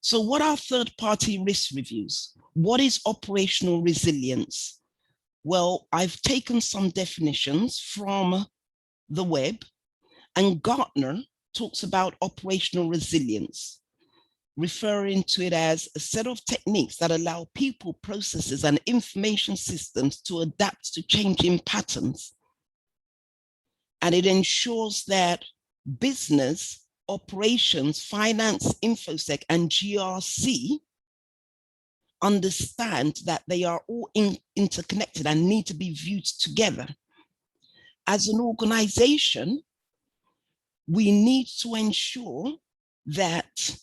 So what are third-party risk reviews? What is operational resilience? Well, I've taken some definitions from the web, and Gartner talks about operational resilience, referring to it as a set of techniques that allow people, processes, and information systems to adapt to changing patterns. And it ensures that business, operations, finance, InfoSec, and GRC understand that they are all interconnected and need to be viewed together. As an organization, we need to ensure that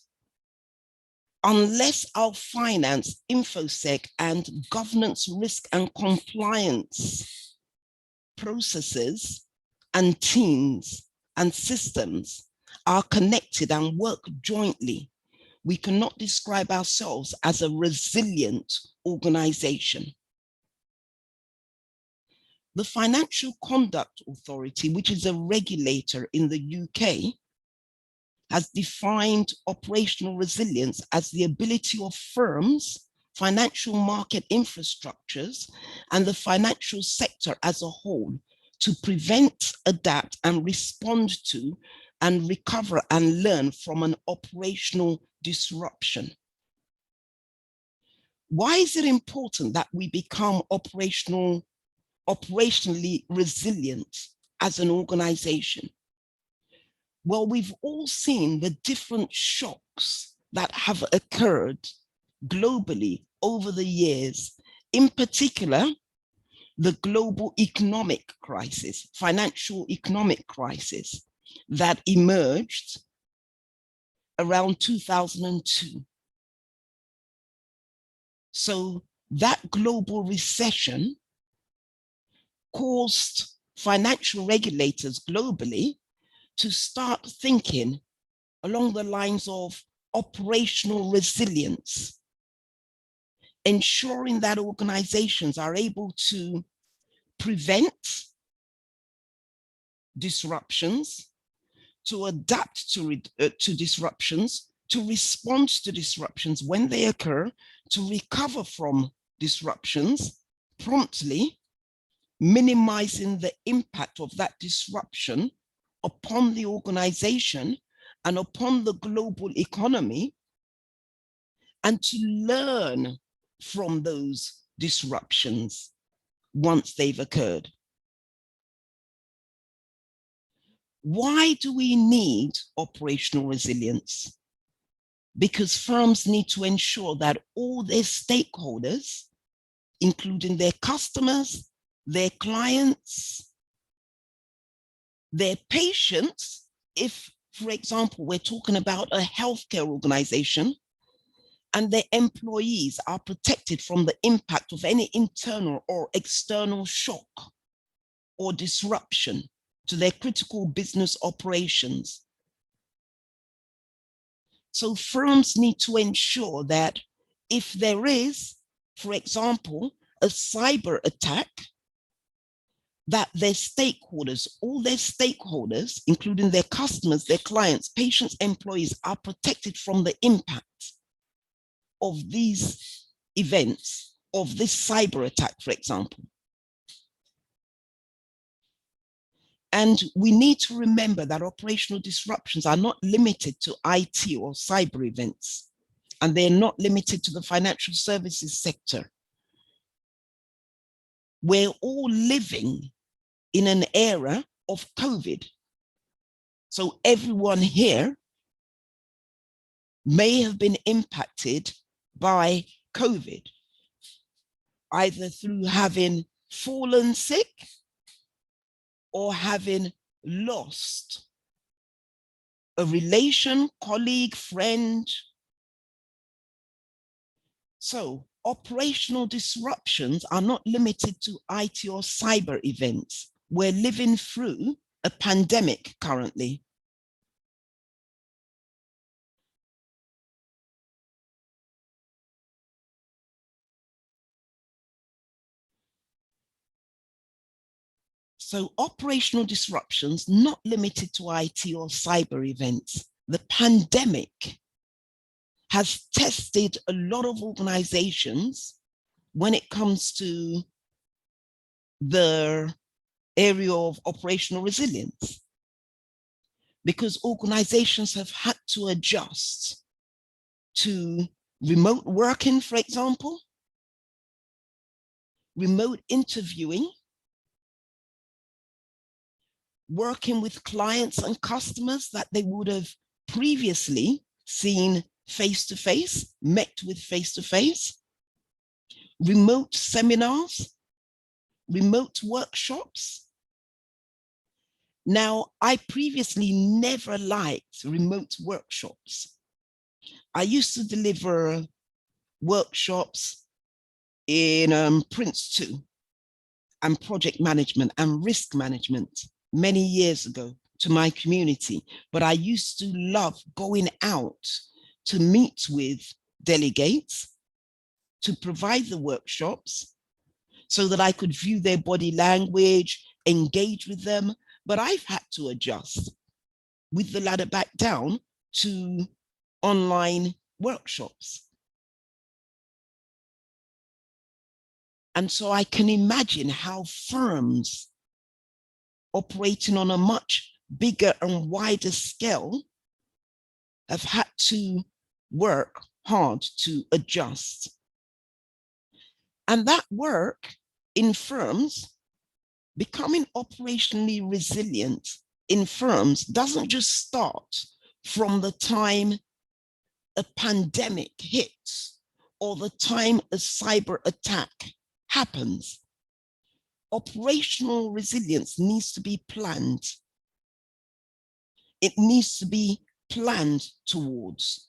unless our finance, InfoSec, and governance, risk, and compliance processes and teams and systems are connected and work jointly, we cannot describe ourselves as a resilient organization. The Financial Conduct Authority, which is a regulator in the UK, has defined operational resilience as the ability of firms, financial market infrastructures, and the financial sector as a whole to prevent, adapt, and respond to, and recover and learn from an operational disruption. Why is it important that we become operationally resilient as an organization? Well, we've all seen the different shocks that have occurred globally over the years, in particular, the global economic crisis, financial economic crisis that emerged around 2002. So that global recession caused financial regulators globally to start thinking along the lines of operational resilience, ensuring that organizations are able to prevent disruptions, to adapt to disruptions, to respond to disruptions when they occur, to recover from disruptions promptly, minimizing the impact of that disruption upon the organization and upon the global economy, and to learn from those disruptions once they've occurred. Why do we need operational resilience? Because firms need to ensure that all their stakeholders, including their customers, their clients, their patients, if, for example, we're talking about a healthcare organization, and their employees are protected from the impact of any internal or external shock or disruption to their critical business operations. So firms need to ensure that if there is, for example, a cyber attack, that their stakeholders, all their stakeholders, including their customers, their clients, patients, employees, are protected from the impact of these events, of this cyber attack, for example. And we need to remember that operational disruptions are not limited to IT or cyber events, and they're not limited to the financial services sector. We're all living in an era of COVID. So everyone here may have been impacted by COVID, either through having fallen sick or having lost a relation, colleague, friend. So operational disruptions are not limited to IT or cyber events. We're living through a pandemic currently. So operational disruptions, not limited to IT or cyber events. The pandemic has tested a lot of organizations when it comes to the area of operational resilience, because organizations have had to adjust to remote working, for example, remote interviewing, working with clients and customers that they would have previously seen face-to-face, met with face-to-face, remote seminars, remote workshops. Now, I previously never liked remote workshops. I used to deliver workshops in Prince 2 and project management and risk management many years ago to my community. But I used to love going out to meet with delegates, to provide the workshops so that I could view their body language, engage with them. But I've had to adjust with the ladder back down to online workshops. And so I can imagine how firms operating on a much bigger and wider scale have had to work hard to adjust. And that work in firms, becoming operationally resilient in firms, doesn't just start from the time a pandemic hits or the time a cyber attack happens. Operational resilience needs to be planned. It needs to be planned towards.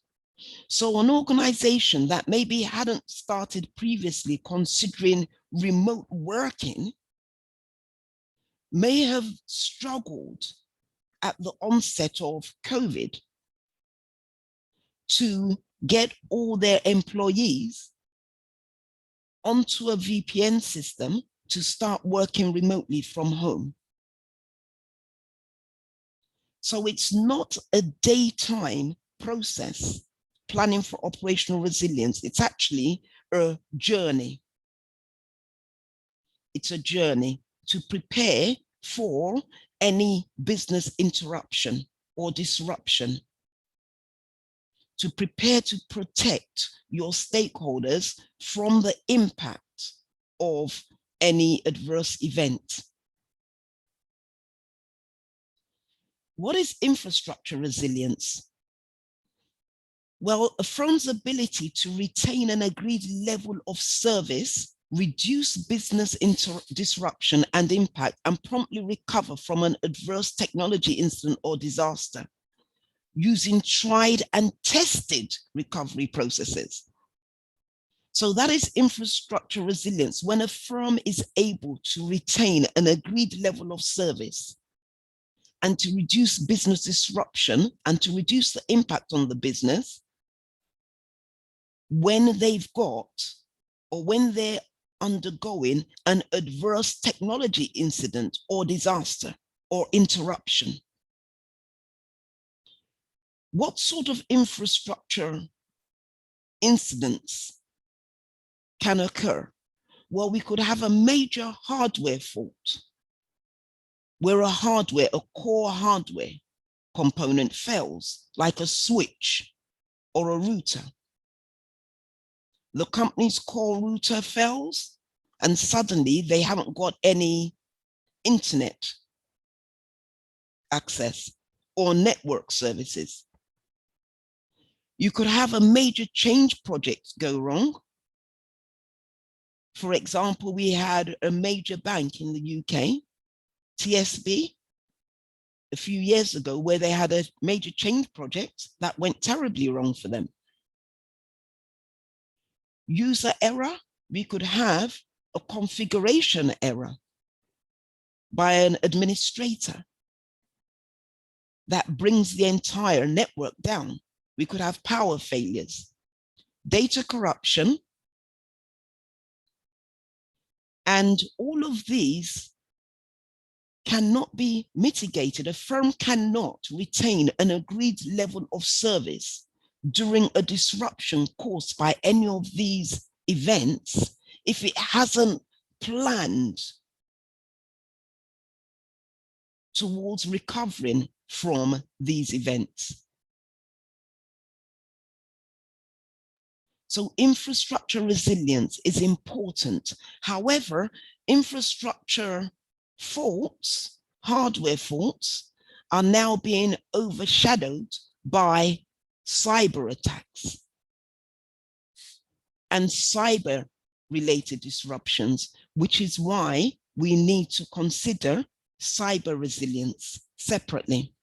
So an organization that maybe hadn't started previously considering remote working may have struggled at the onset of COVID to get all their employees onto a VPN system to start working remotely from home. So it's not a daytime process, planning for operational resilience. It's actually a journey. It's a journey to prepare for any business interruption or disruption, to prepare to protect your stakeholders from the impact of any adverse event. What is infrastructure resilience? Well, a firm's ability to retain an agreed level of service, reduce business disruption and impact, and promptly recover from an adverse technology incident or disaster using tried and tested recovery processes. So that is infrastructure resilience, when a firm is able to retain an agreed level of service and to reduce business disruption and to reduce the impact on the business when they've got, or when they're undergoing an adverse technology incident or disaster or interruption. What sort of infrastructure incidents can occur? Well, we could have a major hardware fault where a core hardware component fails, like a switch or a router. The company's core router fails, and suddenly they haven't got any internet access or network services. You could have a major change project go wrong. For example, we had a major bank in the UK, TSB, a few years ago, where they had a major change project that went terribly wrong for them. User error, we could have a configuration error by an administrator that brings the entire network down. We could have power failures, data corruption, and all of these cannot be mitigated. A firm cannot retain an agreed level of service during a disruption caused by any of these events, if it hasn't planned towards recovering from these events. So infrastructure resilience is important. However, infrastructure faults, hardware faults, are now being overshadowed by cyber attacks and cyber related disruptions, which is why we need to consider cyber resilience separately.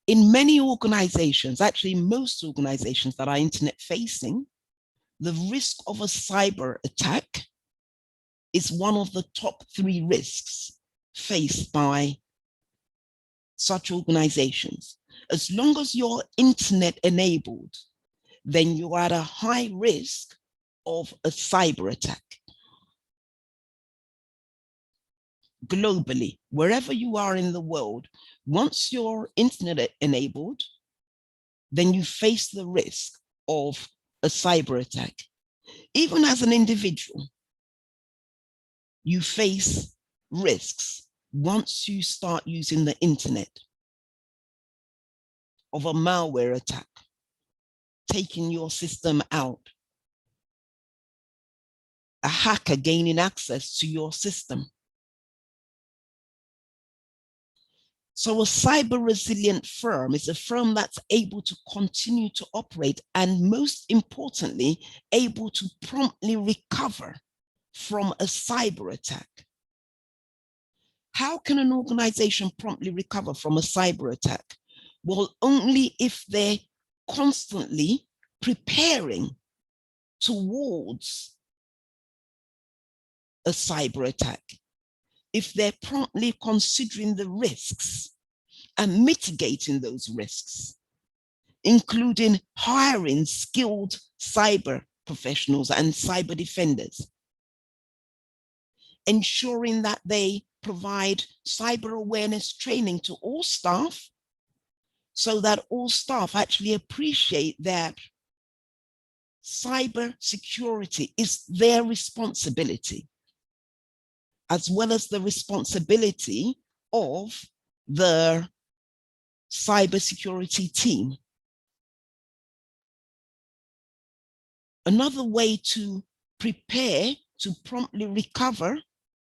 In many organizations, actually most organizations that are internet facing, the risk of a cyber attack is one of the top 3 risks faced by such organizations. As long as you're internet enabled, then you're at a high risk of a cyber attack. Globally, wherever you are in the world, once you're internet enabled, then you face the risk of a cyber attack. Even as an individual, you face risks once you start using the internet of a malware attack, taking your system out, a hacker gaining access to your system. So a cyber resilient firm is a firm that's able to continue to operate and, most importantly, able to promptly recover from a cyber attack. How can an organization promptly recover from a cyber attack? Well, only if they're constantly preparing towards a cyber attack. If they're promptly considering the risks and mitigating those risks, including hiring skilled cyber professionals and cyber defenders, ensuring that they provide cyber awareness training to all staff so that all staff actually appreciate that cyber security is their responsibility, as well as the responsibility of the cybersecurity team. Another way to prepare to promptly recover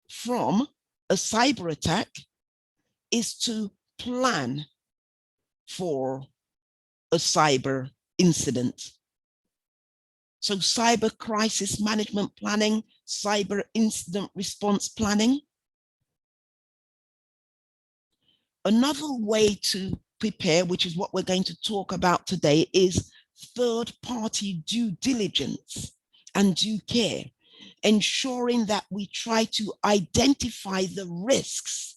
from a cyber attack is to plan for a cyber incident. So cyber crisis management planning, cyber incident response planning. Another way to prepare, which is what we're going to talk about today, is third-party due diligence and due care, ensuring that we try to identify the risks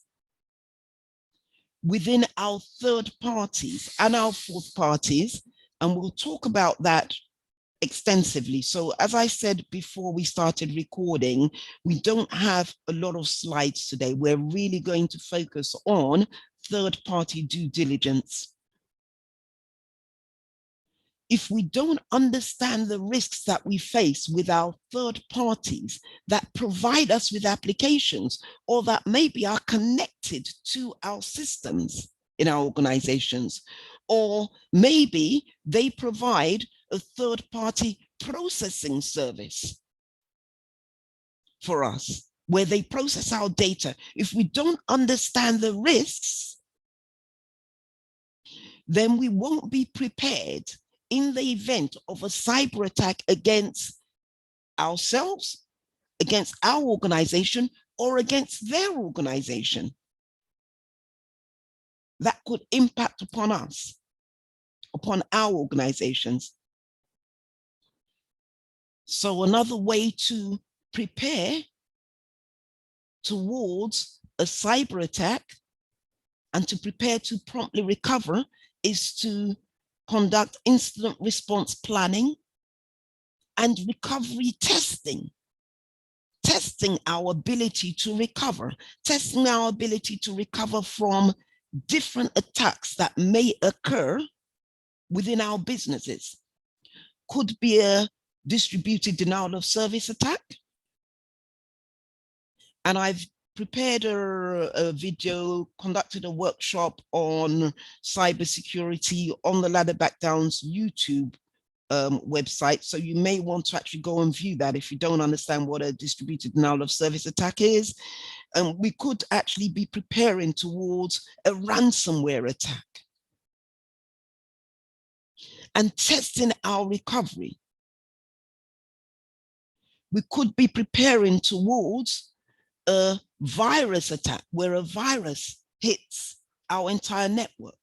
within our third parties and our fourth parties, and we'll talk about that extensively. So as I said before we started recording, we don't have a lot of slides today. We're really going to focus on third-party due diligence. If we don't understand the risks that we face with our third parties that provide us with applications or that maybe are connected to our systems in our organizations, or maybe they provide a third-party processing service for us where they process our data. If we don't understand the risks, then we won't be prepared in the event of a cyber attack against ourselves, against our organization, or against their organization. That could impact upon us, upon our organizations. So another way to prepare towards a cyber attack and to prepare to promptly recover is to conduct incident response planning and recovery testing. Testing our ability to recover, testing our ability to recover from different attacks that may occur within our businesses. Could be a distributed denial of service attack. And I've prepared a video, conducted a workshop on cybersecurity on the Ladder Back Down's YouTube website. So you may want to actually go and view that if you don't understand what a distributed denial of service attack is. And we could actually be preparing towards a ransomware attack and testing our recovery. We could be preparing towards a virus attack where a virus hits our entire network.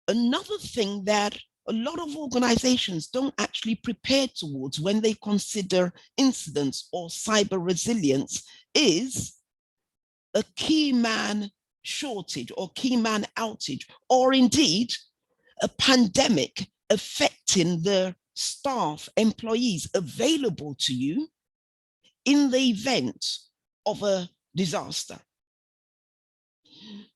Another thing that a lot of organizations don't actually prepare towards when they consider incidents or cyber resilience is a key man shortage or key man outage, or indeed a pandemic affecting the staff, employees available to you in the event of a disaster.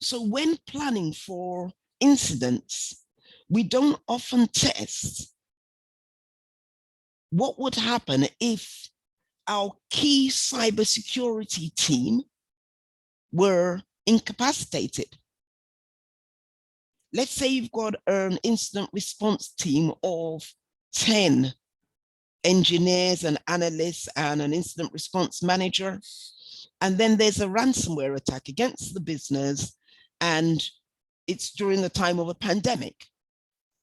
So when planning for incidents, we don't often test what would happen if our key cybersecurity team were incapacitated. Let's say you've got an incident response team of 10 engineers and analysts and an incident response manager, and then there's a ransomware attack against the business, and it's during the time of a pandemic.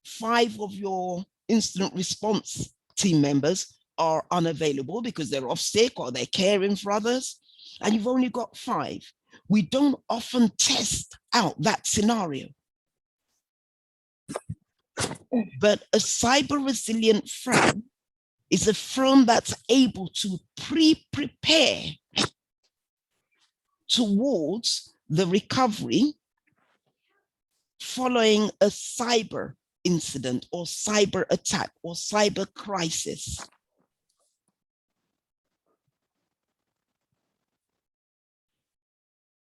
5 of your incident response team members are unavailable because they're off sick or they're caring for others, and you've only got 5. We don't often test out that scenario. But a cyber resilient firm is a firm that's able to prepare towards the recovery following a cyber incident or cyber attack or cyber crisis.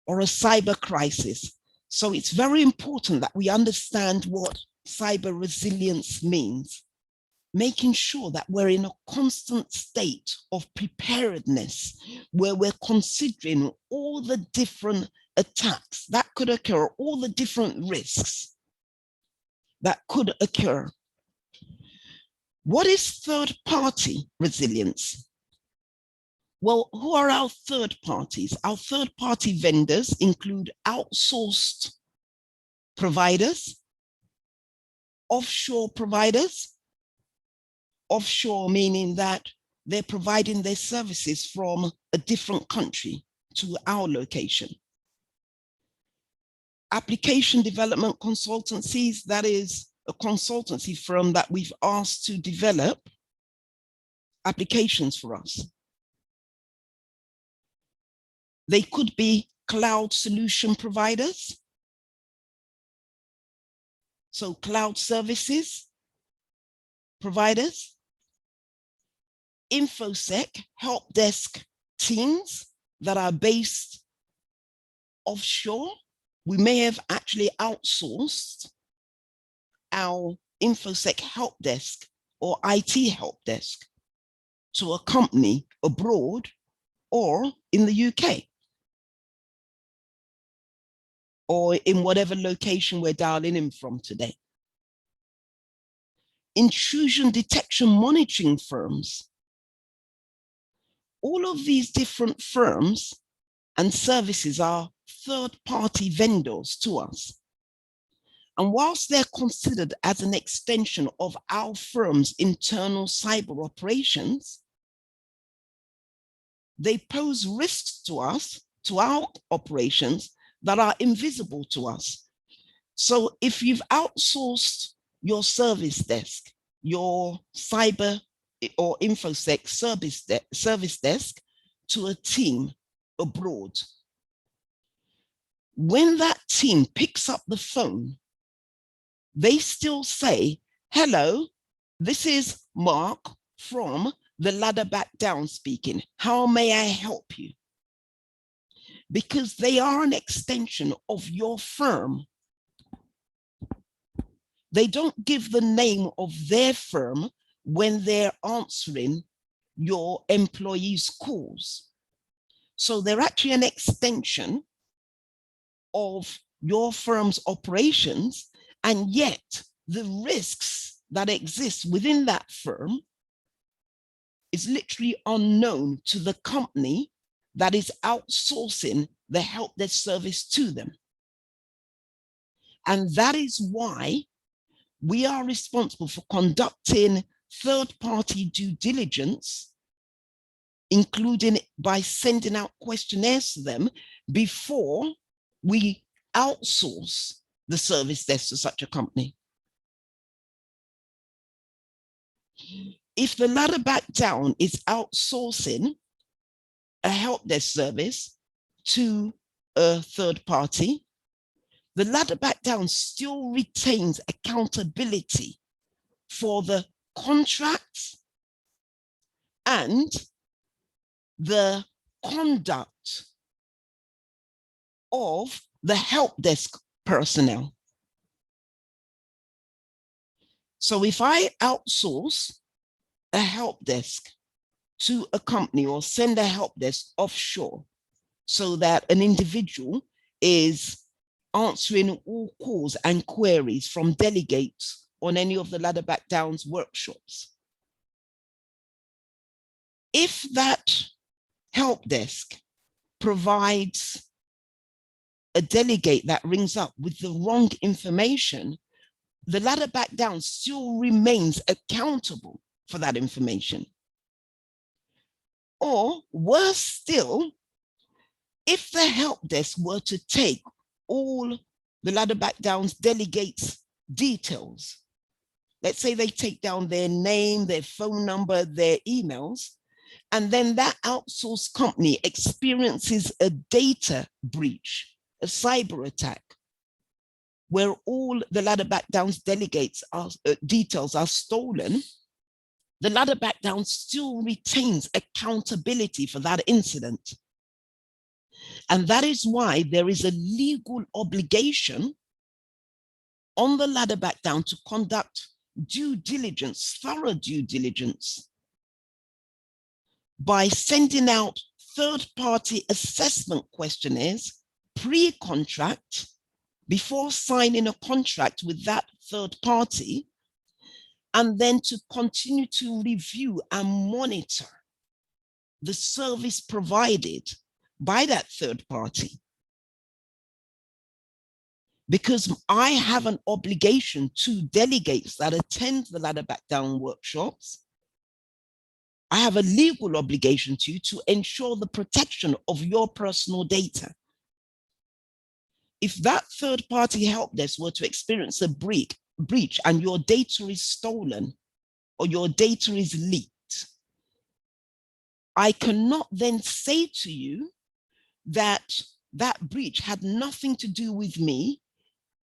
Or a cyber crisis. So it's very important that we understand what cyber resilience means, making sure that we're in a constant state of preparedness where we're considering all the different attacks that could occur, all the different risks that could occur. What is third-party resilience? Well, who are our third parties? Our third-party vendors include outsourced providers, offshore providers, offshore meaning that they're providing their services from a different country to our location. Application development consultancies, that is a consultancy firm that we've asked to develop applications for us. They could be cloud solution providers. So cloud services providers, InfoSec help desk teams that are based offshore. We may have actually outsourced our InfoSec help desk or IT help desk to a company abroad or in the UK, or in whatever location we're dialing in from today. Intrusion detection monitoring firms. All of these different firms and services are third-party vendors to us. And whilst they're considered as an extension of our firm's internal cyber operations, they pose risks to us, to our operations, that are invisible to us. So if you've outsourced your service desk, your cyber or InfoSec service desk to a team abroad, when that team picks up the phone, they still say, hello, this is Mark from the Ladder Back Down speaking. How may I help you? Because they are an extension of your firm. They don't give the name of their firm when they're answering your employees' calls. So they're actually an extension of your firm's operations, and yet the risks that exist within that firm is literally unknown to the company that is outsourcing the help desk service to them. And that is why we are responsible for conducting third-party due diligence, including by sending out questionnaires to them before we outsource the service desk to such a company. If the ladder back down is outsourcing a help desk service to a third party, the ladder back down still retains accountability for the contracts and the conduct of the help desk personnel. So if I outsource a help desk to a company or send a help desk offshore so that an individual is answering all calls and queries from delegates on any of the ladder back downs workshops, if that help desk provides a delegate that rings up with the wrong information, the ladder back down still remains accountable for that information. Or worse still, if the help desk were to take all the ladder back downs delegates' details, let's say they take down their name, their phone number, their emails, and then that outsourced company experiences a data breach, a cyber attack, where all the ladder back downs delegates details are stolen, the ladder back down still retains accountability for that incident. And that is why there is a legal obligation on the ladder back down to conduct due diligence, thorough due diligence, by sending out third-party assessment questionnaires pre-contract before signing a contract with that third party, and then to continue to review and monitor the service provided by that third party. Because I have an obligation to delegates that attend the ladder back down workshops, I have a legal obligation to ensure the protection of your personal data. If that third party help desk were to experience a breach and your data is stolen or your data is leaked, I cannot then say to you that that breach had nothing to do with me.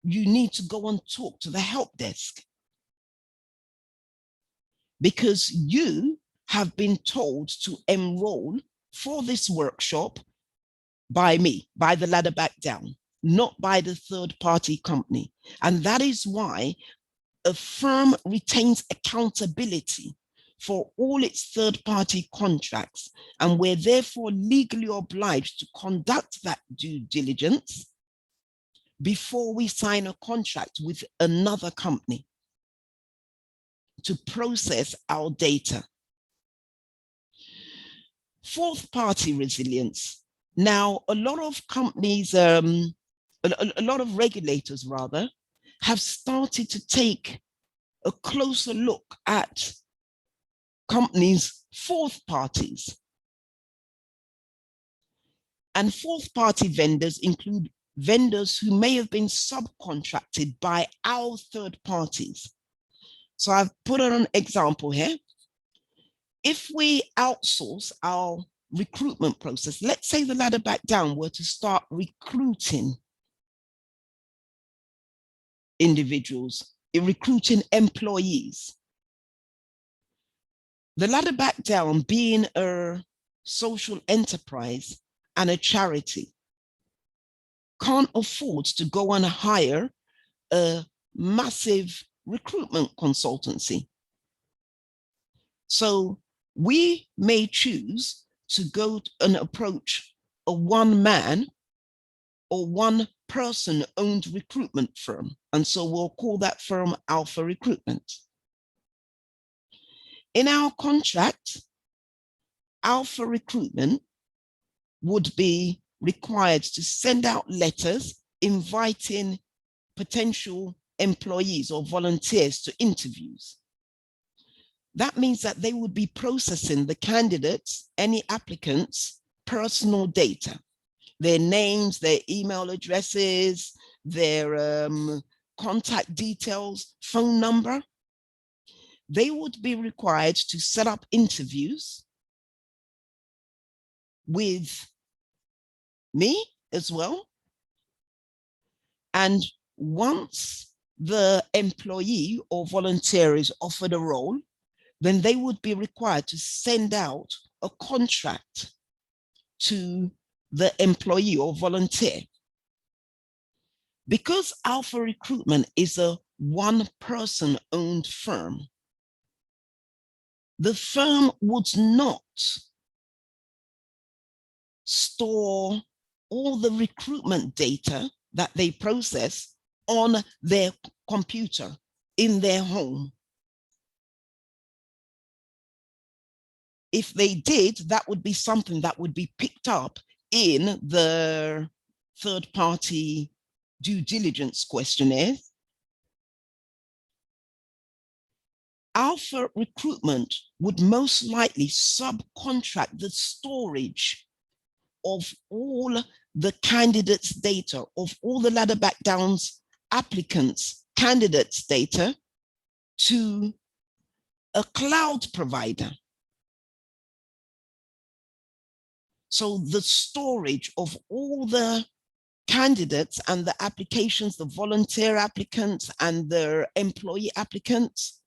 You need to go and talk to the help desk, because you have been told to enroll for this workshop by me, by the ladder back down, not by the third party company. And that is why a firm retains accountability for all its third party contracts. And we're therefore legally obliged to conduct that due diligence before we sign a contract with another company to process our data. Fourth party resilience. Now, a lot of companies, a lot of regulators rather, have started to take a closer look at companies' fourth parties. And fourth party vendors include vendors who may have been subcontracted by our third parties. So I've put on an example here. If we outsource our recruitment process, let's say the ladder back down were to start recruiting individuals, recruiting employees. The ladder back down, being a social enterprise and a charity, can't afford to go and hire a massive recruitment consultancy. So we may choose to go and approach a one-man or one-person owned recruitment firm. And so we'll call that firm Alpha Recruitment. In our contract, Alpha Recruitment would be required to send out letters inviting potential employees or volunteers to interviews. That means that they would be processing the candidates, any applicants' personal data, their names, their email addresses, their contact details, phone number. They would be required to set up interviews with me as well. And once the employee or volunteer is offered a role, then they would be required to send out a contract to the employee or volunteer. Because Alpha Recruitment is a one-person owned firm, the firm would not store all the recruitment data that they process on their computer in their home. If they did, that would be something that would be picked up in the third-party due diligence questionnaire. Alpha Recruitment would most likely subcontract the storage of all the candidates' data, of all the ladder back downs applicants' candidates' data to a cloud provider. So the storage of all the candidates and the applications, the volunteer applicants and their employee applicants,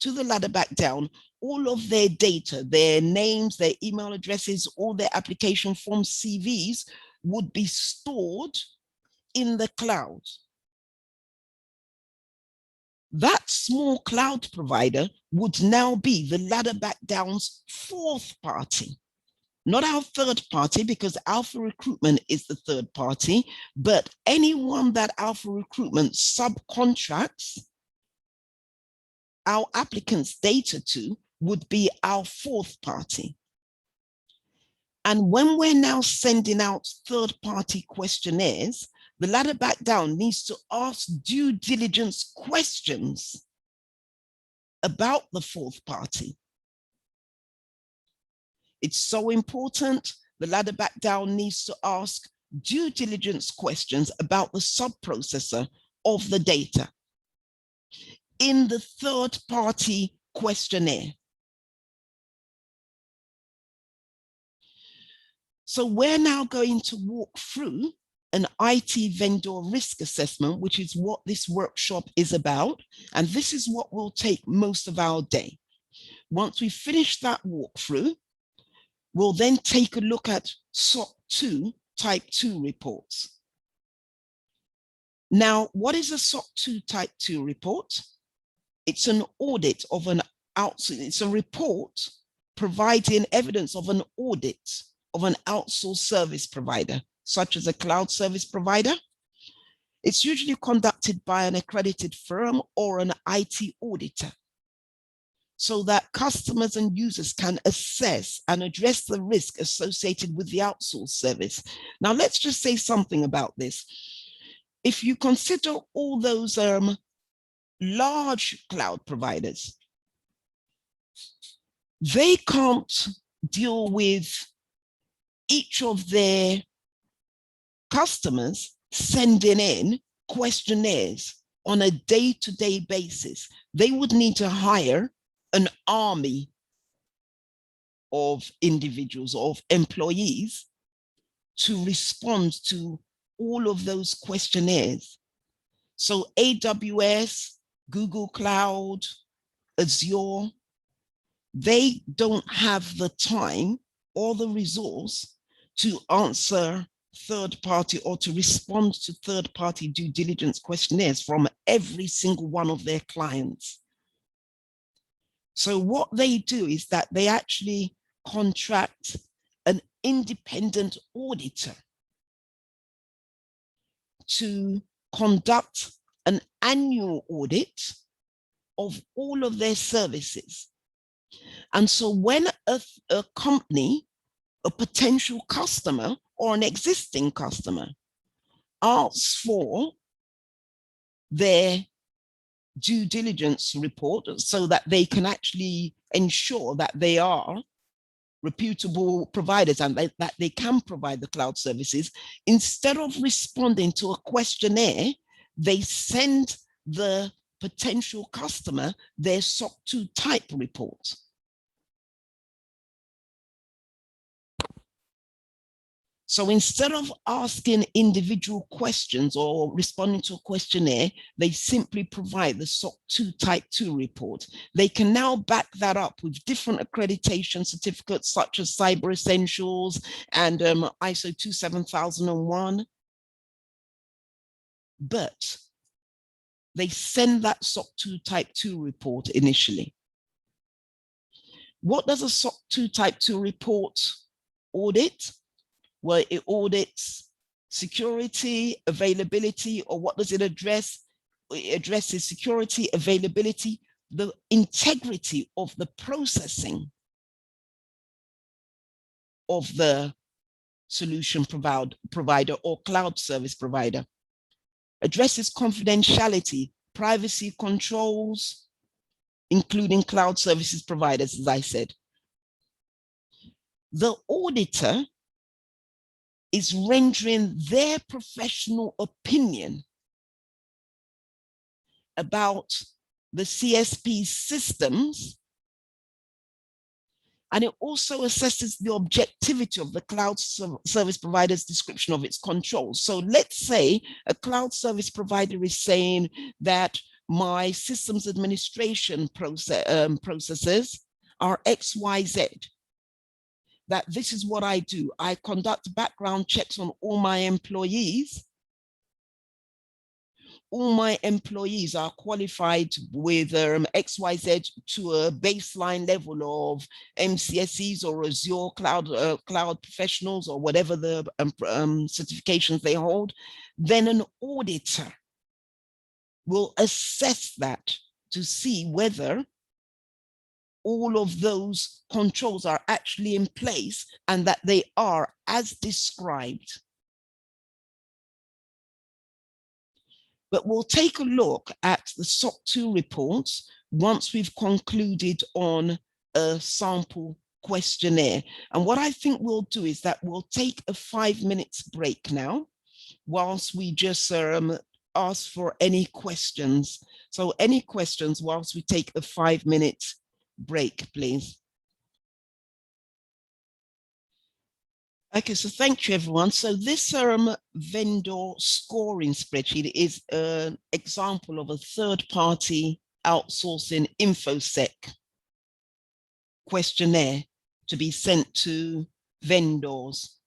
to the ladder back down, all of their data, their names, their email addresses, all their application forms, CVs would be stored in the cloud. That small cloud provider would now be the ladder back down's fourth party. Not our third party, because Alpha Recruitment is the third party, but anyone that Alpha Recruitment subcontracts our applicants' data to would be our fourth party. And when we're now sending out third-party questionnaires, the ladder back down needs to ask due diligence questions about the fourth party. It's so important. The ladder back down needs to ask due diligence questions about the sub-processor of the data in the third-party questionnaire. So we're now going to walk through an IT vendor risk assessment, which is what this workshop is about. And this is what will take most of our day. Once we finish that walkthrough, we'll then take a look at SOC 2 Type 2 reports. Now, what is a SOC 2 Type 2 report? It's an audit of an outsource. It's a report providing evidence of an audit of an outsourced service provider, such as a cloud service provider. It's usually conducted by an accredited firm or an IT auditor, so that customers and users can assess and address the risk associated with the outsourced service. Now, let's just say something about this. If you consider all those large cloud providers, they can't deal with each of their customers sending in questionnaires on a day-to-day basis. They would need to hire an army of individuals, of employees, to respond to all of those questionnaires. So AWS, Google Cloud, Azure, they don't have the time or the resource to answer third party or to respond to third party due diligence questionnaires from every single one of their clients. So what they do is that they actually contract an independent auditor to conduct an annual audit of all of their services. And so when a company, a potential customer or an existing customer asks for their due diligence report so that they can actually ensure that they are reputable providers and that they can provide the cloud services, instead of responding to a questionnaire, they send the potential customer their SOC 2 type report. So instead of asking individual questions or responding to a questionnaire, they simply provide the SOC 2 Type 2 report. They can now back that up with different accreditation certificates such as Cyber Essentials and ISO 27001. But they send that SOC 2 Type 2 report initially. What does a SOC 2 Type 2 report audit? Well, it audits security, availability, or what does it address? It addresses security, availability, the integrity of the processing of the solution provider or cloud service provider. Addresses confidentiality, privacy controls, including cloud services providers, as I said. The auditor is rendering their professional opinion about the CSP systems, and it also assesses the objectivity of the cloud service provider's description of its controls. So let's say a cloud service provider is saying that my systems administration processes are XYZ. That this is what I do. I conduct background checks on all my employees. All my employees are qualified with XYZ to a baseline level of MCSEs or Azure cloud professionals or whatever the certifications they hold. Then an auditor will assess that to see whether all of those controls are actually in place and that they are as described. But we'll take a look at the SOC 2 reports once we've concluded on a sample questionnaire. And what I think we'll do is that we'll take a 5 minutes break now, whilst we just ask for any questions. So any questions whilst we take a 5 minute break, please. Okay, so thank you, everyone. So this vendor scoring spreadsheet is an example of a third-party outsourcing InfoSec questionnaire to be sent to vendors,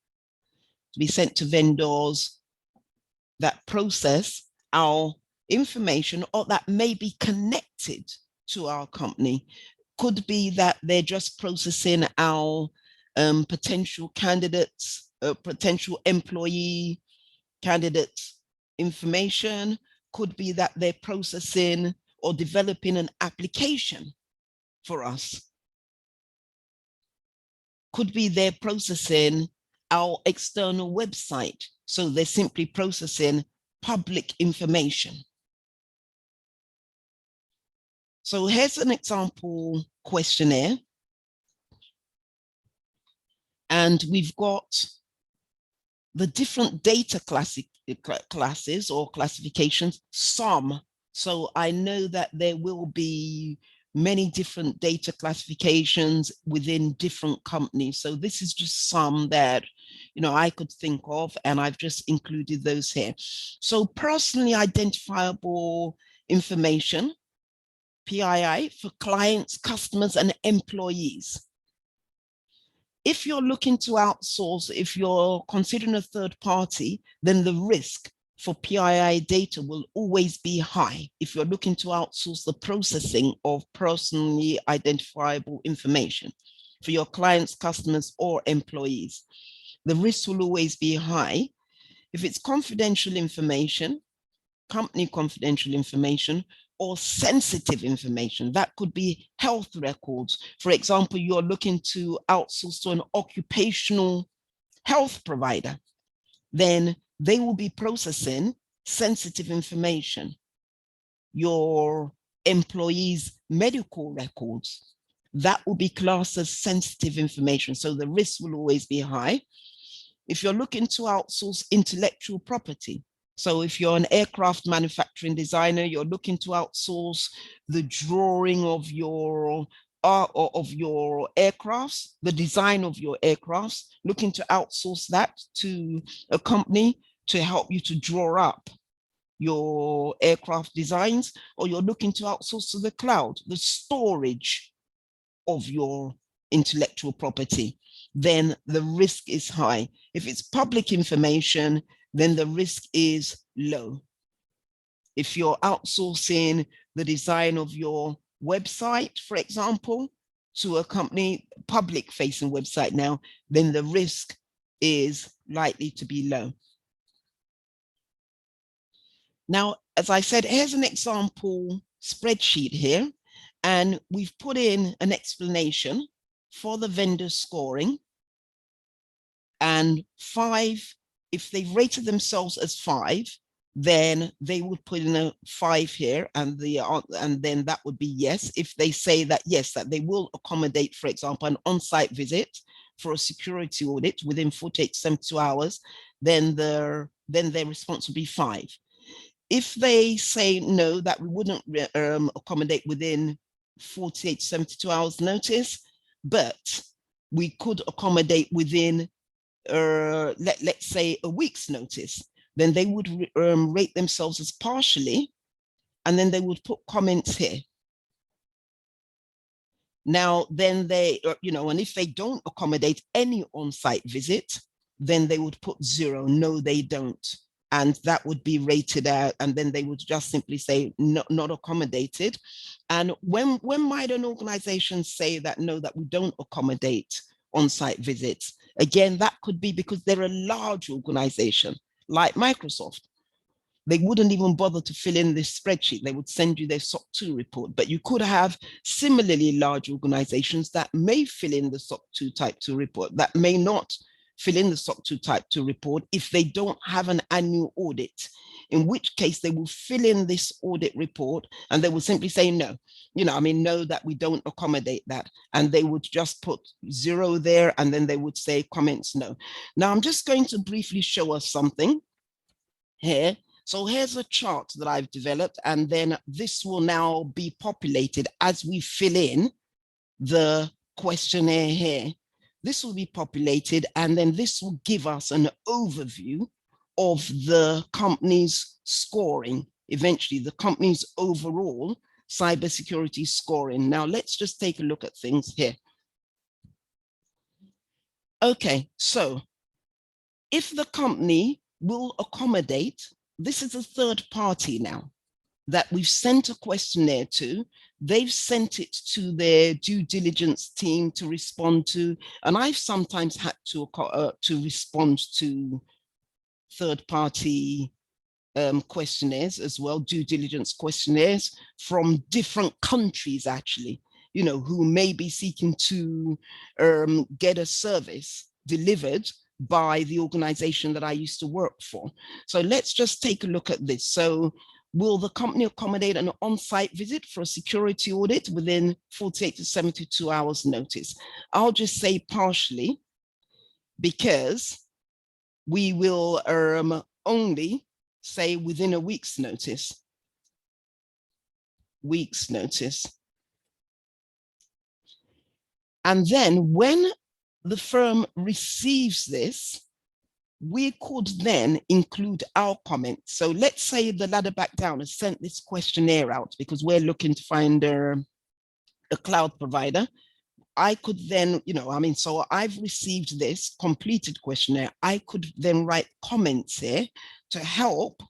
that process our information or that may be connected to our company. Could be that they're just processing our potential candidates, potential employee candidates information. Could be that they're processing or developing an application for us. Could be they're processing our external website. So they're simply processing public information. So here's an example questionnaire. And we've got the different data classes or classifications, some. So I know that there will be many different data classifications within different companies. So this is just some that, you know, I could think of, and I've just included those here. So personally identifiable information, PII, for clients, customers, and employees. If you're looking to outsource, if you're considering a third party, then the risk for PII data will always be high if you're looking to outsource the processing of personally identifiable information for your clients, customers, or employees. The risk will always be high. If it's confidential information, company confidential information, or sensitive information, that could be health records. For example, you're looking to outsource to an occupational health provider, then they will be processing sensitive information, your employees' medical records. That will be classed as sensitive information. So the risk will always be high. If you're looking to outsource intellectual property, so if you're an aircraft manufacturing designer, you're looking to outsource the drawing of your aircrafts, the design of your aircrafts, looking to outsource that to a company to help you to draw up your aircraft designs, or you're looking to outsource to the cloud, the storage of your intellectual property, then the risk is high. If it's public information, then the risk is low. If you're outsourcing the design of your website, for example, to a company, public-facing website now, then the risk is likely to be low. Now, as I said, here's an example spreadsheet here, and we've put in an explanation for the vendor scoring. And 5, if they've rated themselves as 5, then they would put in a 5 here, and then that would be yes. If they say that yes, that they will accommodate, for example, an on-site visit for a security audit within 48 to 72 hours, then their response would be 5. If they say no, that we wouldn't accommodate within 48 to 72 hours notice, but we could accommodate within let's say a week's notice, then they would rate themselves as partially, and then they would put comments here. Now, then they, and if they don't accommodate any on-site visit, then they would put 0, no, they don't. And that would be rated out, and then they would just simply say not accommodated. And when might an organization say that no, that we don't accommodate on-site visits? Again, that could be because they're a large organization like Microsoft. They wouldn't even bother to fill in this spreadsheet. They would send you their SOC 2 report. But you could have similarly large organizations that may fill in the SOC 2 type 2 report, that may not fill in the SOC 2 type 2 report if they don't have an annual audit, in which case they will fill in this audit report and they will simply say no, no, that we don't accommodate that. And they would just put 0 there, and then they would say comments no. Now I'm just going to briefly show us something here. So here's a chart that I've developed, and then this will now be populated as we fill in the questionnaire here. This will be populated, and then this will give us an overview of the company's scoring, eventually the company's overall cybersecurity scoring. Now let's just take a look at things here. Okay, so if the company will accommodate, this is a third party now that we've sent a questionnaire to. They've sent it to their due diligence team to respond to, and I've sometimes had to respond to third-party questionnaires as well, due diligence questionnaires from different countries, actually, who may be seeking to get a service delivered by the organization that I used to work for. So let's just take a look at this. So will the company accommodate an on-site visit for a security audit within 48 to 72 hours notice? I'll just say partially, because we will only say within a week's notice. And then when the firm receives this, we could then include our comments. So let's say the ladder back down has sent this questionnaire out because we're looking to find a cloud provider. I could then, so I've received this completed questionnaire. I could then write comments here to help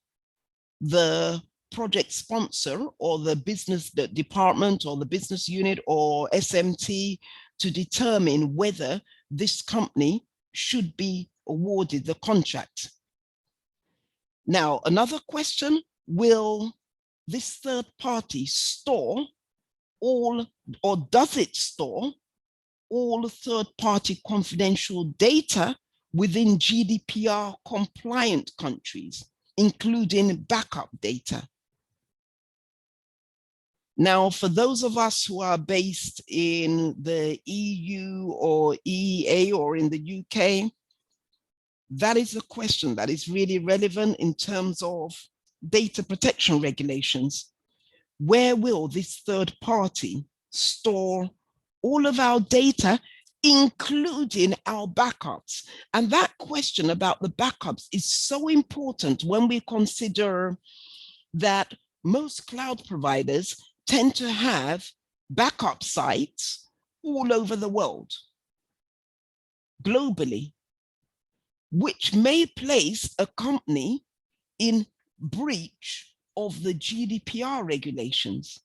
the project sponsor or the business department or the business unit or SMT to determine whether this company should be awarded the contract. Now, another question, will this third party store all, or does it store all third-party confidential data within GDPR compliant countries, including backup data? Now, for those of us who are based in the EU or EEA or in the UK, that is a question that is really relevant in terms of data protection regulations. Where will this third party store all of our data, including our backups? And that question about the backups is so important when we consider that most cloud providers tend to have backup sites all over the world, globally, which may place a company in breach of the GDPR regulations.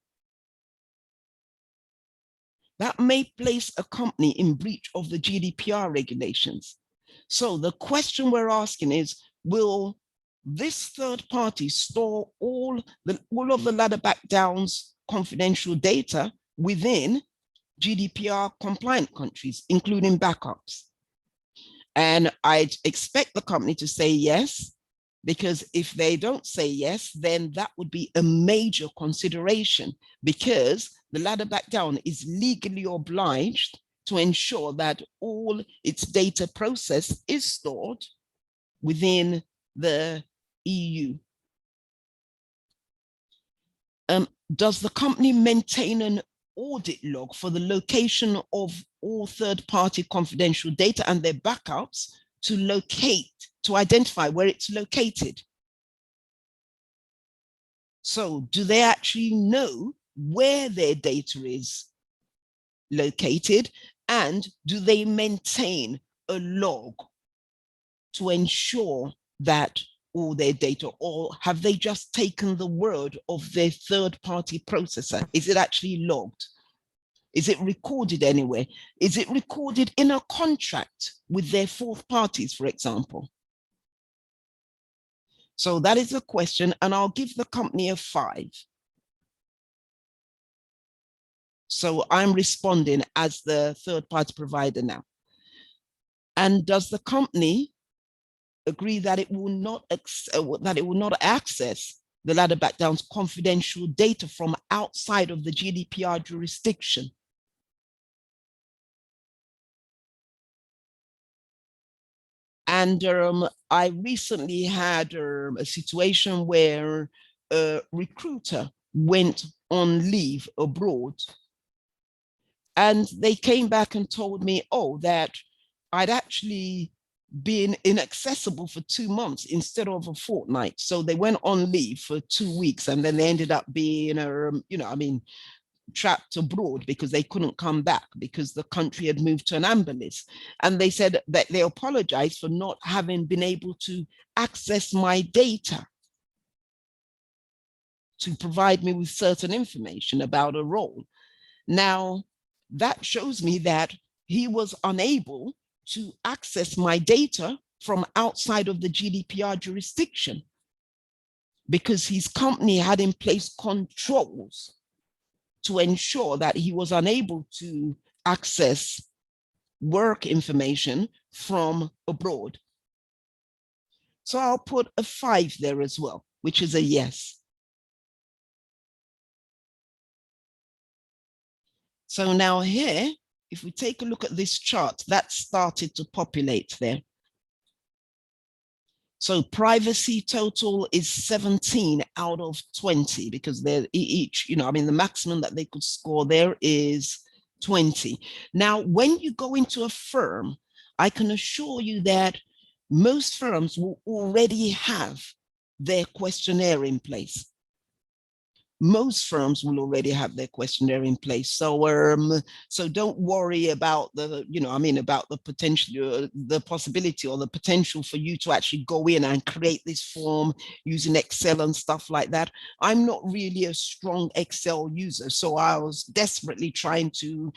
That may place a company in breach of the GDPR regulations. So the question we're asking is, will this third party store all of the ladder back down's confidential data within GDPR compliant countries, including backups? And I'd expect the company to say yes, because if they don't say yes, then that would be a major consideration, because the ladder back down is legally obliged to ensure that all its data process is stored within the EU. Does the company maintain an audit log for the location of all third-party confidential data and their backups to identify where it's located? So do they actually know where their data is located, and do they maintain a log to ensure that all their data, or have they just taken the word of their third-party processor? Is it actually logged? Is it recorded anywhere? Is it recorded in a contract with their fourth parties, for example? So that is a question, and I'll give the company a 5. So I'm responding as the third-party provider now. And does the company agree that it will not access the ladder back down's confidential data from outside of the GDPR jurisdiction? And I recently had a situation where a recruiter went on leave abroad, and they came back and told me, oh, that I'd actually been inaccessible for 2 months instead of a fortnight. So they went on leave for 2 weeks, and then they ended up being, trapped abroad because they couldn't come back because the country had moved to an amber list. And they said that they apologized for not having been able to access my data to provide me with certain information about a role. Now, that shows me that he was unable to access my data from outside of the GDPR jurisdiction because his company had in place controls to ensure that he was unable to access work information from abroad. So I'll put a 5 there as well, which is a yes. So now here, if we take a look at this chart, that started to populate there. So privacy total is 17 out of 20 because they're each, the maximum that they could score there is 20. Now, when you go into a firm, I can assure you that most firms will already have their questionnaire in place. most firms will already have their questionnaire in place. So so don't worry about the, about the potential, the possibility or the potential for you to actually go in and create this form using Excel and stuff like that. I'm not really a strong Excel user, so I was desperately trying to,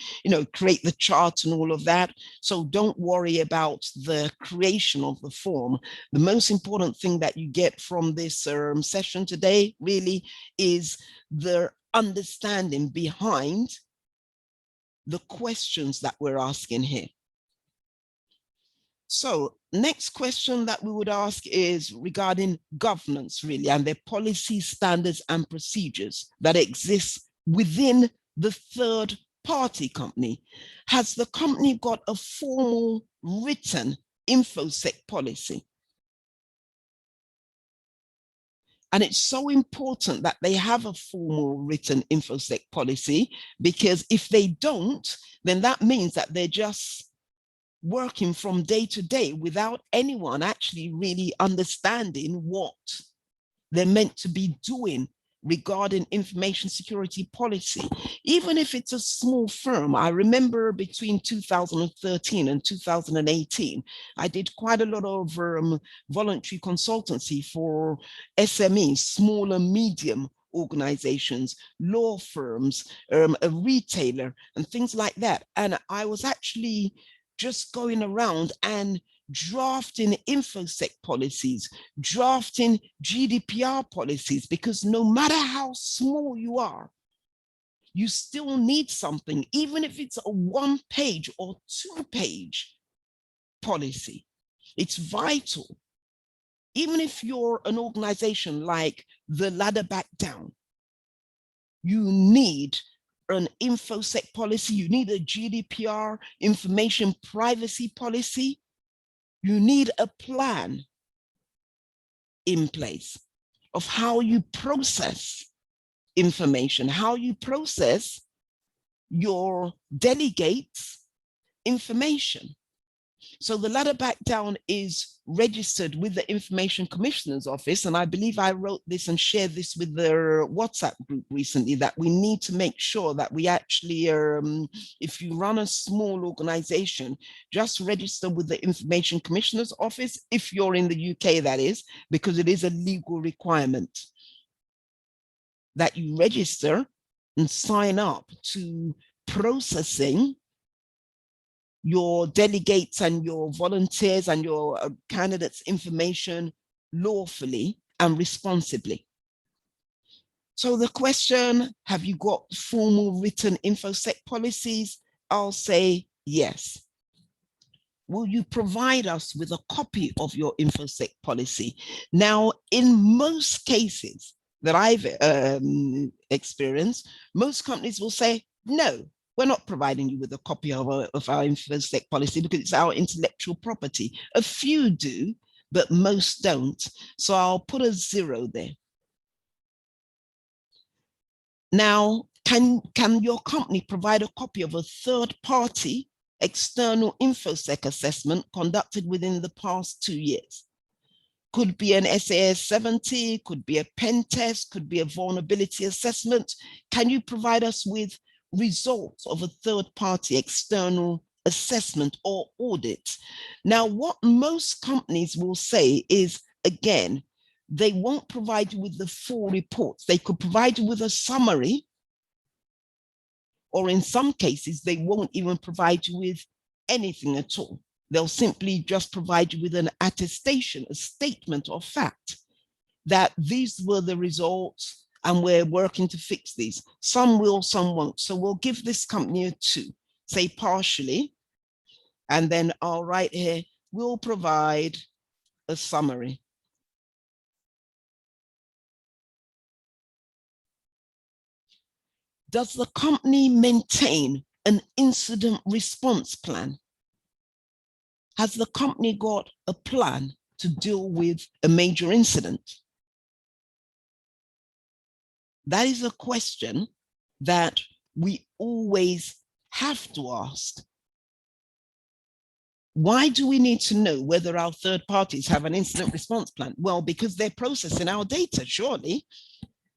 create the chart and all of that. So don't worry about the creation of the form. The most important thing that you get from this session today really is the understanding behind the questions that we're asking here. So next question that we would ask is regarding governance, really, and the policy, standards and procedures that exist within the third party company. Has the company got a formal written InfoSec policy? And it's so important that they have a formal written InfoSec policy, because if they don't, then that means that they're just working from day to day without anyone actually really understanding what they're meant to be doing regarding information security policy. Even if it's a small firm, I remember between 2013 and 2018, I did quite a lot of voluntary consultancy for SMEs, small and medium organizations, law firms, a retailer, and things like that. And I was actually just going around and drafting InfoSec policies, drafting GDPR policies, because no matter how small you are, you still need something, even if it's a 1-page or 2-page policy. It's vital. Even if you're an organization like the Ladder Back Down, you need an InfoSec policy, you need a GDPR information privacy policy. You need a plan in place of how you process information, how you process your delegates' information. So the Ladder Back Down is registered with the Information Commissioner's Office, and I believe I wrote this and shared this with the WhatsApp group recently, that we need to make sure that we actually, if you run a small organization, just register with the Information Commissioner's Office, if you're in the UK, that is, because it is a legal requirement that you register and sign up to processing your delegates and your volunteers and your candidates' information lawfully and responsibly. So the question, have you got formal written InfoSec policies? I'll say yes. Will you provide us with a copy of your InfoSec policy? Now, in most cases that I've experienced, most companies will say, no, we're not providing you with a copy of our InfoSec policy because it's our intellectual property. A few do, but most don't. So I'll put a 0 there. Now, can your company provide a copy of a third-party external InfoSec assessment conducted within the past 2 years? Could be an SAS 70, could be a pen test, could be a vulnerability assessment. Can you provide us with results of a third-party external assessment or audit? Now, what most companies will say is, again, they won't provide you with the full reports. They could provide you with a summary, or in some cases, they won't even provide you with anything at all. They'll simply just provide you with an attestation, a statement of fact that these were the results and we're working to fix these. Some will, some won't. So we'll give this company a 2, say partially, and then I'll write here, we'll provide a summary. Does the company maintain an incident response plan? Has the company got a plan to deal with a major incident? That is a question that we always have to ask. Why do we need to know whether our third parties have an incident response plan? Well, because they're processing our data, surely.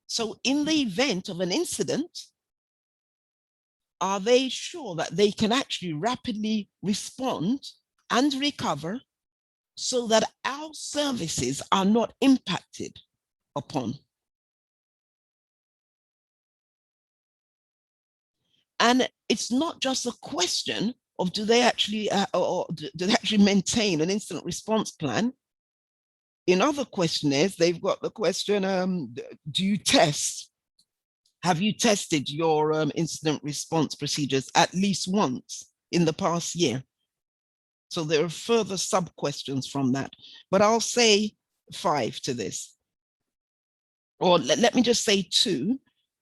So in the event of an incident, are they sure that they can actually rapidly respond and recover so that our services are not impacted upon? And it's not just a question of do they actually maintain an incident response plan. In other questionnaires, they've got the question, do you test? Have you tested your incident response procedures at least once in the past year? So there are further sub-questions from that, but I'll say 5 to this. Or let me just say 2,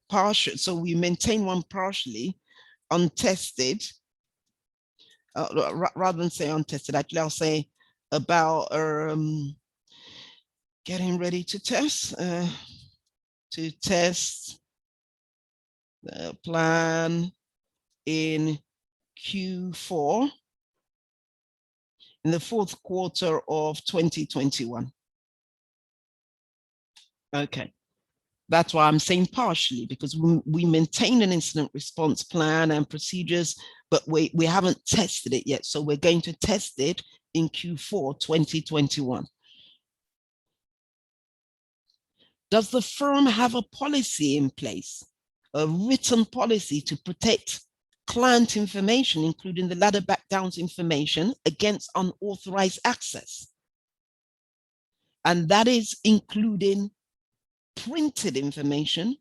partial. So we maintain one partially untested, rather than say untested, actually I'll say about getting ready to test the plan in Q4, in the 4th quarter of 2021. Okay, that's why I'm saying partially, because we maintain an incident response plan and procedures, but we haven't tested it yet. So we're going to test it in Q4 2021. Does the firm have a policy in place, a written policy to protect client information, including the ladder back downs information, against unauthorized access? And that is including printed information,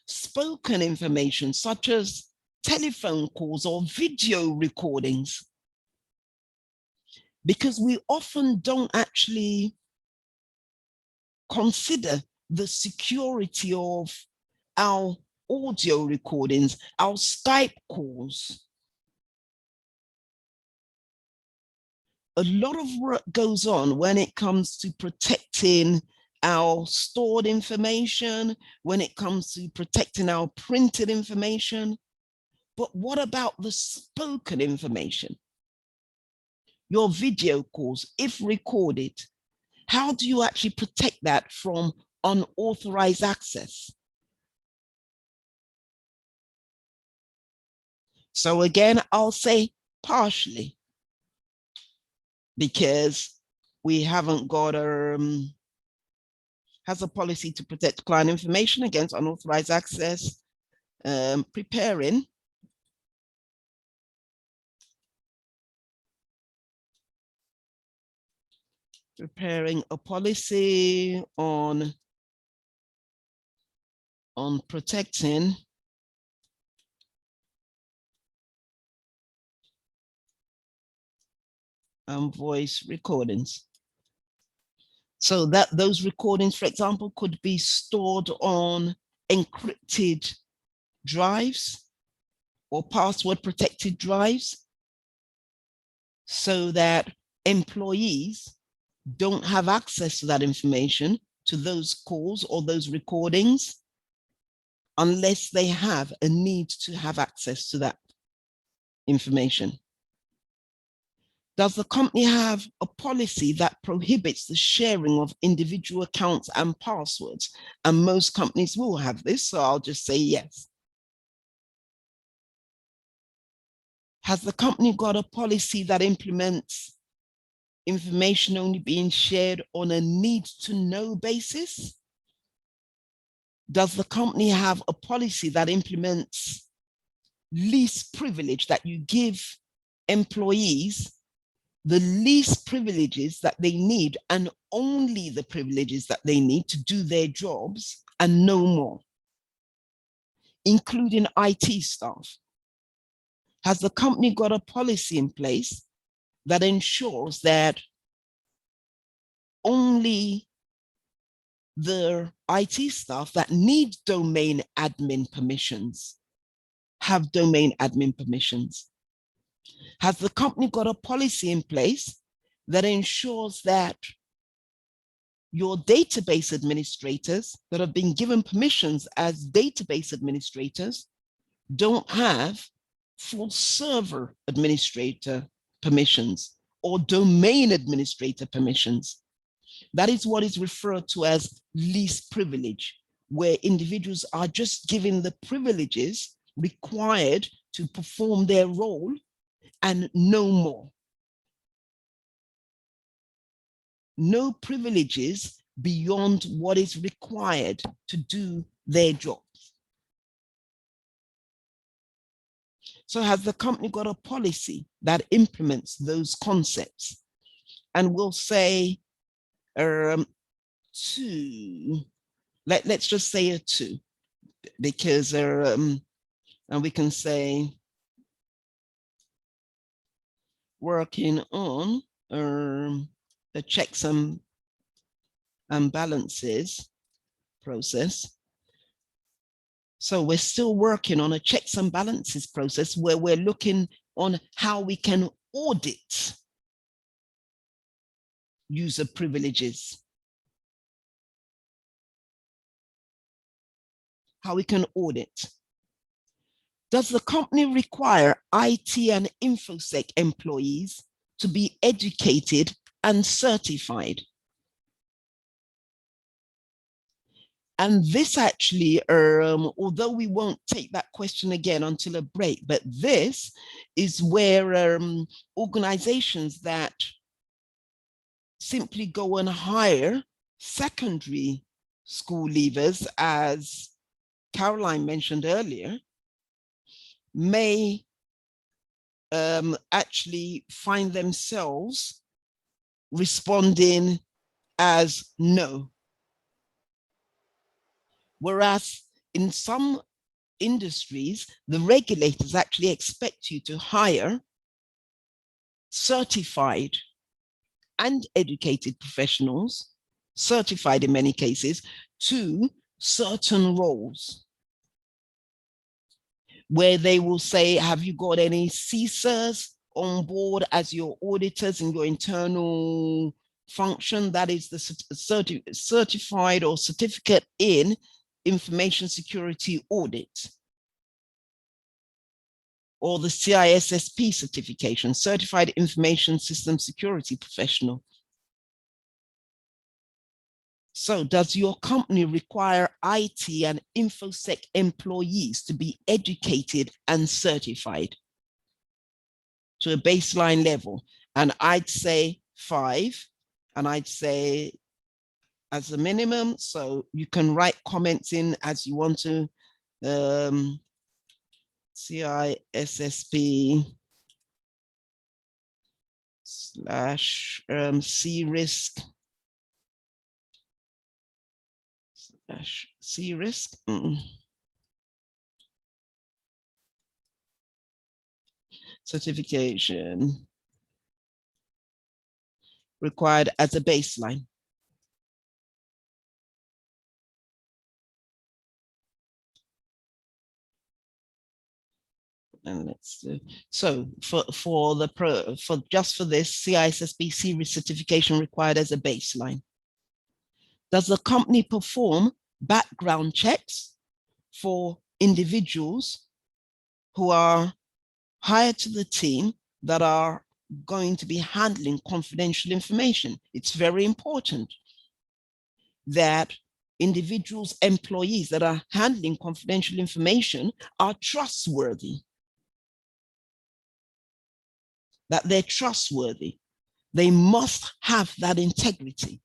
spoken information, such as telephone calls or video recordings. Because we often don't actually consider the security of our audio recordings, our Skype calls. A lot of work goes on when it comes to protecting our stored information, when it comes to protecting our printed information. But what about the spoken information? Your video calls, if recorded, how do you actually protect that from unauthorized access? So again, I'll say partially, because we haven't got has a policy to protect client information against unauthorized access, preparing a policy on protecting voice recordings. So that those recordings, for example, could be stored on encrypted drives or password protected drives, so that employees don't have access to that information, to those calls or those recordings, unless they have a need to have access to that information. Does the company have a policy that prohibits the sharing of individual accounts and passwords? And most companies will have this, so I'll just say yes. Has the company got a policy that implements information only being shared on a need-to-know basis? Does the company have a policy that implements least privilege, that you give employees the least privileges that they need and only the privileges that they need to do their jobs and no more, including IT staff? Has the company got a policy in place that ensures that only the IT staff that need domain admin permissions have domain admin permissions? Has the company got a policy in place that ensures that your database administrators that have been given permissions as database administrators don't have full server administrator permissions or domain administrator permissions? That is what is referred to as least privilege, where individuals are just given the privileges required to perform their role and no more. No privileges beyond what is required to do their job. So has the company got a policy that implements those concepts? And we'll say 2, let's just say a 2, because and we can say working on the checks and balances process. So we're still working on a checks and balances process where we're looking on how we can audit user privileges. How we can audit. Does the company require IT and InfoSec employees to be educated and certified? And this actually, although we won't take that question again until a break, but this is where organizations that simply go and hire secondary school leavers, as Caroline mentioned earlier, may actually find themselves responding as no. Whereas in some industries, the regulators actually expect you to hire certified and educated professionals, certified in many cases, to certain roles, where they will say, have you got any CSERs on board as your auditors in your internal function? That is the certified or certificate in information security audit, or the CISSP certification, Certified Information System Security Professional. So does your company require IT and InfoSec employees to be educated and certified to a baseline level? And I'd say 5, and I'd say as a minimum. So you can write comments in as you want to. CISSP / C-risk / C-risk. Certification required as a baseline. And let's do, so for just for this CISSP C-risk certification required as a baseline. Does the company perform background checks for individuals who are hired to the team that are going to be handling confidential information? It's very important that individuals, employees that are handling confidential information are trustworthy, that they're trustworthy. They must have that integrity,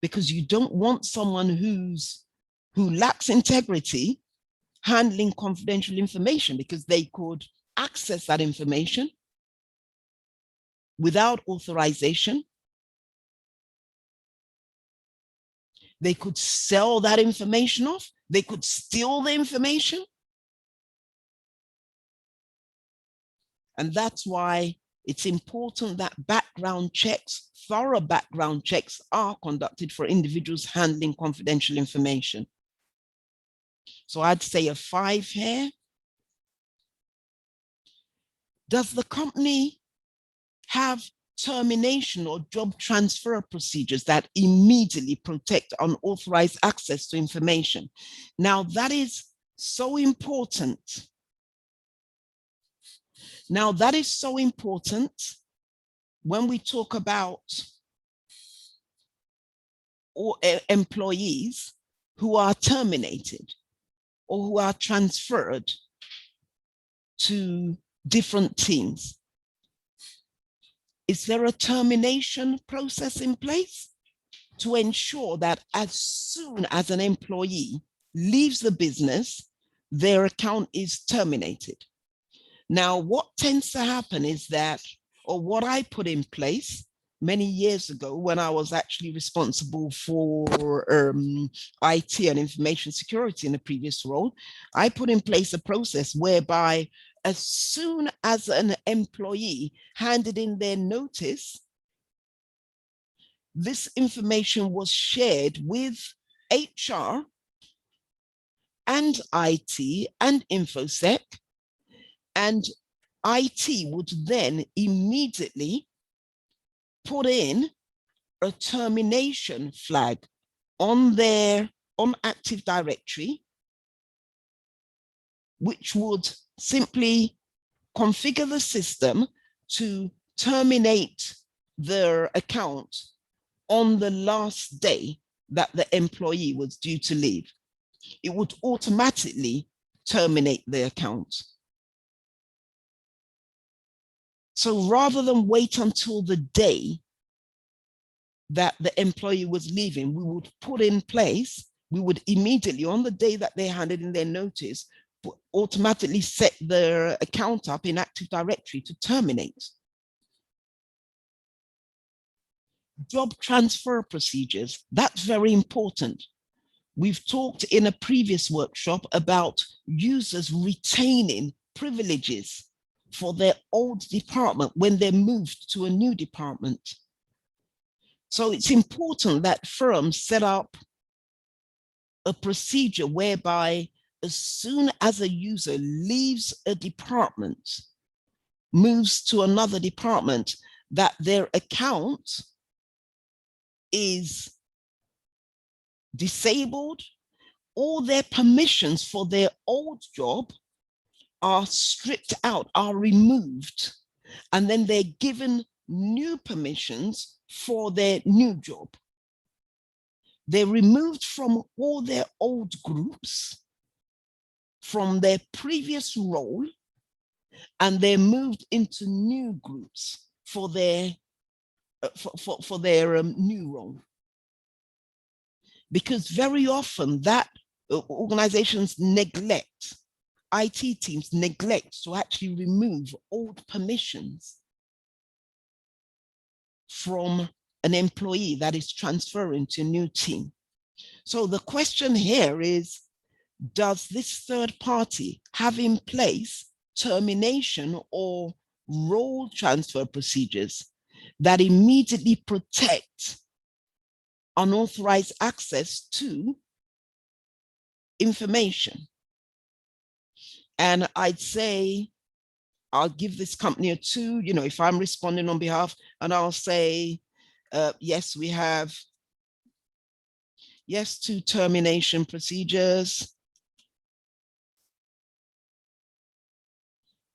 because you don't want someone who lacks integrity handling confidential information, because they could access that information without authorization. They could sell that information off. They could steal the information. And that's why it's important that background checks, thorough background checks, are conducted for individuals handling confidential information. So I'd say a 5 here. Does the company have termination or job transfer procedures that immediately protect unauthorized access to information? Now, that is so important. Now, that is so important when we talk about employees, who are terminated or who are transferred to different teams. Is there a termination process in place to ensure that as soon as an employee leaves the business, their account is terminated? Now, what tends to happen is that, or what I put in place many years ago when I was actually responsible for IT and information security in the previous role, I put in place a process whereby as soon as an employee handed in their notice, this information was shared with HR and IT and InfoSec, and IT would then immediately put in a termination flag on their Active Directory, which would simply configure the system to terminate their account on the last day that the employee was due to leave. It would automatically terminate the account. So rather than wait until the day that the employee was leaving, we would put in place, we would immediately, on the day that they handed in their notice, automatically set their account up in Active Directory to terminate. Job transfer procedures, that's very important. We've talked in a previous workshop about users retaining privileges for their old department when they're moved to a new department. So it's important that firms set up a procedure whereby as soon as a user leaves a department, moves to another department, that their account is disabled, all their permissions for their old job are stripped out, are removed, and then they're given new permissions for their new job. They're removed from all their old groups, from their previous role, and they're moved into new groups for their new role. Because very often that organizations neglect, IT teams neglect to actually remove old permissions from an employee that is transferring to a new team. So the question here is, does this third party have in place termination or role transfer procedures that immediately protect unauthorized access to information? And I'd say, I'll give this company a 2, you know, if I'm responding on behalf, and I'll say, yes, we have, yes to termination procedures.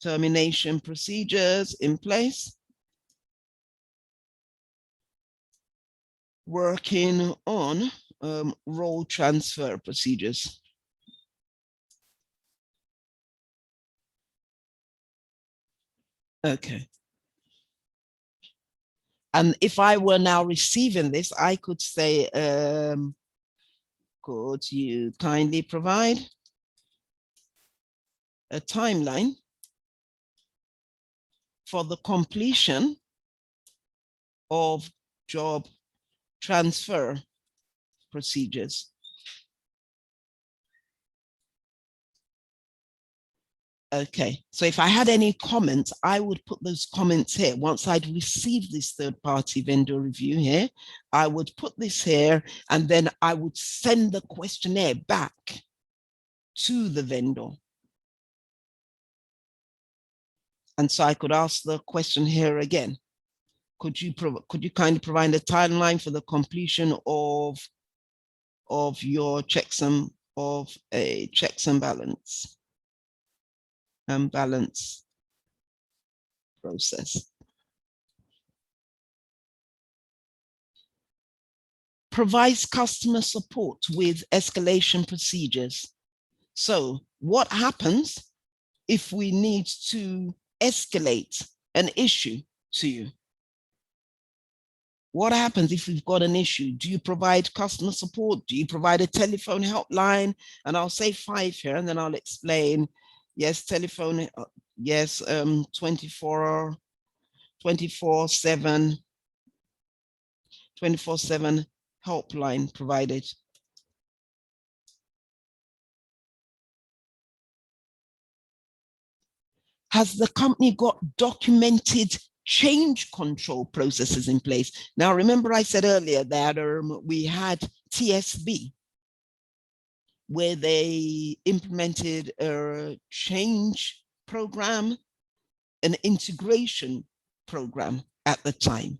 Termination procedures in place. Working on role transfer procedures. Okay. And if I were now receiving this, I could say, could you kindly provide a timeline for the completion of job transfer procedures? Okay, so if I had any comments, I would put those comments here. Once I'd received this third-party vendor review here, I would put this here, and then I would send the questionnaire back to the vendor. And so I could ask the question here again. Could you kindly provide a timeline for the completion of your checks and balance process? provides customer support with escalation procedures. So what happens if we need to escalate an issue to you? What happens if we've got an issue? Do you provide customer support? Do you provide a telephone helpline? And I'll say 5 here, and then I'll explain. Yes, telephone, yes, 24/7 helpline provided. Has the company got documented change control processes in place? Now, remember I said earlier that we had TSB, where they implemented a change program, an integration program at the time.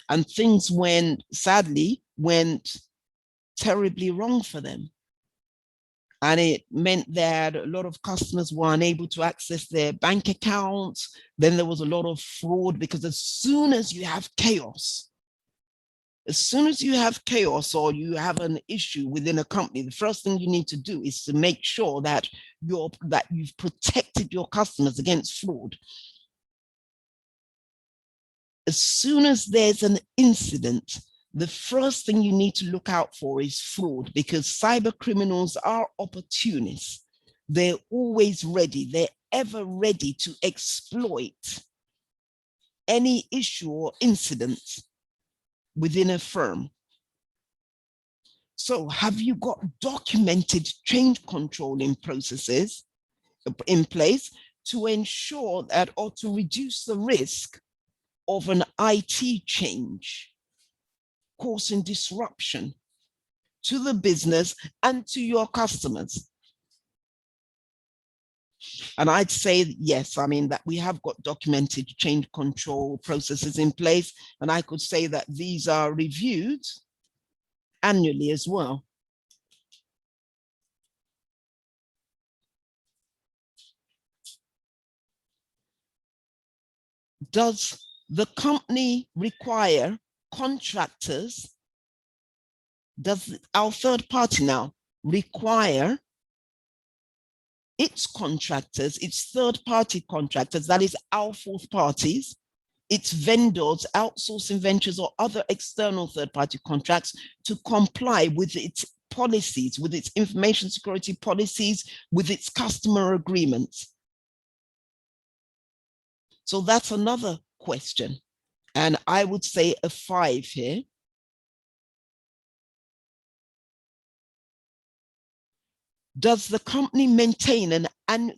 And things sadly went terribly wrong for them. And it meant that a lot of customers were unable to access their bank accounts. Then there was a lot of fraud, because as soon as you have chaos or you have an issue within a company, the first thing you need to do is to make sure that you've protected your customers against fraud. As soon as there's an incident, the first thing you need to look out for is fraud, because cyber criminals are opportunists. They're always ready. They're ever ready to exploit any issue or incident within a firm. So have you got documented change controlling processes in place to ensure that, or to reduce the risk of an IT change causing disruption to the business and to your customers? And I'd say yes, I mean that we have got documented change control processes in place, and I could say that these are reviewed annually as well. Does the company require contractors? Does our third party now require its contractors, its third-party contractors, that is our fourth parties, its vendors, outsourcing ventures, or other external third-party contracts to comply with its policies, with its information security policies, with its customer agreements? So that's another question. And I would say a 5 here. Does the company maintain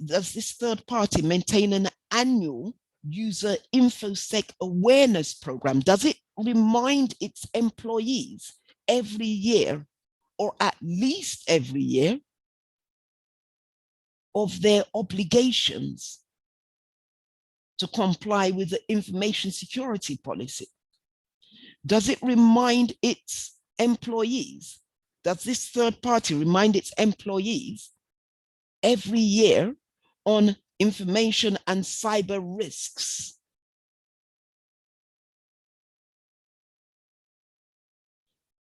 does this third party maintain an annual user InfoSec awareness program? Does it remind its employees every year, or at least every year, of their obligations to comply with the information security policy? Does it remind its employees? Does this third party remind its employees every year on information and cyber risks?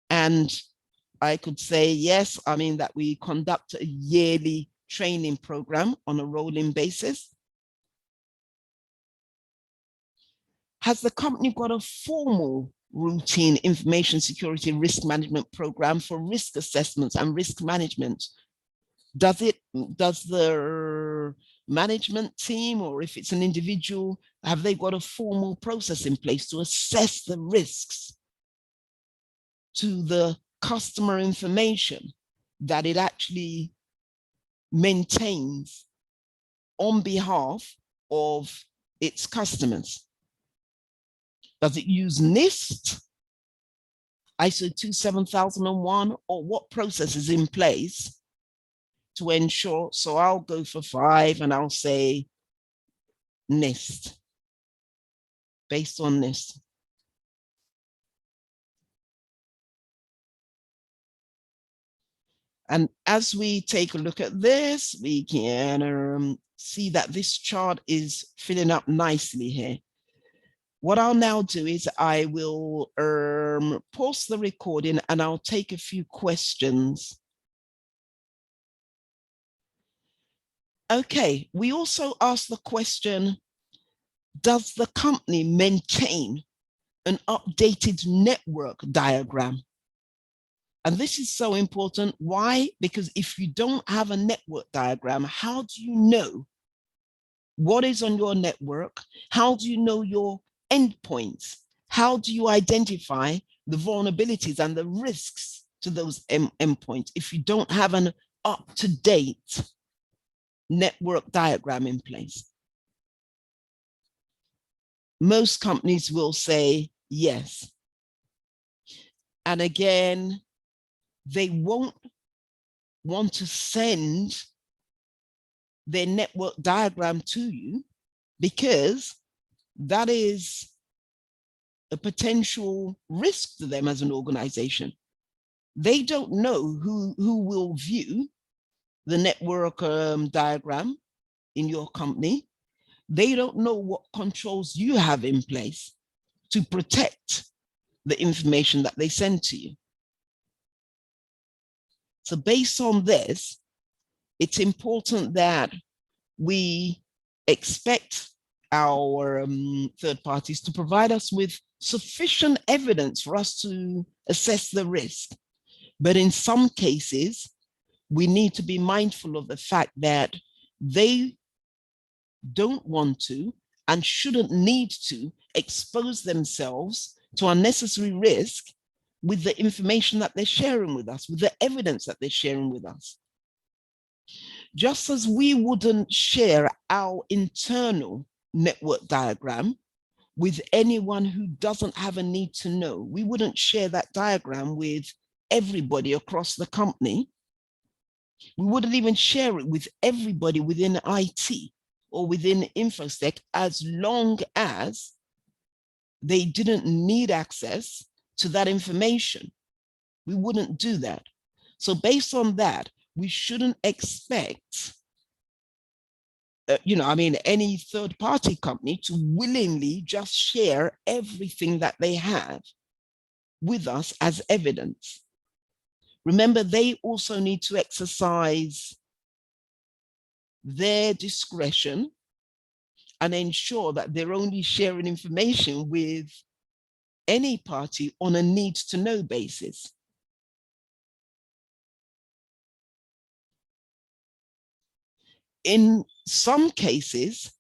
And I could say yes, I mean that we conduct a yearly training program on a rolling basis. Has the company got a formal routine information security risk management program for risk assessments and risk management? Does the management team, or if it's an individual, have they got a formal process in place to assess the risks to the customer information that it actually maintains on behalf of its customers? Does it use NIST, ISO 27001, or what process is in place to ensure? So I'll go for 5 and I'll say NIST, based on NIST. And as we take a look at this, we can see that this chart is filling up nicely here. What I'll now do is I will pause the recording and I'll take a few questions. Okay, we also asked the question, does the company maintain an updated network diagram? And this is so important. Why? Because if you don't have a network diagram, how do you know what is on your network? How do you know your endpoints? How do you identify the vulnerabilities and the risks to those endpoints if you don't have an up-to-date network diagram in place? Most companies will say yes. And again, they won't want to send their network diagram to you because that is a potential risk to them as an organization. They don't know who will view the network diagram in your company. They don't know what controls you have in place to protect the information that they send to you. So based on this, it's important that we expect our third parties to provide us with sufficient evidence for us to assess the risk. But in some cases, we need to be mindful of the fact that they don't want to and shouldn't need to expose themselves to unnecessary risk with the information that they're sharing with us, with the evidence that they're sharing with us. Just as we wouldn't share our internal network diagram with anyone who doesn't have a need to know, we wouldn't share that diagram with everybody across the company. We wouldn't even share it with everybody within IT or within InfoSec as long as they didn't need access to that information. We wouldn't do that. So based on that, we shouldn't expect, any third party company to willingly just share everything that they have with us as evidence. Remember, they also need to exercise their discretion and ensure that they're only sharing information with any party on a need to know basis. In some cases,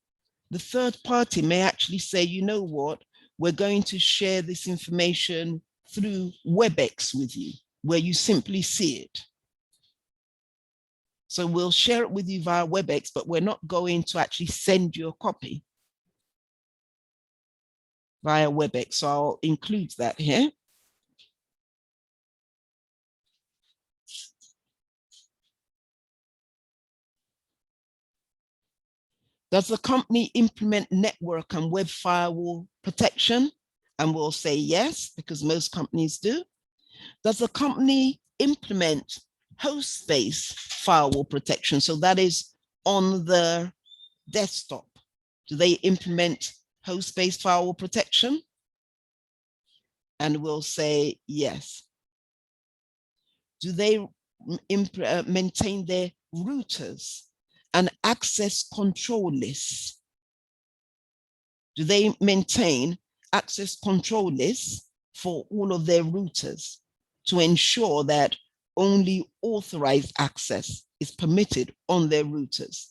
the third party may actually say, you know what, we're going to share this information through WebEx with you, where you simply see it. So we'll share it with you via WebEx, but we're not going to actually send you a copy via WebEx. So I'll include that here. Does the company implement network and web firewall protection? And we'll say yes, because most companies do. Does the company implement host space firewall protection? So that is on the desktop. Do they implement host space firewall protection? And we'll say yes. Do they maintain their routers and access control lists? Do they maintain access control lists for all of their routers to ensure that only authorized access is permitted on their routers?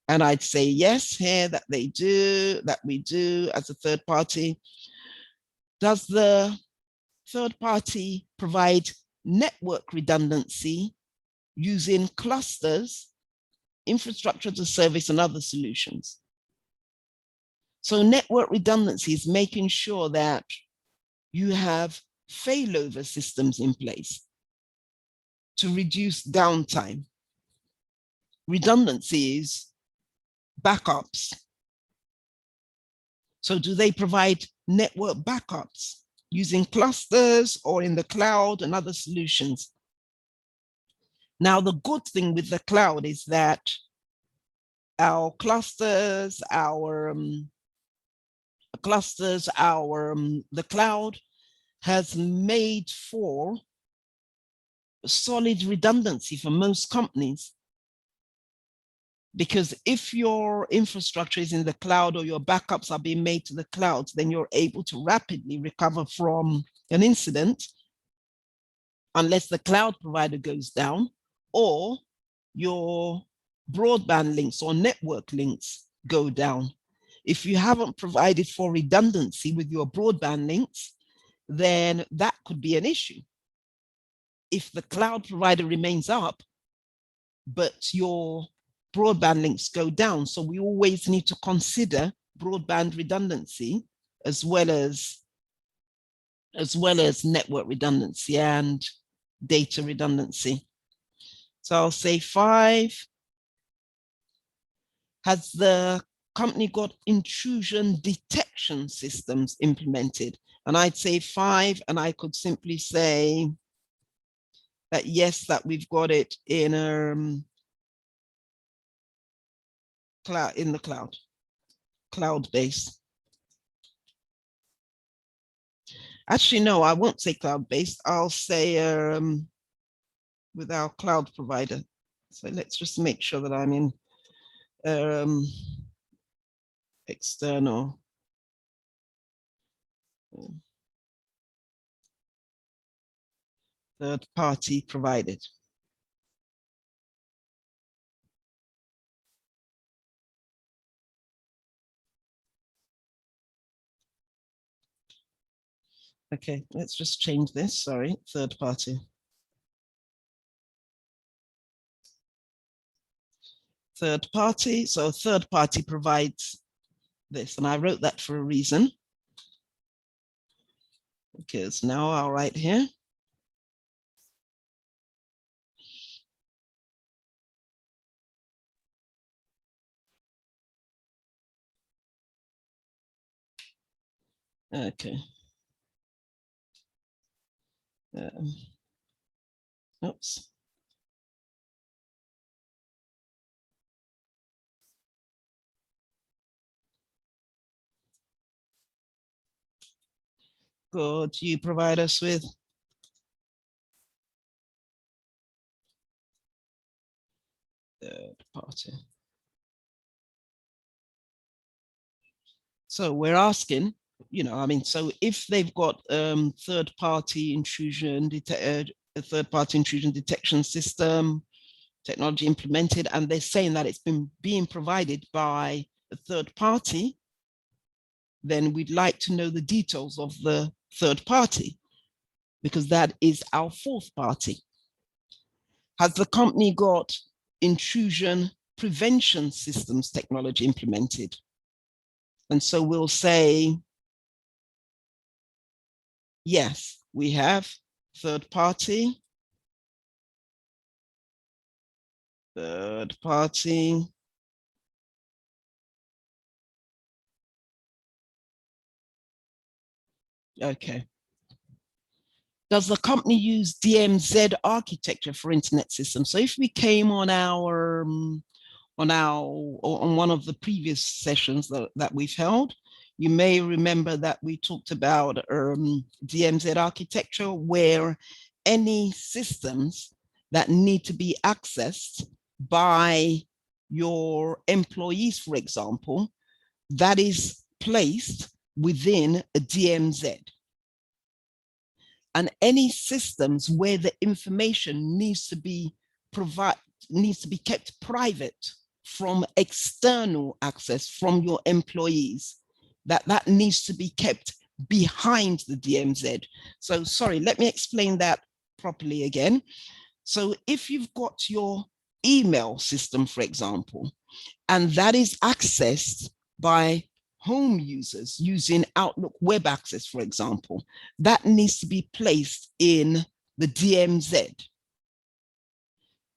And I'd say yes here, that they do, that we do as a third party. Does the third party provide network redundancy using clusters, infrastructure as a service, and other solutions? So network redundancy is making sure that you have failover systems in place to reduce downtime. Redundancy is backups. So do they provide network backups using clusters or in the cloud and other solutions? Now, the good thing with the cloud is that our clusters, our clusters, the cloud has made for solid redundancy for most companies. Because if your infrastructure is in the cloud or your backups are being made to the cloud, then you're able to rapidly recover from an incident, unless the cloud provider goes down or your broadband links or network links go down. If you haven't provided for redundancy with your broadband links, then that could be an issue. If the cloud provider remains up, but your broadband links go down. So we always need to consider broadband redundancy as well as network redundancy and data redundancy. So I'll say 5. Has the company got intrusion detection systems implemented? And I'd say 5, and I could simply say that yes, that we've got it in cloud-based. Actually, no, I won't say cloud-based. I'll say with our cloud provider. So let's just make sure that I'm in external. Third party provided. Okay, let's just change this. Sorry, third party. Third party. So third party provides this, and I wrote that for a reason. Because now I'll write here. Okay. Oops. Could you provide us with third party? So we're asking, I mean, so if they've got third party intrusion, a third party intrusion detection system, technology implemented, and they're saying that it's being provided by a third party, then we'd like to know the details of the third party, because that is our fourth party. Has the company got intrusion prevention systems technology implemented? And so we'll say, yes, we have third party. Third party. Okay. Does the company use DMZ architecture for internet systems? So if we came on one of the previous sessions that we've held, you may remember that we talked about DMZ architecture, where any systems that need to be accessed by your employees, for example, that is placed within a DMZ. And any systems where the information needs to be kept private from external access from your employees, that needs to be kept behind the DMZ. So sorry, let me explain that properly again. So if you've got your email system, for example, and that is accessed by home users using Outlook Web Access, for example, that needs to be placed in the DMZ.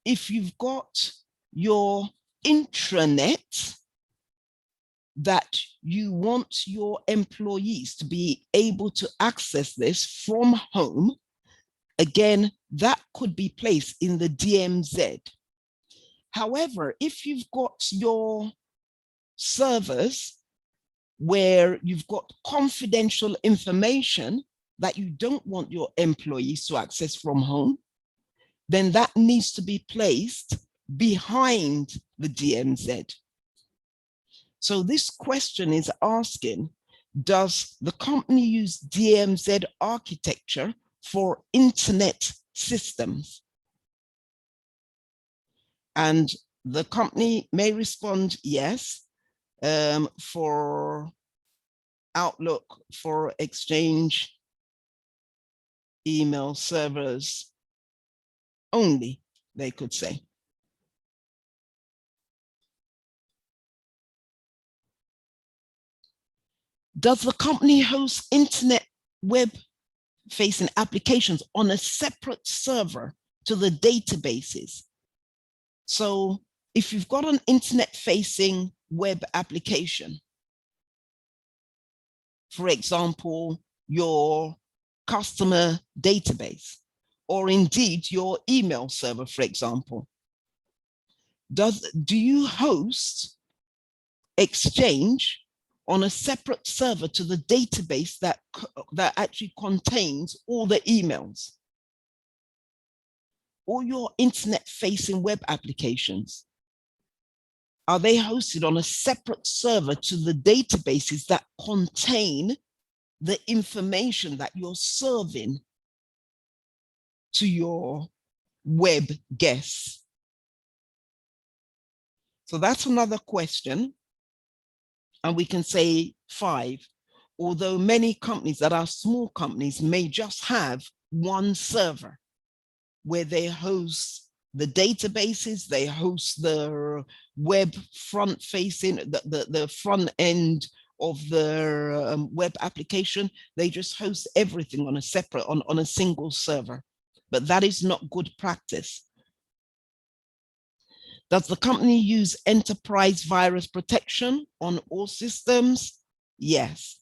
If you've got your intranet that you want your employees to be able to access this from home, again, that could be placed in the DMZ. However, if you've got your servers where you've got confidential information that you don't want your employees to access from home, then that needs to be placed behind the DMZ. So this question is asking, does the company use DMZ architecture for internet systems? And the company may respond yes, for Outlook, for Exchange, email servers only, they could say. Does the company host internet web-facing applications on a separate server to the databases? So if you've got an internet-facing web application, for example, your customer database, or indeed your email server, for example, do you host Exchange on a separate server to the database that actually contains all the emails? All your internet-facing web applications, are they hosted on a separate server to the databases that contain the information that you're serving to your web guests? So that's another question. And we can say 5, although many companies that are small companies may just have one server where they host the databases, they host the web front facing, the front end of the web application. They just host everything on a separate, on a single server. But that is not good practice. Does the company use enterprise virus protection on all systems? Yes.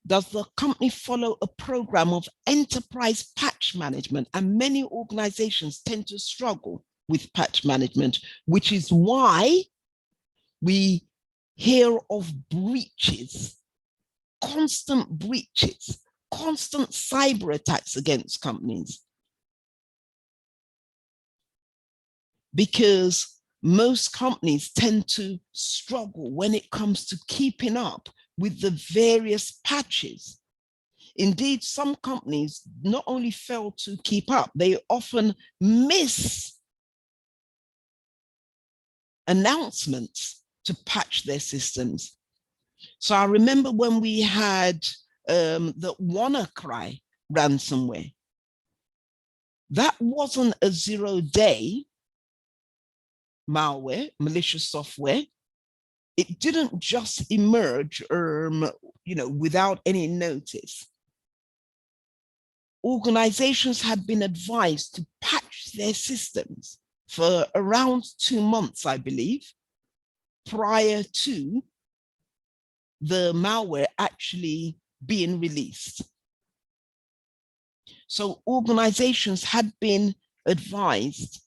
Does the company follow a program of enterprise patch management? And many organizations tend to struggle with patch management, which is why we hear of breaches, constant cyber attacks against companies. Because most companies tend to struggle when it comes to keeping up with the various patches. Indeed, some companies not only fail to keep up, they often miss announcements to patch their systems. So I remember when we had the WannaCry ransomware, that wasn't a 0-day malware, malicious software. It didn't just emerge, without any notice. Organizations had been advised to patch their systems for around 2 months, I believe, prior to the malware actually being released. So organizations had been advised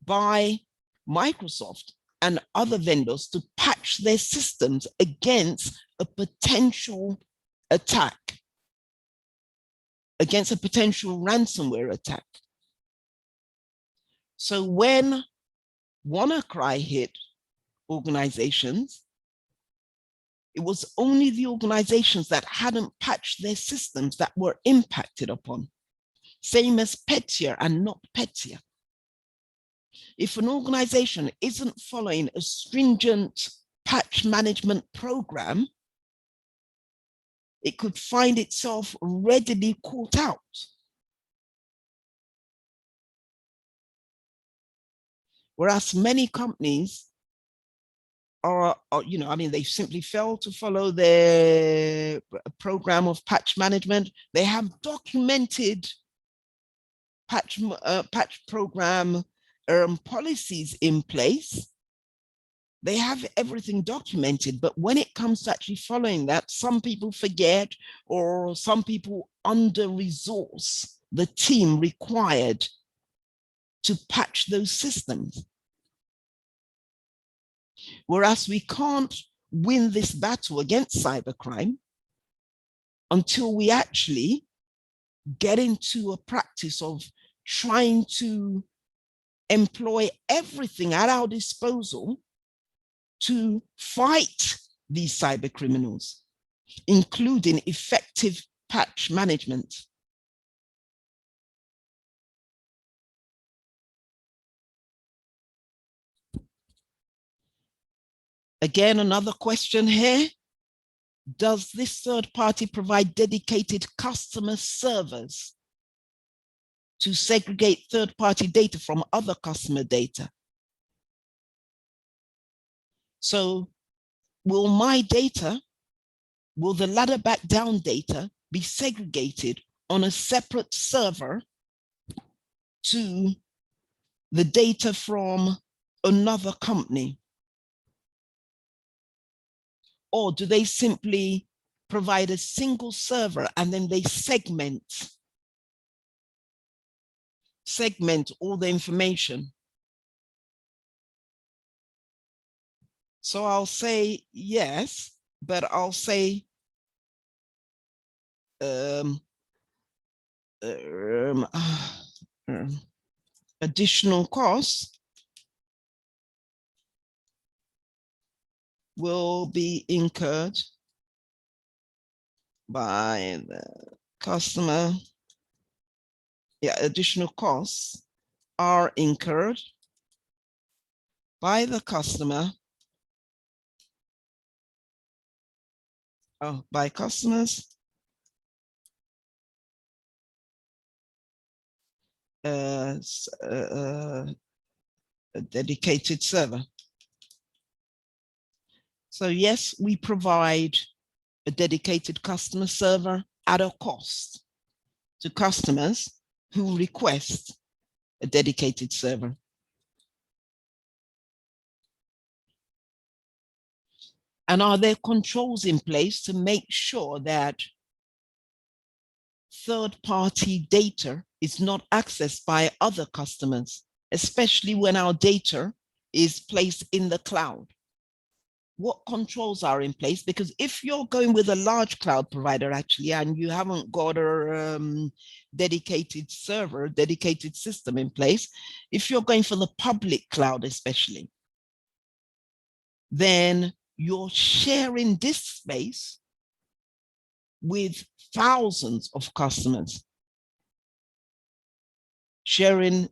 by Microsoft and other vendors to patch their systems against a potential attack, against a potential ransomware attack. So when WannaCry hit organizations, it was only the organizations that hadn't patched their systems that were impacted upon. Same as Petya and not Petya. If an organization isn't following a stringent patch management program, it could find itself readily caught out. Whereas many companies they simply fail to follow their program of patch management. They have documented patch program policies in place. They have everything documented, but when it comes to actually following that, some people forget, or some people under-resource the team required to patch those systems. Whereas we can't win this battle against cybercrime until we actually get into a practice of trying to employ everything at our disposal to fight these cyber criminals, including effective patch management. Again, another question here. Does this third party provide dedicated customer servers to segregate third-party data from other customer data? So will my data, will the ladder back down data be segregated on a separate server to the data from another company? Or do they simply provide a single server and then they segment all the information? So I'll say yes, but I'll say additional costs will be incurred by the customer. Yeah, additional costs are incurred by the customer, by customers a dedicated server. So yes, we provide a dedicated customer server at a cost to customers who request a dedicated server. And are there controls in place to make sure that third-party data is not accessed by other customers, especially when our data is placed in the cloud? What controls are in place? Because if you're going with a large cloud provider actually, and you haven't got a dedicated server, dedicated system in place, if you're going for the public cloud especially, then you're sharing this space with thousands of customers, sharing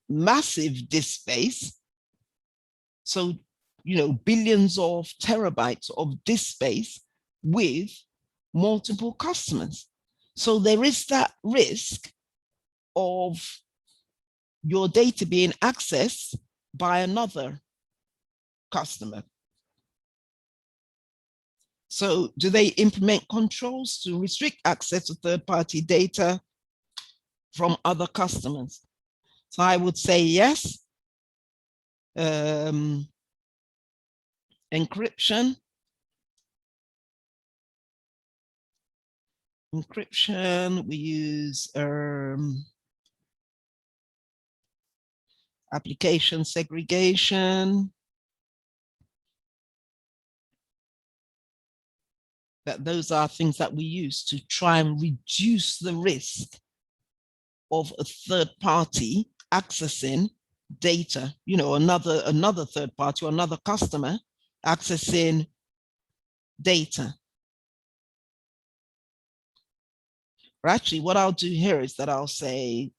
massive disk space. So, billions of terabytes of disk space with multiple customers. So there is that risk of your data being accessed by another customer. So do they implement controls to restrict access to third-party data from other customers? So I would say yes. Encryption. We use application segregation. Those are things that we use to try and reduce the risk of a third party accessing data, another third party or another customer accessing data. Or actually, what I'll do here is that I'll say,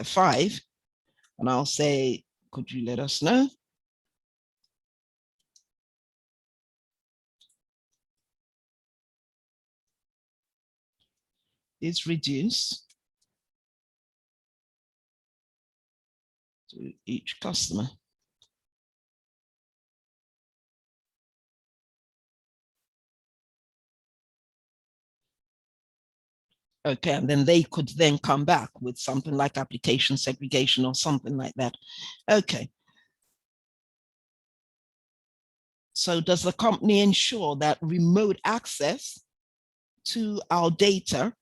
5, and I'll say, could you let us know? Is reduced to each customer. Okay, and then they could then come back with something like application segregation or something like that. Okay. So does the company ensure that remote access to our data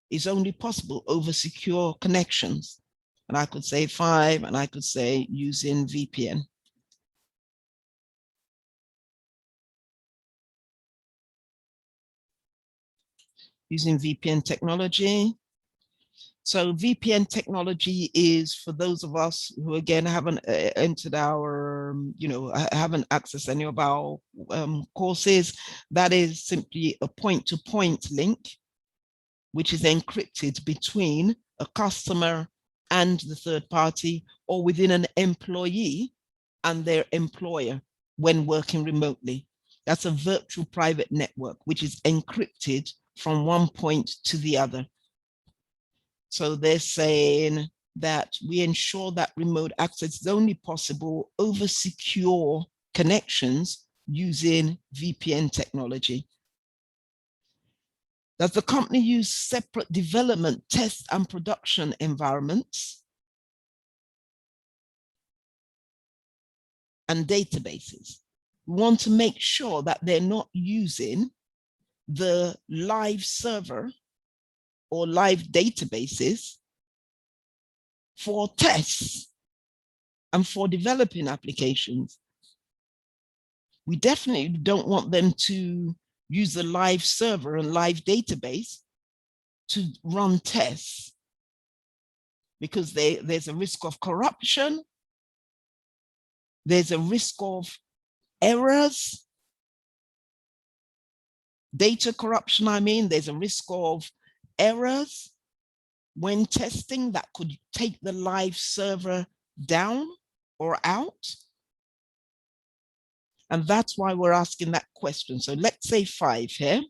is only possible over secure connections? And I could say 5, and I could say using VPN. using VPN technology. So VPN technology is for those of us who, again, haven't entered our, haven't accessed any of our courses. That is simply a point-to-point link, which is encrypted between a customer and the third party, or within an employee and their employer when working remotely. That's a virtual private network, which is encrypted from one point to the other. So they're saying that we ensure that remote access is only possible over secure connections using VPN technology. Does the company use separate development, test, and production environments and databases? We want to make sure that they're not using the live server or live databases for tests and for developing applications. We definitely don't want them to use the live server and live database to run tests, because there's a risk of corruption, there's a risk of errors, data corruption, there's a risk of errors when testing that could take the live server down or out. And that's why we're asking that question. So let's say 5 here.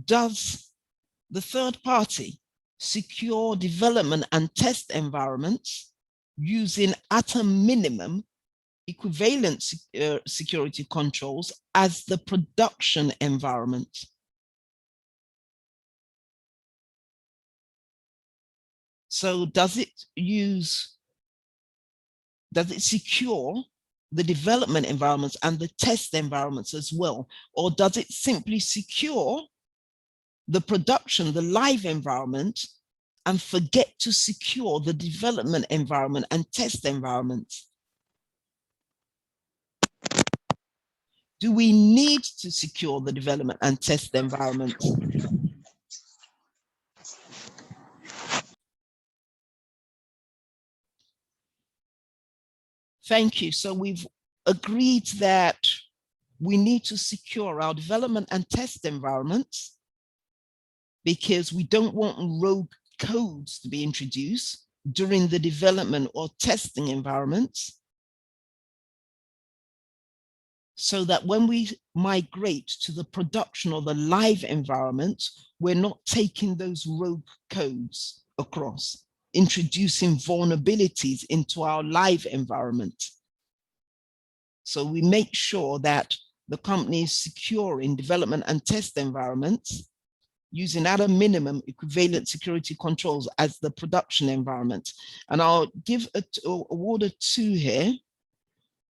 Does the third party secure development and test environments using at a minimum equivalent security controls as the production environment? So does it secure the development environments and the test environments as well? Or does it simply secure the production, the live environment, and forget to secure the development environment and test environments? Do we need to secure the development and test environment? Thank you. So we've agreed that we need to secure our development and test environments, because we don't want rogue codes to be introduced during the development or testing environments, so that when we migrate to the production or the live environment, we're not taking those rogue codes across, introducing vulnerabilities into our live environment. So we make sure that the company is secure in development and test environments, using at a minimum equivalent security controls as the production environment. And I'll give award a 2 here.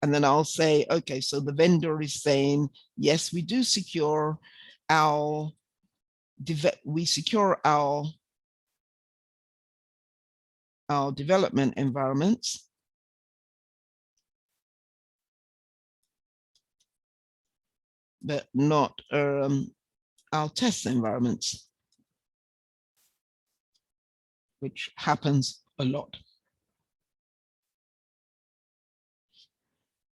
And then I'll say, okay, so the vendor is saying, yes, we do secure our, our development environments. But not our test environments, which happens a lot.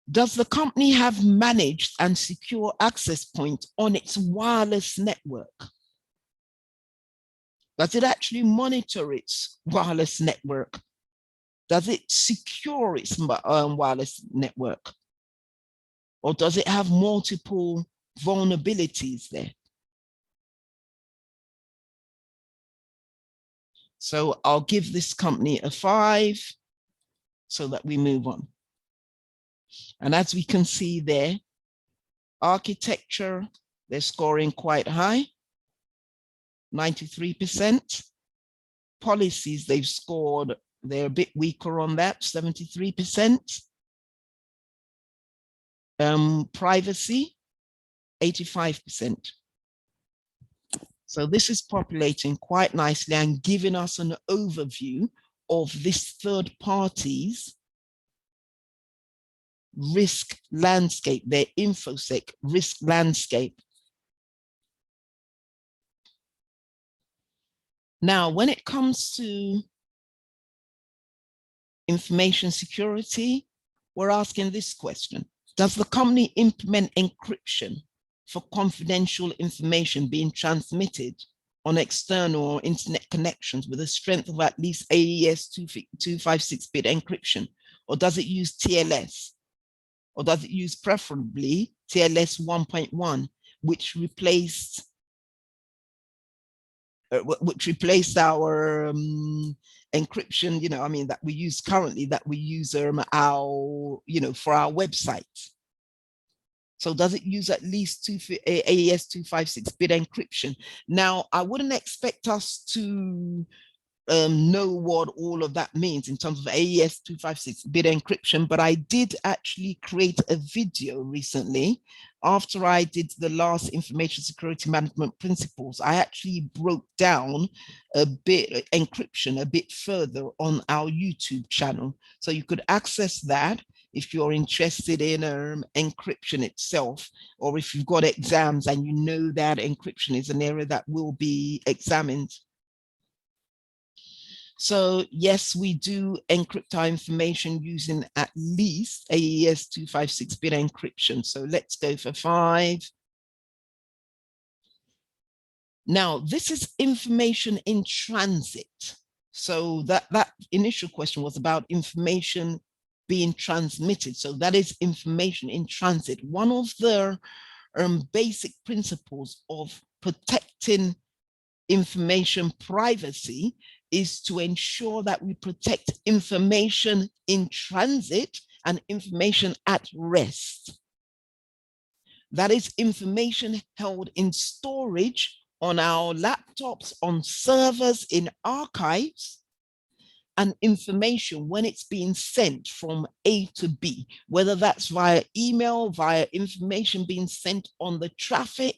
Does the company have managed and secure access points on its wireless network? Does it actually monitor its wireless network? Does it secure its wireless network? Or does it have multiple vulnerabilities there? So I'll give this company a 5 so that we move on. And as we can see there, architecture, they're scoring quite high, 93%. Policies, they've scored, they're a bit weaker on that, 73%. Privacy, 85%. So this is populating quite nicely and giving us an overview of this third party's risk landscape, their InfoSec risk landscape. Now, when it comes to information security, we're asking this question. Does the company implement encryption for confidential information being transmitted on external or internet connections with a strength of at least AES 256-bit encryption? Or does it use TLS? Or does it use preferably TLS 1.1, which replaced our encryption, that we use currently, that we use our, for our websites. So does it use at least AES 256-bit encryption? Now, I wouldn't expect us to know what all of that means in terms of AES 256-bit encryption, but I did actually create a video recently after I did the last information security management principles. I actually broke down a bit encryption a bit further on our YouTube channel, so you could access that if you're interested in encryption itself, or if you've got exams and you know that encryption is an area that will be examined. So yes, we do encrypt our information using at least AES 256-bit encryption. So let's go for 5. Now, this is information in transit. So that initial question was about information being transmitted. So that is information in transit. One of the basic principles of protecting information privacy is to ensure that we protect information in transit and information at rest. That is information held in storage on our laptops, on servers, in archives, and information when it's being sent from A to B, whether that's via email, via information being sent on the traffic,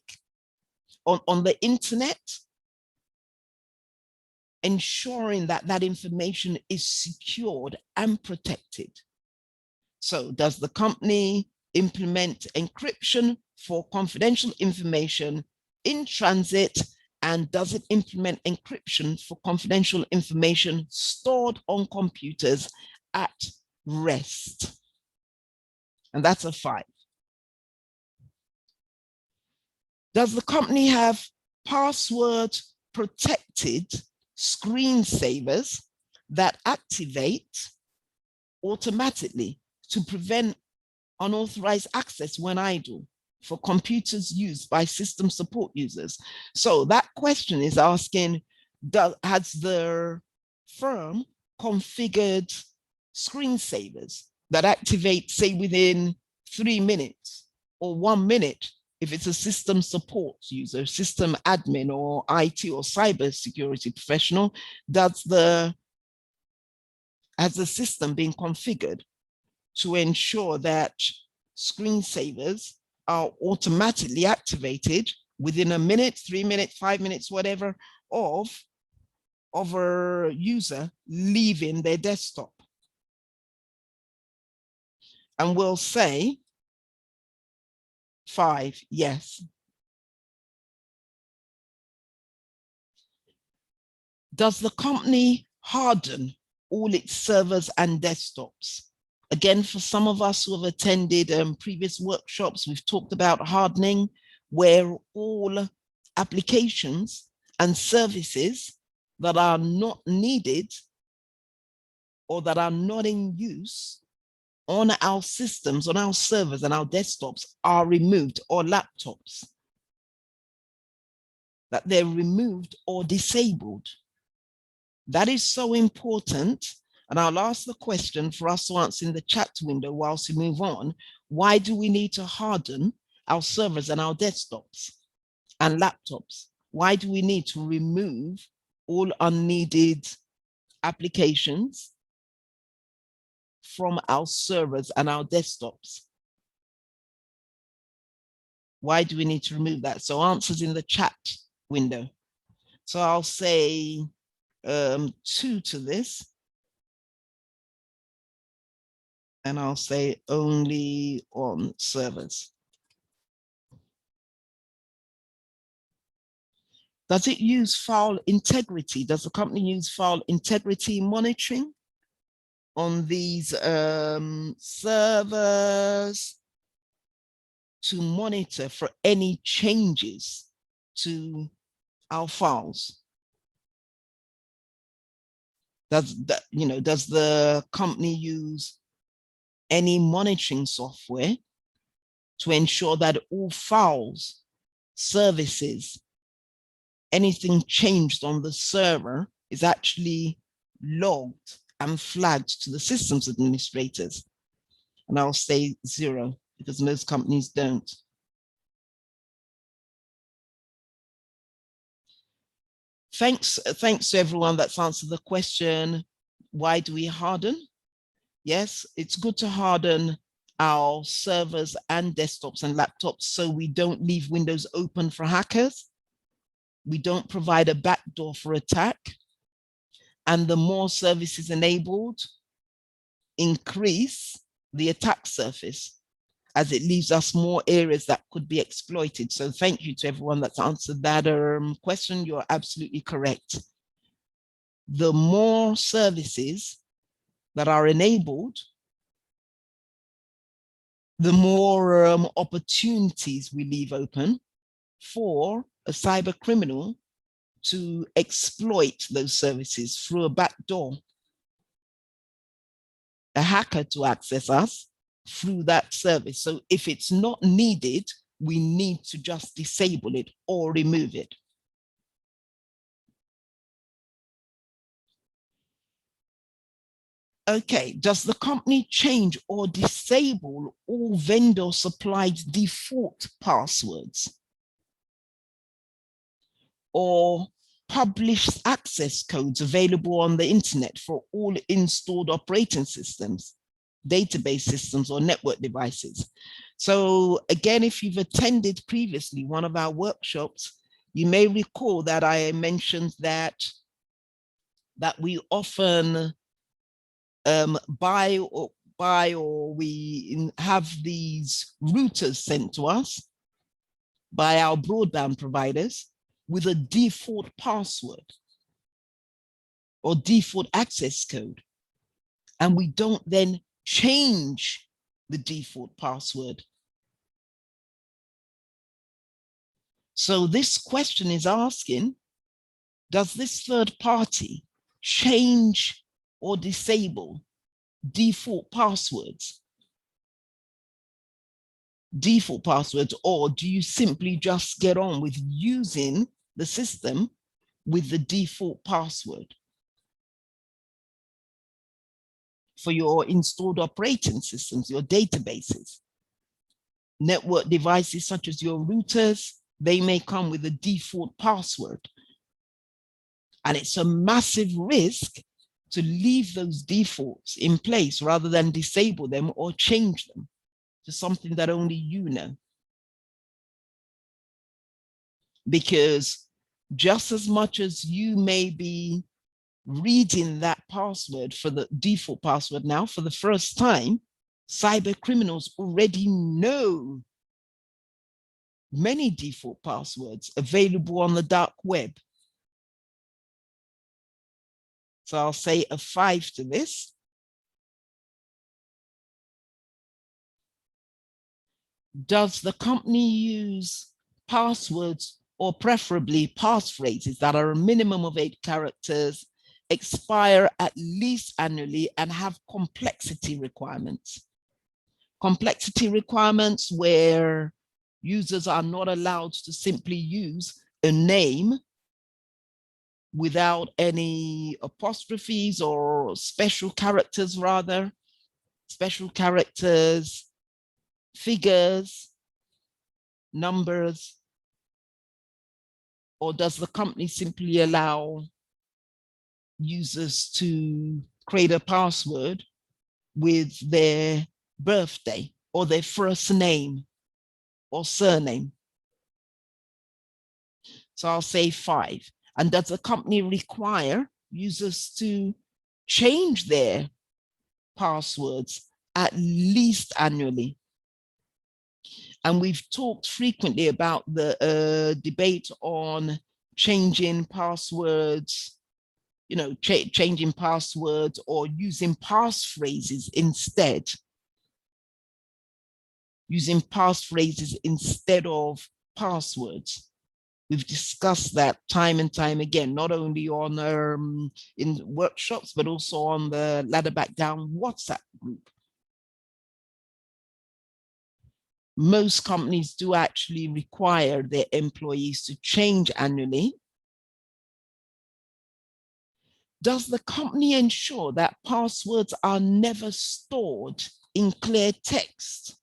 on the internet, ensuring that that information is secured and protected. So does the company implement encryption for confidential information in transit, and does it implement encryption for confidential information stored on computers at rest? And that's a 5. Does the company have password protected screensavers that activate automatically to prevent unauthorized access when idle for computers used by system support users? So that question is asking, has the firm configured screensavers that activate, say, within 3 minutes or 1 minute if it's a system support user, system admin, or IT or cybersecurity professional? Has the system been configured to ensure that screensavers are automatically activated within 1 minute, 3 minutes, 5 minutes, whatever, of a user leaving their desktop? And we'll say 5, yes. Does the company harden all its servers and desktops? Again, for some of us who have attended previous workshops, we've talked about hardening, where all applications and services that are not needed or that are not in use on our systems, on our servers and our desktops are removed, or laptops, that they're removed or disabled. That is so important. And I'll ask the question for us to answer in the chat window whilst we move on. Why do we need to harden our servers and our desktops and laptops? Why do we need to remove all unneeded applications from our servers and our desktops? Why do we need to remove that? So answers in the chat window. So I'll say 2 to this. And I'll say only on servers. Does it use file integrity? Does the company use file integrity monitoring on these servers to monitor for any changes to our files? Does the company use any monitoring software to ensure that all files, services, anything changed on the server is actually logged and flagged to the systems administrators? And I'll say 0 because most companies don't. Thanks to everyone that's answered the question. Why do we harden? Yes, it's good to harden our servers and desktops and laptops so we don't leave windows open for hackers. We don't provide a backdoor for attack. And the more services enabled, increase the attack surface, as it leaves us more areas that could be exploited. So thank you to everyone that's answered that question. You're absolutely correct. The more services that are enabled, the more opportunities we leave open for a cyber criminal to exploit those services through a back door, a hacker to access us through that service. So if it's not needed, we need to just disable it or remove it. Okay, does the company change or disable all vendor supplied default passwords or publish access codes available on the internet for all installed operating systems, database systems, or network devices? So again, if you've attended previously one of our workshops, you may recall that I mentioned that we often buy or we have these routers sent to us by our broadband providers with a default password or default access code. And we don't then change the default password. So this question is asking, does this third party change or disable default passwords, or do you simply just get on with using the system with the default password for your installed operating systems, your databases? Network devices such as your routers, they may come with a default password. And it's a massive risk to leave those defaults in place rather than disable them or change them to something that only you know. Because just as much as you may be reading that password for the default password now for the first time, cyber criminals already know many default passwords available on the dark web. So I'll say a 5 to this. Does the company use passwords or preferably passphrases that are a minimum of 8 characters, expire at least annually, and have complexity requirements? Complexity requirements where users are not allowed to simply use a name without any apostrophes or special characters, rather, special characters, figures, numbers. Or does the company simply allow users to create a password with their birthday or their first name or surname? So I'll say 5. And does the company require users to change their passwords at least annually. And we've talked frequently about the debate on changing passwords, changing passwords or using passphrases instead. Using passphrases instead of passwords. We've discussed that time and time again, not only on in workshops, but also on the Ladder Back Down WhatsApp group. Most companies do actually require their employees to change annually. Does the company ensure that passwords are never stored in clear text?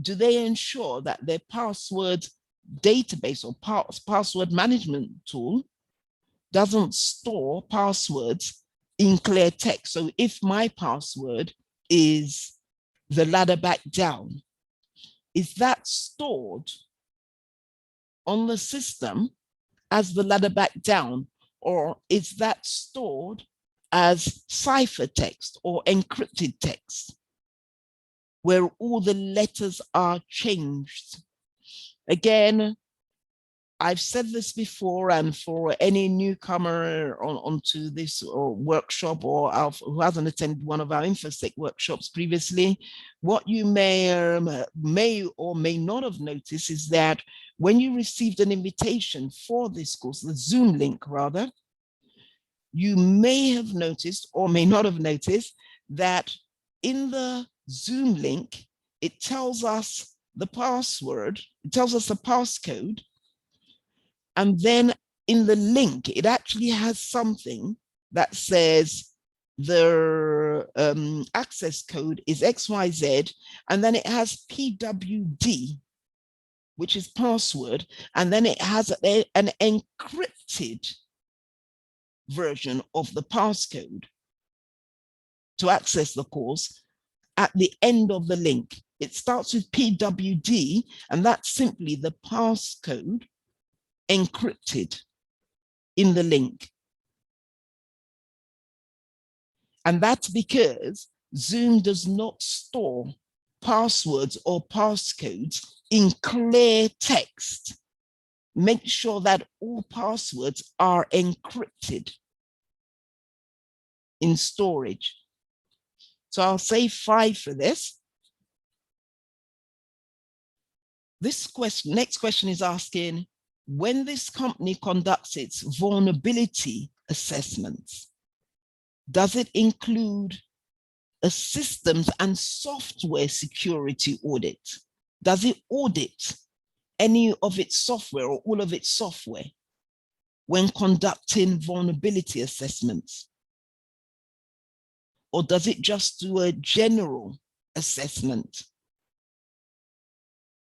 Do they ensure that their password database or password management tool doesn't store passwords in clear text? So if my password is the ladder back down, is that stored on the system as the ladder back down, or is that stored as ciphertext or encrypted text, where all the letters are changed? Again, I've said this before, and for any newcomer onto this workshop or who hasn't attended one of our InfoSec workshops previously, what you may or may not have noticed is that when you received an invitation for this course, the Zoom link rather, you may have noticed or may not have noticed that in the Zoom link, it tells us the password, it tells us the passcode, and then in the link, it actually has something that says the access code is XYZ, and then it has PWD, which is password, and then it has an encrypted version of the passcode to access the course at the end of the link. It starts with PWD, and that's simply the passcode encrypted in the link. And that's because Zoom does not store passwords or passcodes in clear text. Make sure that all passwords are encrypted in storage. So I'll say 5 for this. Next question is asking, when this company conducts its vulnerability assessments, does it include a systems and software security audit? Does it audit any of its software or all of its software when conducting vulnerability assessments? Or does it just do a general assessment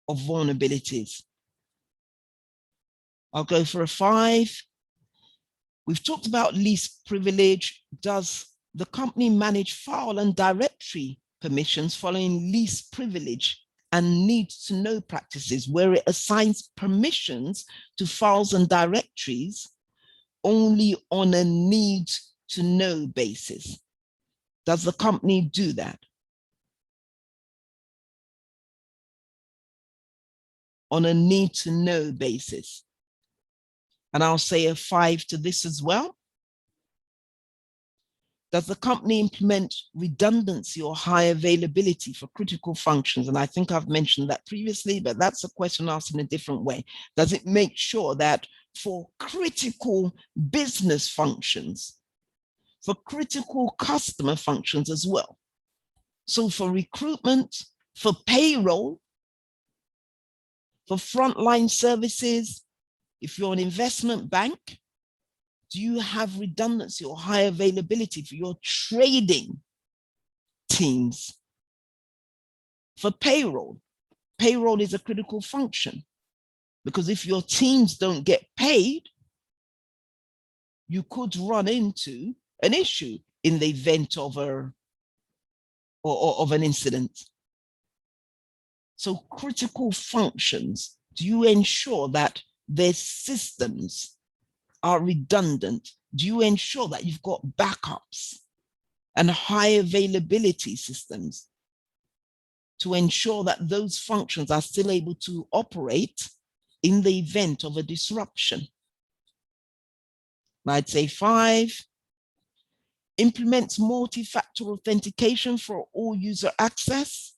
of vulnerabilities? I'll go for a 5. We've talked about least privilege. Does the company manage file and directory permissions following least privilege and need to know practices, where it assigns permissions to files and directories only on a need to know basis? Does the company do that? On a need to know basis. And I'll say a 5 to this as well. Does the company implement redundancy or high availability for critical functions? And I think I've mentioned that previously, but that's a question asked in a different way. Does it make sure that for critical business functions, for critical customer functions as well? So for recruitment, for payroll, for frontline services, if you're an investment bank, do you have redundancy or high availability for your trading teams? For payroll, payroll is a critical function, because if your teams don't get paid, you could run into an issue in the event of of an incident. So critical functions, do you ensure that their systems are redundant? Do you ensure that you've got backups and high availability systems to ensure that those functions are still able to operate in the event of a disruption. I'd say 5, implements multi-factor authentication for all user access,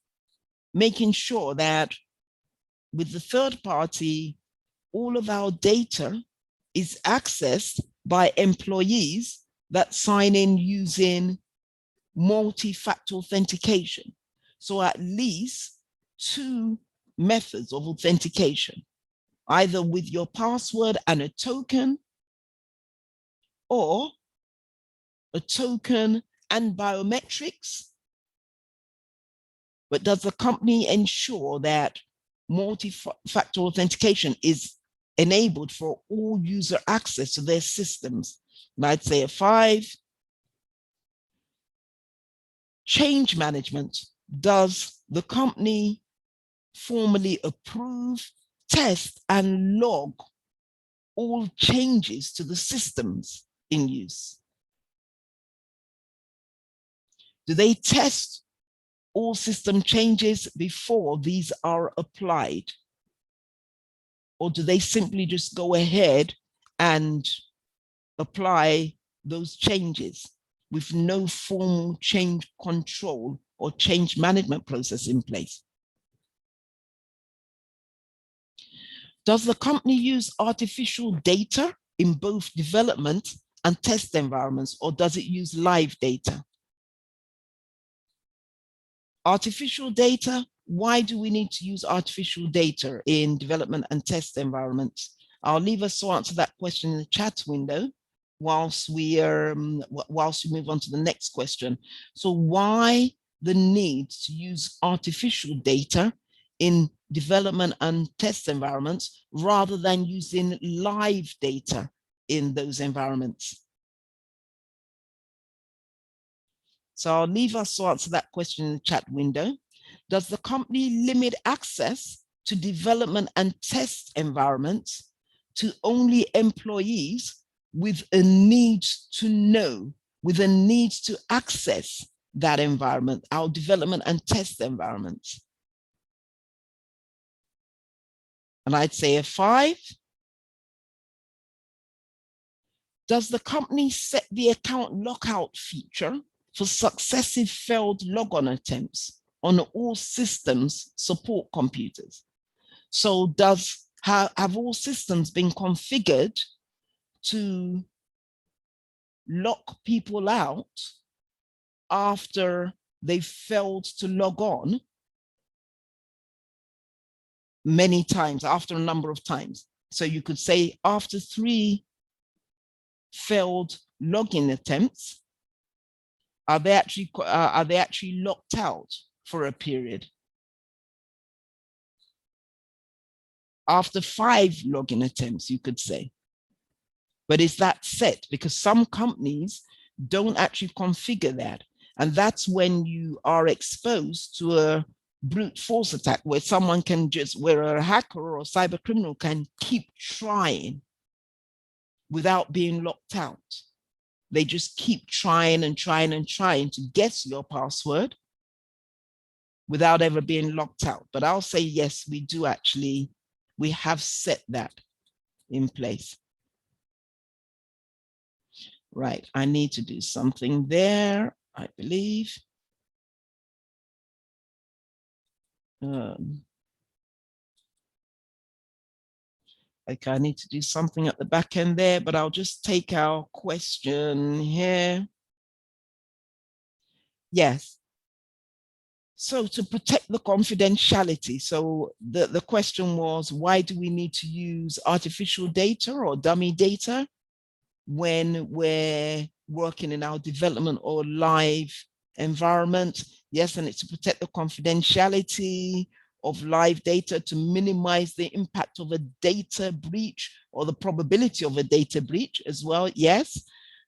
making sure that with the third party, all of our data is accessed by employees that sign in using multi-factor authentication. So at least 2 methods of authentication, either with your password and a token, or a token and biometrics. But does the company ensure that multi-factor authentication is enabled for all user access to their systems? And I'd say a 5. Change management. Does the company formally approve, test, and log all changes to the systems in use? Do they test all system changes before these are applied? Or do they simply just go ahead and apply those changes with no formal change control or change management process in place? Does the company use artificial data in both development and test environments, or does it use live data? Artificial data, why do we need to use artificial data in development and test environments? I'll leave us to answer that question in the chat window whilst we move on to the next question. So why the need to use artificial data in development and test environments rather than using live data in those environments? So I'll leave us to answer that question in the chat window. Does the company limit access to development and test environments to only employees with a need to know, with a need to access that environment, our development and test environments? And I'd say a 5. Does the company set the account lockout feature for successive failed logon attempts on all systems support computers? So have all systems been configured to lock people out after they failed to log on many times, after a number of times? So you could say after 3 failed login attempts, are they actually locked out for a period? After 5 login attempts, you could say. But is that set? Because some companies don't actually configure that. And that's when you are exposed to a brute force attack where someone can where a hacker or a cyber criminal can keep trying without being locked out. They just keep trying and trying and trying to guess your password without ever being locked out. But I'll say, yes, we have set that in place. Right, I need to do something there, I believe. Okay, I need to do something at the back end there, but I'll just take our question here. Yes. So to protect the confidentiality. So the question was, why do we need to use artificial data or dummy data when we're working in our development or live environment? Yes, and it's to protect the confidentiality of live data, to minimize the impact of a data breach or the probability of a data breach as well. Yes,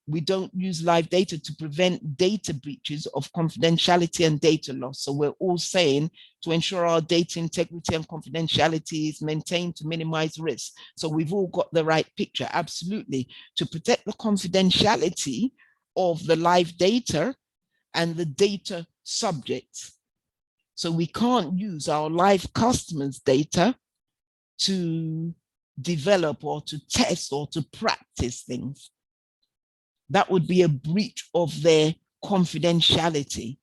we don't use live data to prevent data breaches of confidentiality and data loss. So we're all saying to ensure our data integrity and confidentiality is maintained to minimize risk. So we've all got the right picture, absolutely. To protect the confidentiality of the live data, and the data subjects. So we can't use our live customers' data to develop or to test or to practice things. That would be a breach of their confidentiality.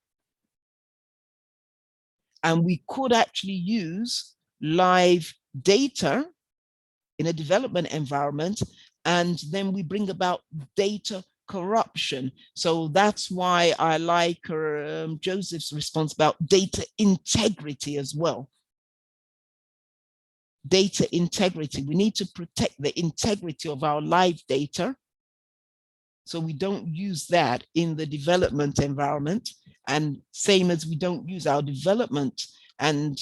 And we could actually use live data in a development environment, and then we bring about data corruption. So that's why I like Joseph's response about data integrity as well. Data integrity. We need to protect the integrity of our live data, so we don't use that in the development environment, and same as we don't use our development and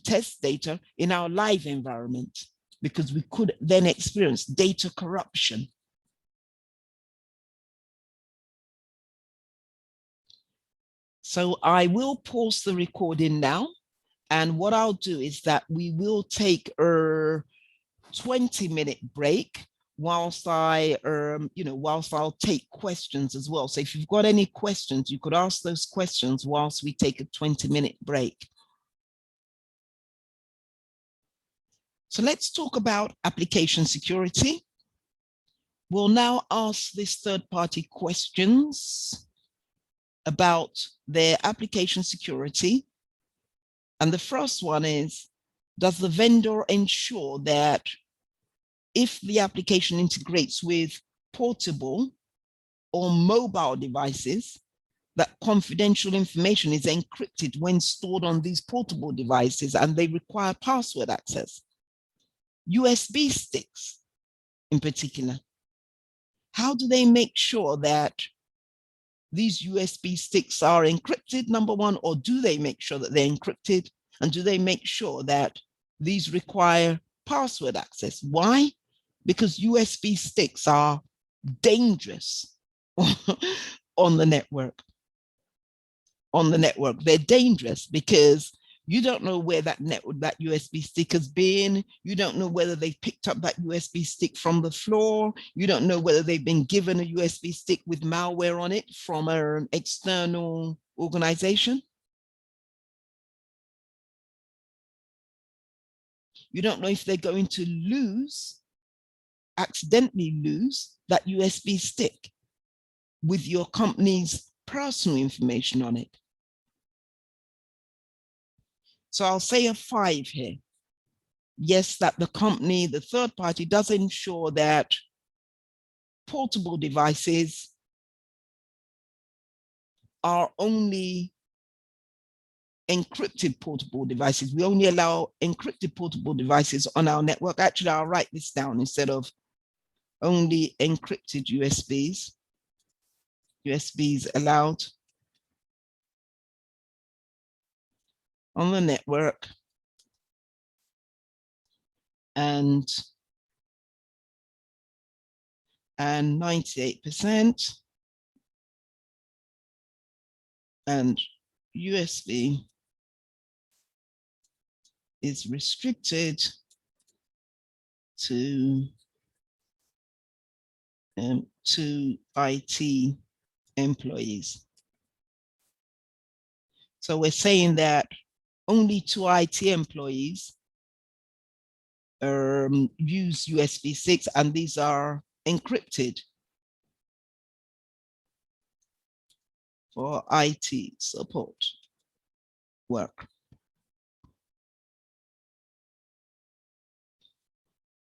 test data in our live environment, because we could then experience data corruption. So I will pause the recording now. And what I'll do is that we will take a 20-minute break whilst whilst I'll take questions as well. So if you've got any questions, you could ask those questions whilst we take a 20-minute break. So let's talk about application security. We'll now ask this third-party questions about their application security. And the first one is, does the vendor ensure that if the application integrates with portable or mobile devices, that confidential information is encrypted when stored on these portable devices and they require password access? USB sticks in particular, how do they make sure that these USB sticks are encrypted, number one, or do they make sure that they're encrypted? And do they make sure that these require password access? Why? Because USB sticks are dangerous on the network. They're dangerous because you don't know where that USB stick has been. You don't know whether they picked up that USB stick from the floor. You don't know whether they've been given a USB stick with malware on it from an external organization. You don't know if they're going to accidentally lose that USB stick with your company's personal information on it. So I'll say a 5 here. Yes, that the company, the third party, does ensure that portable devices are only encrypted portable devices. We only allow encrypted portable devices on our network. Actually, I'll write this down instead of only encrypted USBs. USBs allowed on the network, and 98%, and USB is restricted to IT employees. So we're saying that only 2 IT employees use USB sticks, and these are encrypted for IT support work.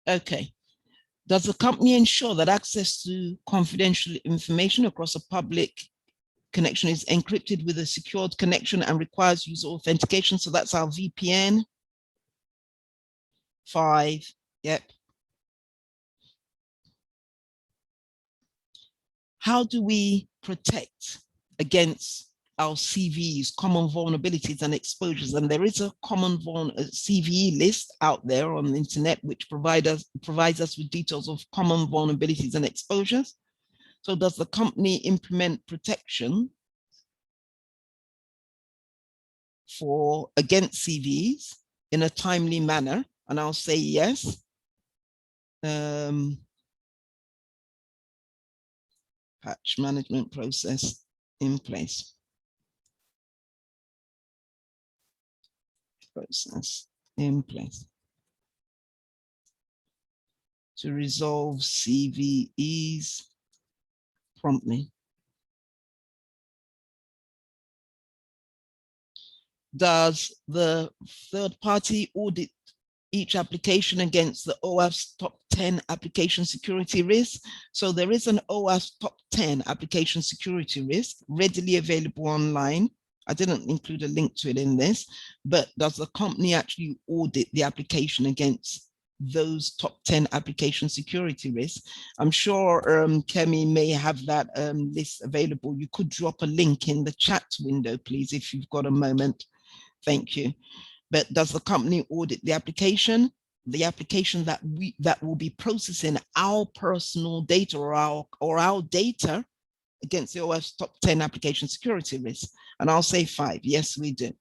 Okay. Does the company ensure that access to confidential information across a public connection is encrypted with a secured connection and requires user authentication? So that's our VPN. 5, yep. How do we protect against our CVEs, common vulnerabilities and exposures? And there is a common CVE list out there on the internet, which provides us with details of common vulnerabilities and exposures. So does the company implement protection against CVEs in a timely manner? And I'll say yes. Patch management process in place. Process in place to resolve CVEs promptly. Does the third party audit each application against the OWASP top 10 application security risk? So there is an OWASP top 10 application security risk readily available online. I didn't include a link to it in this, but does the company actually audit the application against those top 10 application security risks? I'm sure Kemi may have that list available. You could drop a link in the chat window, please, if you've got a moment. Thank you. But does the company audit the application? The application that will be processing our personal data or our data against the OWASP top 10 application security risks? And I'll say 5. Yes, we do.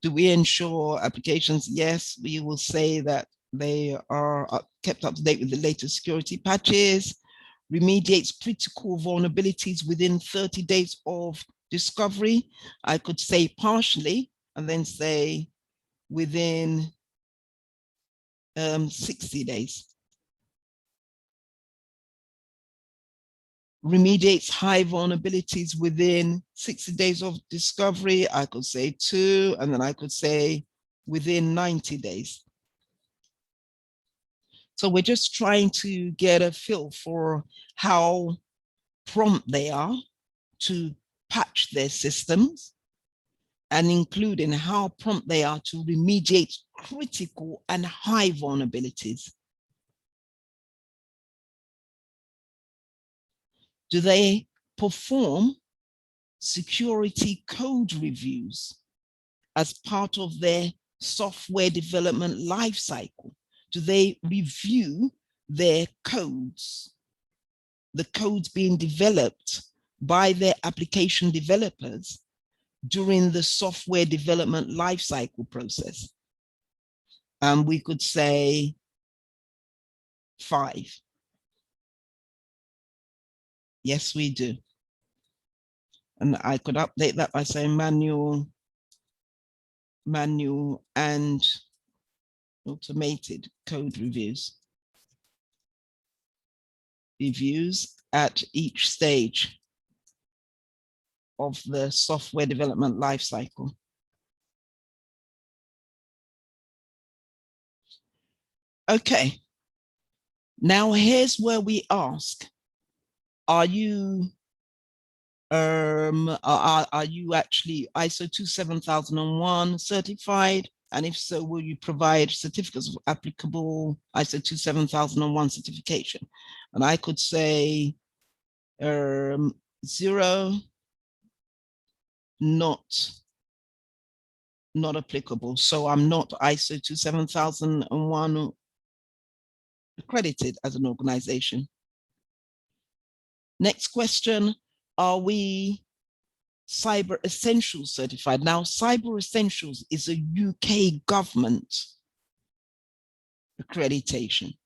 Do we ensure applications? Yes, we will say that they are kept up to date with the latest security patches, remediates critical vulnerabilities within 30 days of discovery. I could say partially, and then say within 60 days. Remediates high vulnerabilities within 60 days of discovery. I could say 2, and then I could say within 90 days. So we're just trying to get a feel for how prompt they are to patch their systems, and including how prompt they are to remediate critical and high vulnerabilities. Do they perform security code reviews as part of their software development lifecycle? Do they review their codes, the codes being developed by their application developers during the software development lifecycle process? We could say 5. Yes, we do. And I could update that by saying manual and automated code reviews at each stage of the software development lifecycle. Okay, now here's where we ask, are you actually ISO 27001 certified? And if so, will you provide certificates of applicable ISO 27001 certification? And I could say 0, not applicable. So I'm not ISO 27001 accredited as an organization. Next question, are we Cyber Essentials certified? Now, Cyber Essentials is a UK government accreditation,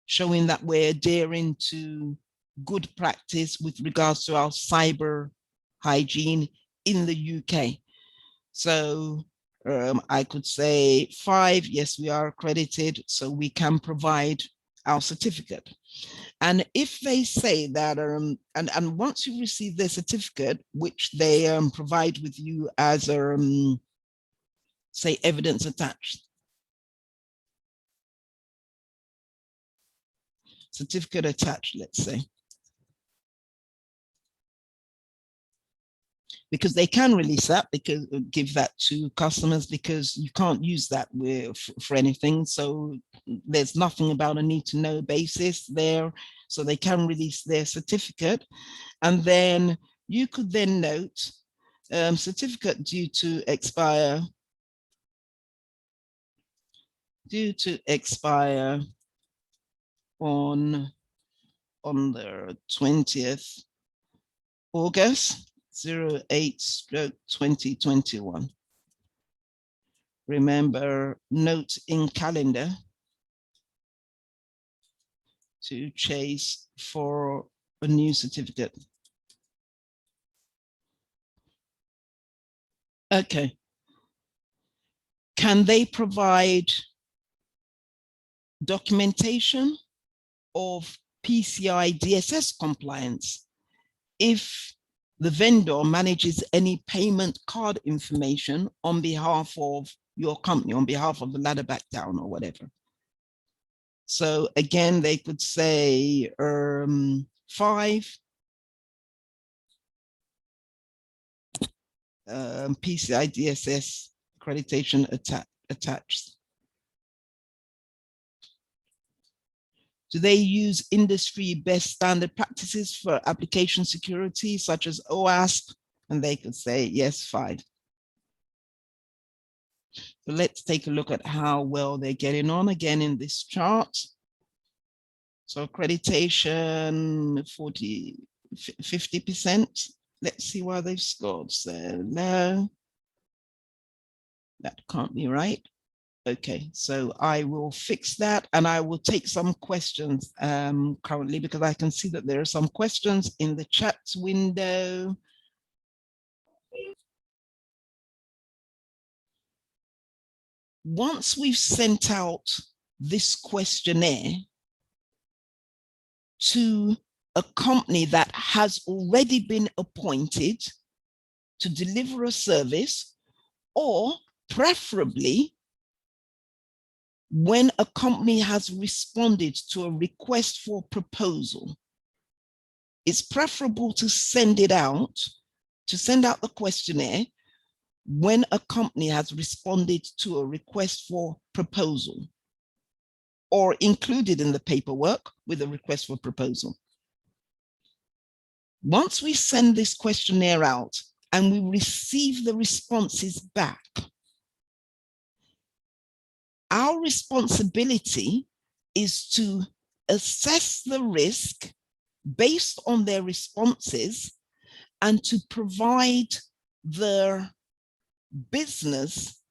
showing that we're adhering to good practice with regards to our cyber hygiene in the UK. So I could say 5, yes, we are accredited, so we can provide our certificate. And if they say that, and once you receive their certificate, which they provide with you as, say, evidence attached, certificate attached, let's say, because they can release that, because give that to customers, because you can't use that for anything. So there's nothing about a need to know basis there. So they can release their certificate. And then you could then note certificate due to expire on the 20th August 08/2021. Remember, note in calendar to chase for a new certificate. Okay. Can they provide documentation of PCI DSS compliance if the vendor manages any payment card information on behalf of your company, on behalf of the ladder back down or whatever? So again, they could say 5 PCI DSS accreditation attached. Do they use industry best standard practices for application security, such as OWASP? And they could say, yes, 5. So let's take a look at how well they're getting on again in this chart. So accreditation, 50%. Let's see why they've scored so low. That can't be right. Okay, so I will fix that and I will take some questions currently, because I can see that there are some questions in the chat window. Once we've sent out this questionnaire to a company that has already been appointed to deliver a service, or preferably when a company has responded to a request for proposal, it's preferable to send it out, to send out the questionnaire when a company has responded to a request for proposal or included in the paperwork with a request for proposal. Once we send this questionnaire out and we receive the responses back, our responsibility is to assess the risk based on their responses and to provide the business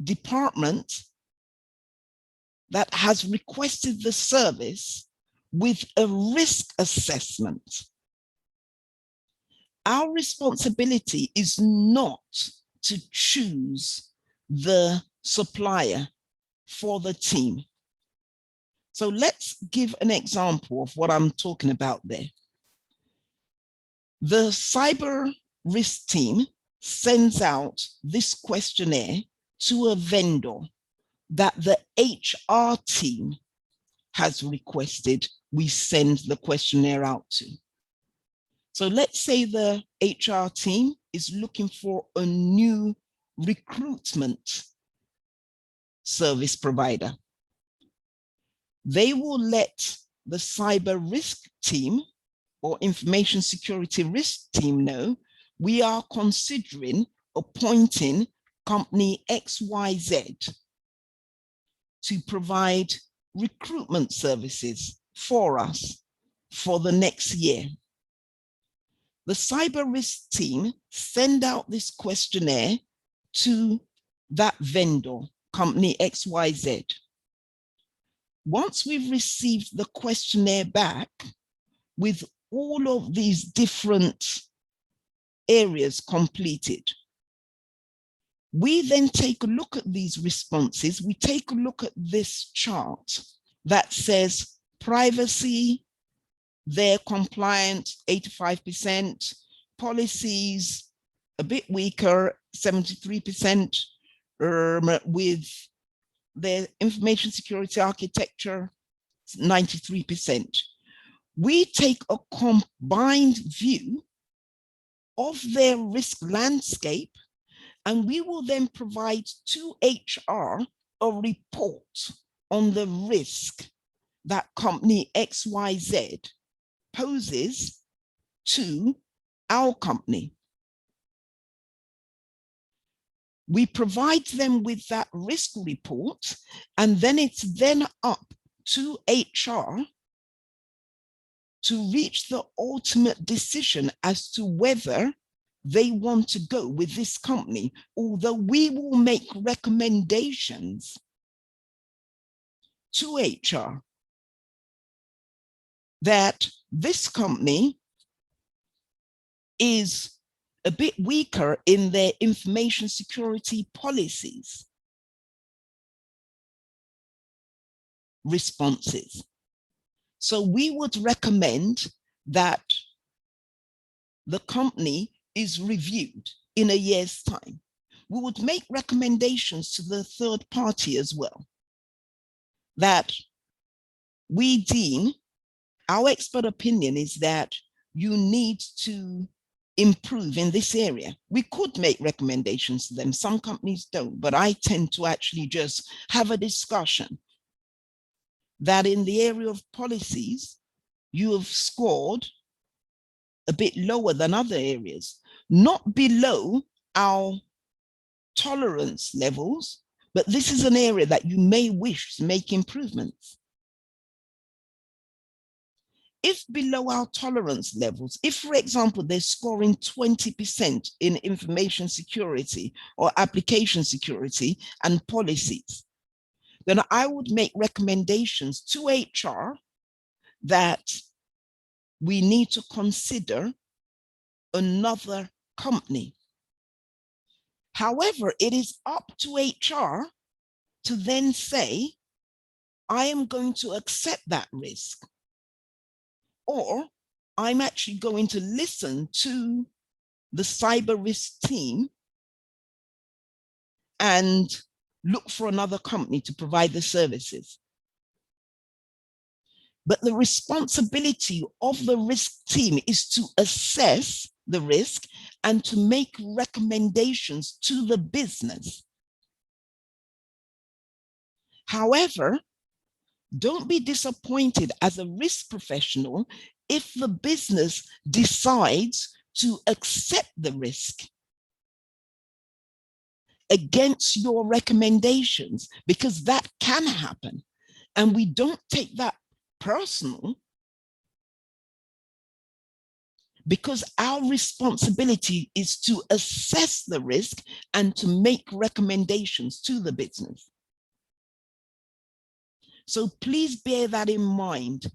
department that has requested the service with a risk assessment. Our responsibility is not to choose the supplier for the team. So let's give an example of what I'm talking about there. The cyber risk team sends out this questionnaire to a vendor that the HR team has requested we send the questionnaire out to. So let's say the HR team is looking for a new recruitment service provider. They will let the cyber risk team or information security risk team know we are considering appointing company XYZ to provide recruitment services for us for the next year. The cyber risk team send out this questionnaire to that vendor, company XYZ. Once we've received the questionnaire back with all of these different areas completed, we then take a look at these responses. We take a look at this chart that says privacy, they're compliant, 85%, policies, a bit weaker, 73%, with their information security architecture, 93%. We take a combined view of their risk landscape, and we will then provide to HR a report on the risk that company XYZ poses to our company. We provide them with that risk report, and then it's then up to HR to reach the ultimate decision as to whether they want to go with this company, although we will make recommendations to HR. that this company is a bit weaker in their information security policies responses. So we would recommend that the company is reviewed in a year's time. We would make recommendations to the third party as well, that we deem, our expert opinion is that you need to improve in this area. We could make recommendations to them. Some companies don't, but I tend to actually just have a discussion that in the area of policies, you have scored a bit lower than other areas, not below our tolerance levels, but this is an area that you may wish to make improvements. If below our tolerance levels, if, for example, they're scoring 20% in information security or application security and policies, then I would make recommendations to HR that we need to consider another company. However, it is up to HR to then say, I am going to accept that risk, or I'm actually going to listen to the cyber risk team and look for another company to provide the services. But the responsibility of the risk team is to assess the risk and to make recommendations to the business. However, don't be disappointed as a risk professional if the business decides to accept the risk against your recommendations, because that can happen. And we don't take that personal, because our responsibility is to assess the risk and to make recommendations to the business. So please bear that in mind.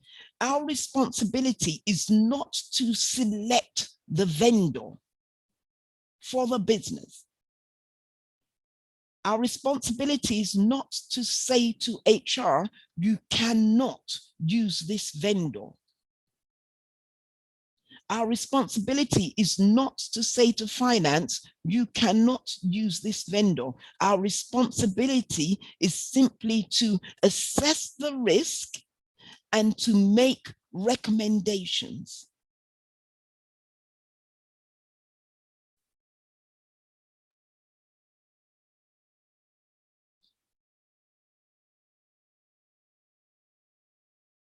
Our responsibility is not to select the vendor for the business. Our responsibility is not to say to HR, you cannot use this vendor. Our responsibility is not to say to finance, you cannot use this vendor. Our responsibility is simply to assess the risk and to make recommendations.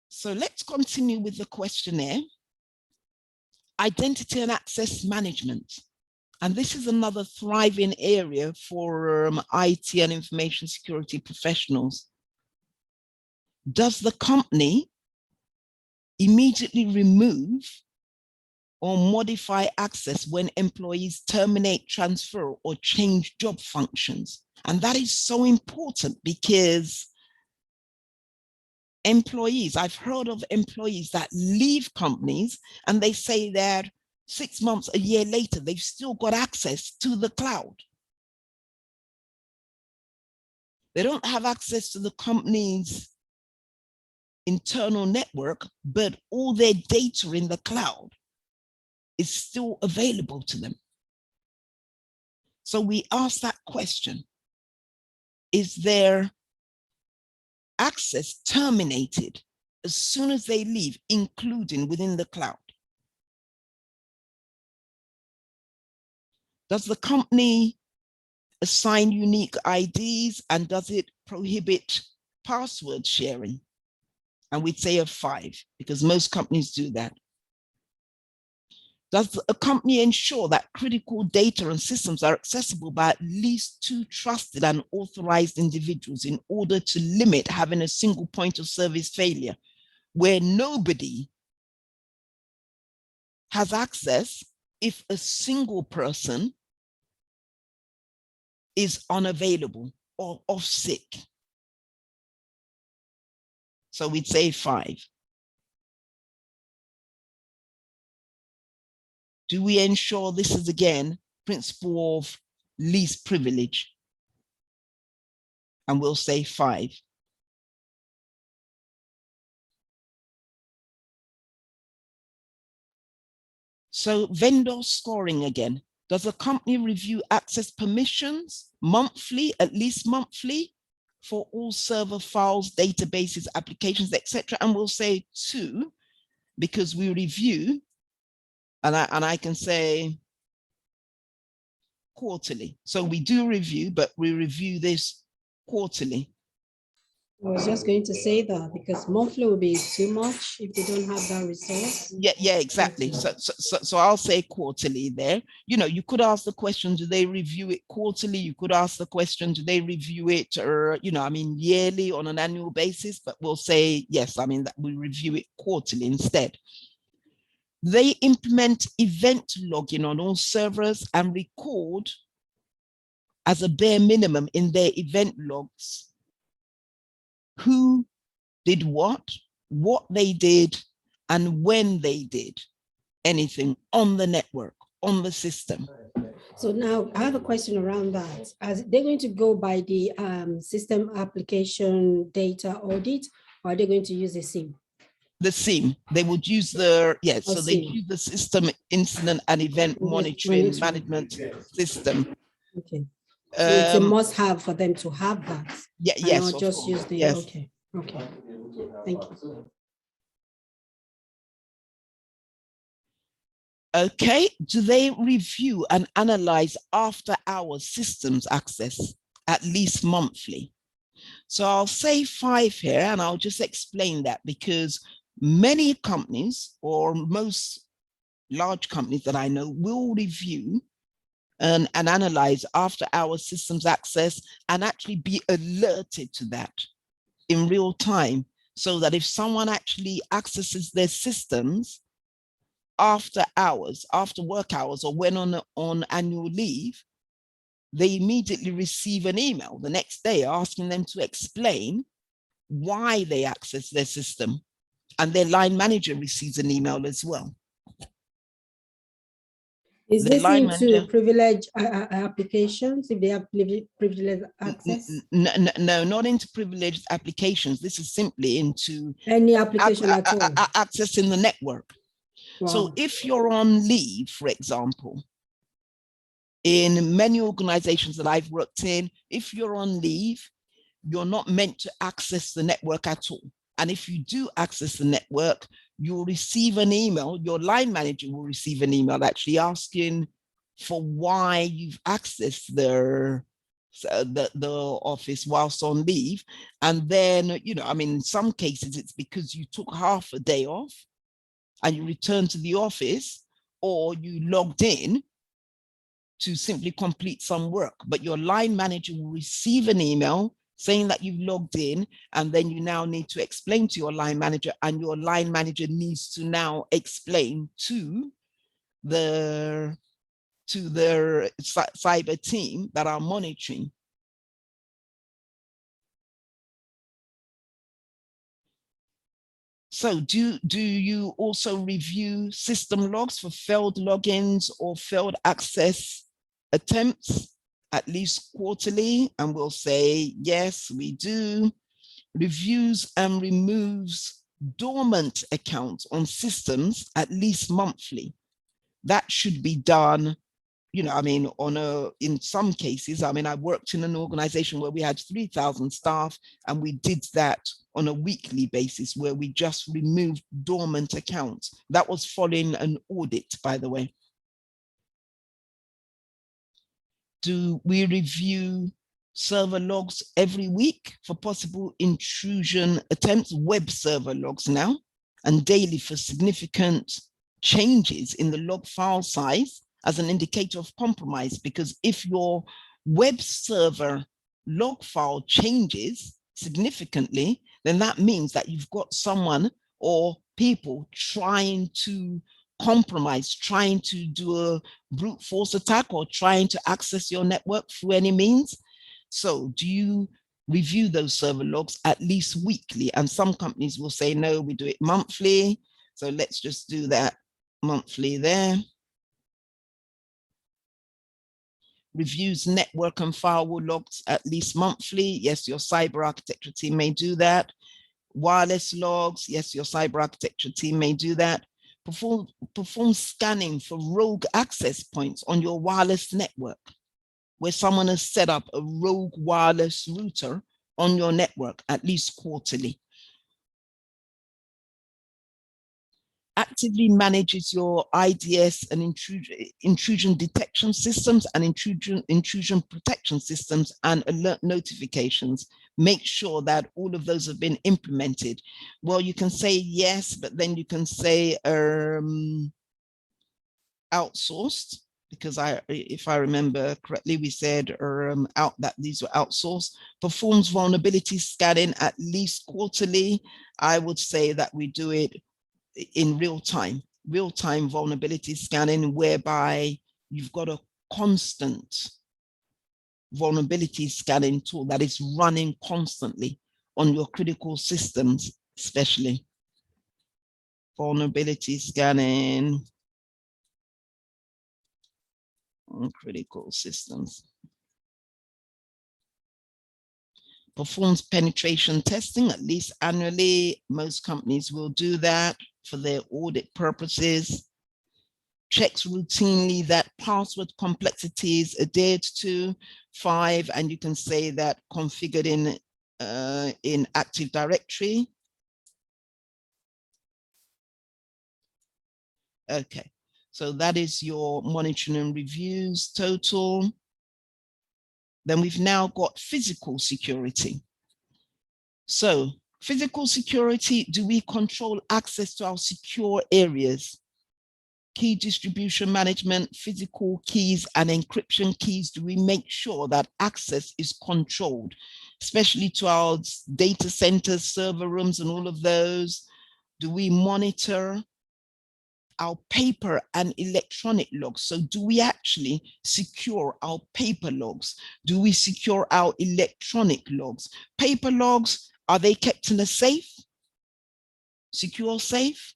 So let's continue with the questionnaire. Identity and access management. And this is another thriving area for IT and information security professionals. Does the company immediately remove or modify access when employees terminate, transfer, or change job functions? And that is so important, because employees, I've heard of employees that leave companies and they say that 6 months, a year later, they've still got access to the cloud. They don't have access to the company's internal network, but all their data in the cloud is still available to them. So we ask that question: is their access terminated as soon as they leave, including within the cloud? Does the company assign unique IDs, and does it prohibit password sharing? And we'd say a 5, because most companies do that. Does a company ensure that critical data and systems are accessible by at least 2 trusted and authorized individuals in order to limit having a single point of service failure where nobody has access if a single person is unavailable or off sick? So we'd say 5. Do we ensure this is, again, principle of least privilege? And we'll say 5. So vendor scoring again. Does a company review access permissions monthly, at least monthly, for all server files, databases, applications, etc.? And we'll say 2, because we review, and I can say quarterly. So we do review, but we review this quarterly. I was just going to say that, because monthly will be too much if they don't have that resource. Yeah, exactly. So I'll say quarterly there. You know, you could ask the question, do they review it quarterly? You could ask the question, do they review it, or, you know, I mean, yearly, on an annual basis? But we'll say, yes, I mean, that we review it quarterly instead. They implement event login on all servers and record as a bare minimum in their event logs who did what they did, and when they did anything on the network, on the system. So now I have a question around that. Are they going to go by the system application data audit, or are they going to use a SIM? The SIM, they would use the, yes, so they SIM. use the system incident and event monitoring management system. Okay. So it's a must-have for them to have that. Yeah, yes, not just use the, yes. Okay, thank you. Okay, do they review and analyze after hours systems access at least monthly? So I'll say 5 here, and I'll just explain that, because many companies, or most large companies that I know, will review and analyze after hours systems access and actually be alerted to that in real time, so that if someone actually accesses their systems after hours, after work hours, or when on annual leave, they immediately receive an email the next day asking them to explain why they access their system. And their line manager receives an email as well. Is this into privileged applications, if they have privileged access? No, not into privileged applications. This is simply into any application at all. Accessing the network. Wow. So if you're on leave, for example, in many organizations that I've worked in, if you're on leave, you're not meant to access the network at all. And if you do access the network, you'll receive an email, your line manager will receive an email actually asking for why you've accessed the office whilst on leave. And then, you know, I mean, in some cases, it's because you took half a day off and you returned to the office, or you logged in to simply complete some work, but your line manager will receive an email saying that you've logged in, and then you now need to explain to your line manager, and your line manager needs to now explain to their cyber team that are monitoring. So do you also review system logs for failed logins or failed access attempts at least quarterly? And we'll say, yes, we do. Reviews and removes dormant accounts on systems at least monthly. That should be done, you know, I mean, in some cases, I mean, I worked in an organization where we had 3,000 staff, and we did that on a weekly basis, where we just removed dormant accounts. That was following an audit, by the way. Do we review server logs every week for possible intrusion attempts, web server logs now, and daily for significant changes in the log file size as an indicator of compromise? Because if your web server log file changes significantly, then that means that you've got someone or people trying to compromise, trying to do a brute force attack, or trying to access your network through any means. So do you review those server logs at least weekly? And some companies will say, no, we do it monthly. So let's just do that monthly there. reviews network and firewall logs at least monthly. Yes, your cyber architecture team may do that. Wireless logs. Yes, your cyber architecture team may do that. Perform scanning for rogue access points on your wireless network, where someone has set up a rogue wireless router on your network at least quarterly. Actively manages your IDS and intrusion detection systems and intrusion protection systems and alert notifications. Make sure that all of those have been implemented. Well, you can say yes, but then you can say outsourced, because if I remember correctly, we said that these were outsourced. Performs vulnerability scanning at least quarterly. I would say that we do it in real-time vulnerability scanning, whereby you've got a constant vulnerability scanning tool that is running constantly on your critical systems, especially vulnerability scanning on critical systems. Performs penetration testing at least annually. Most companies will do that for their audit purposes. Checks routinely that password complexity is adhered to. 5, and you can say that configured in Active Directory. Okay, so that is your monitoring and reviews total. Then we've now got physical security. So physical security, do we control access to our secure areas? Key distribution management, physical keys and encryption keys, do we make sure that access is controlled, especially to our data centers, server rooms and all of those? Do we monitor our paper and electronic logs? So do we actually secure our paper logs? Do we secure our electronic logs? Paper logs, are they kept in a safe? Secure safe?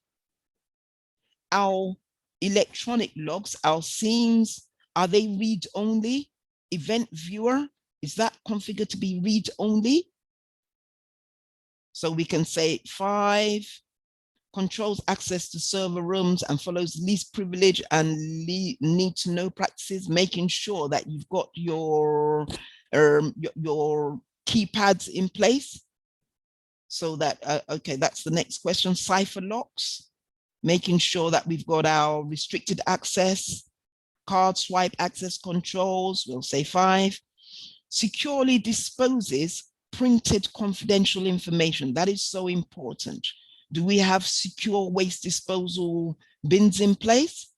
Our electronic logs, our scenes, are they read only? Event viewer, is that configured to be read only? So we can say 5, controls access to server rooms and follows least privilege and need to know practices, making sure that you've got your keypads in place. So that, okay, that's the next question. Cipher locks, making sure that we've got our restricted access, card swipe access controls, we'll say 5. Securely disposes printed confidential information. That is so important. Do we have secure waste disposal bins in place?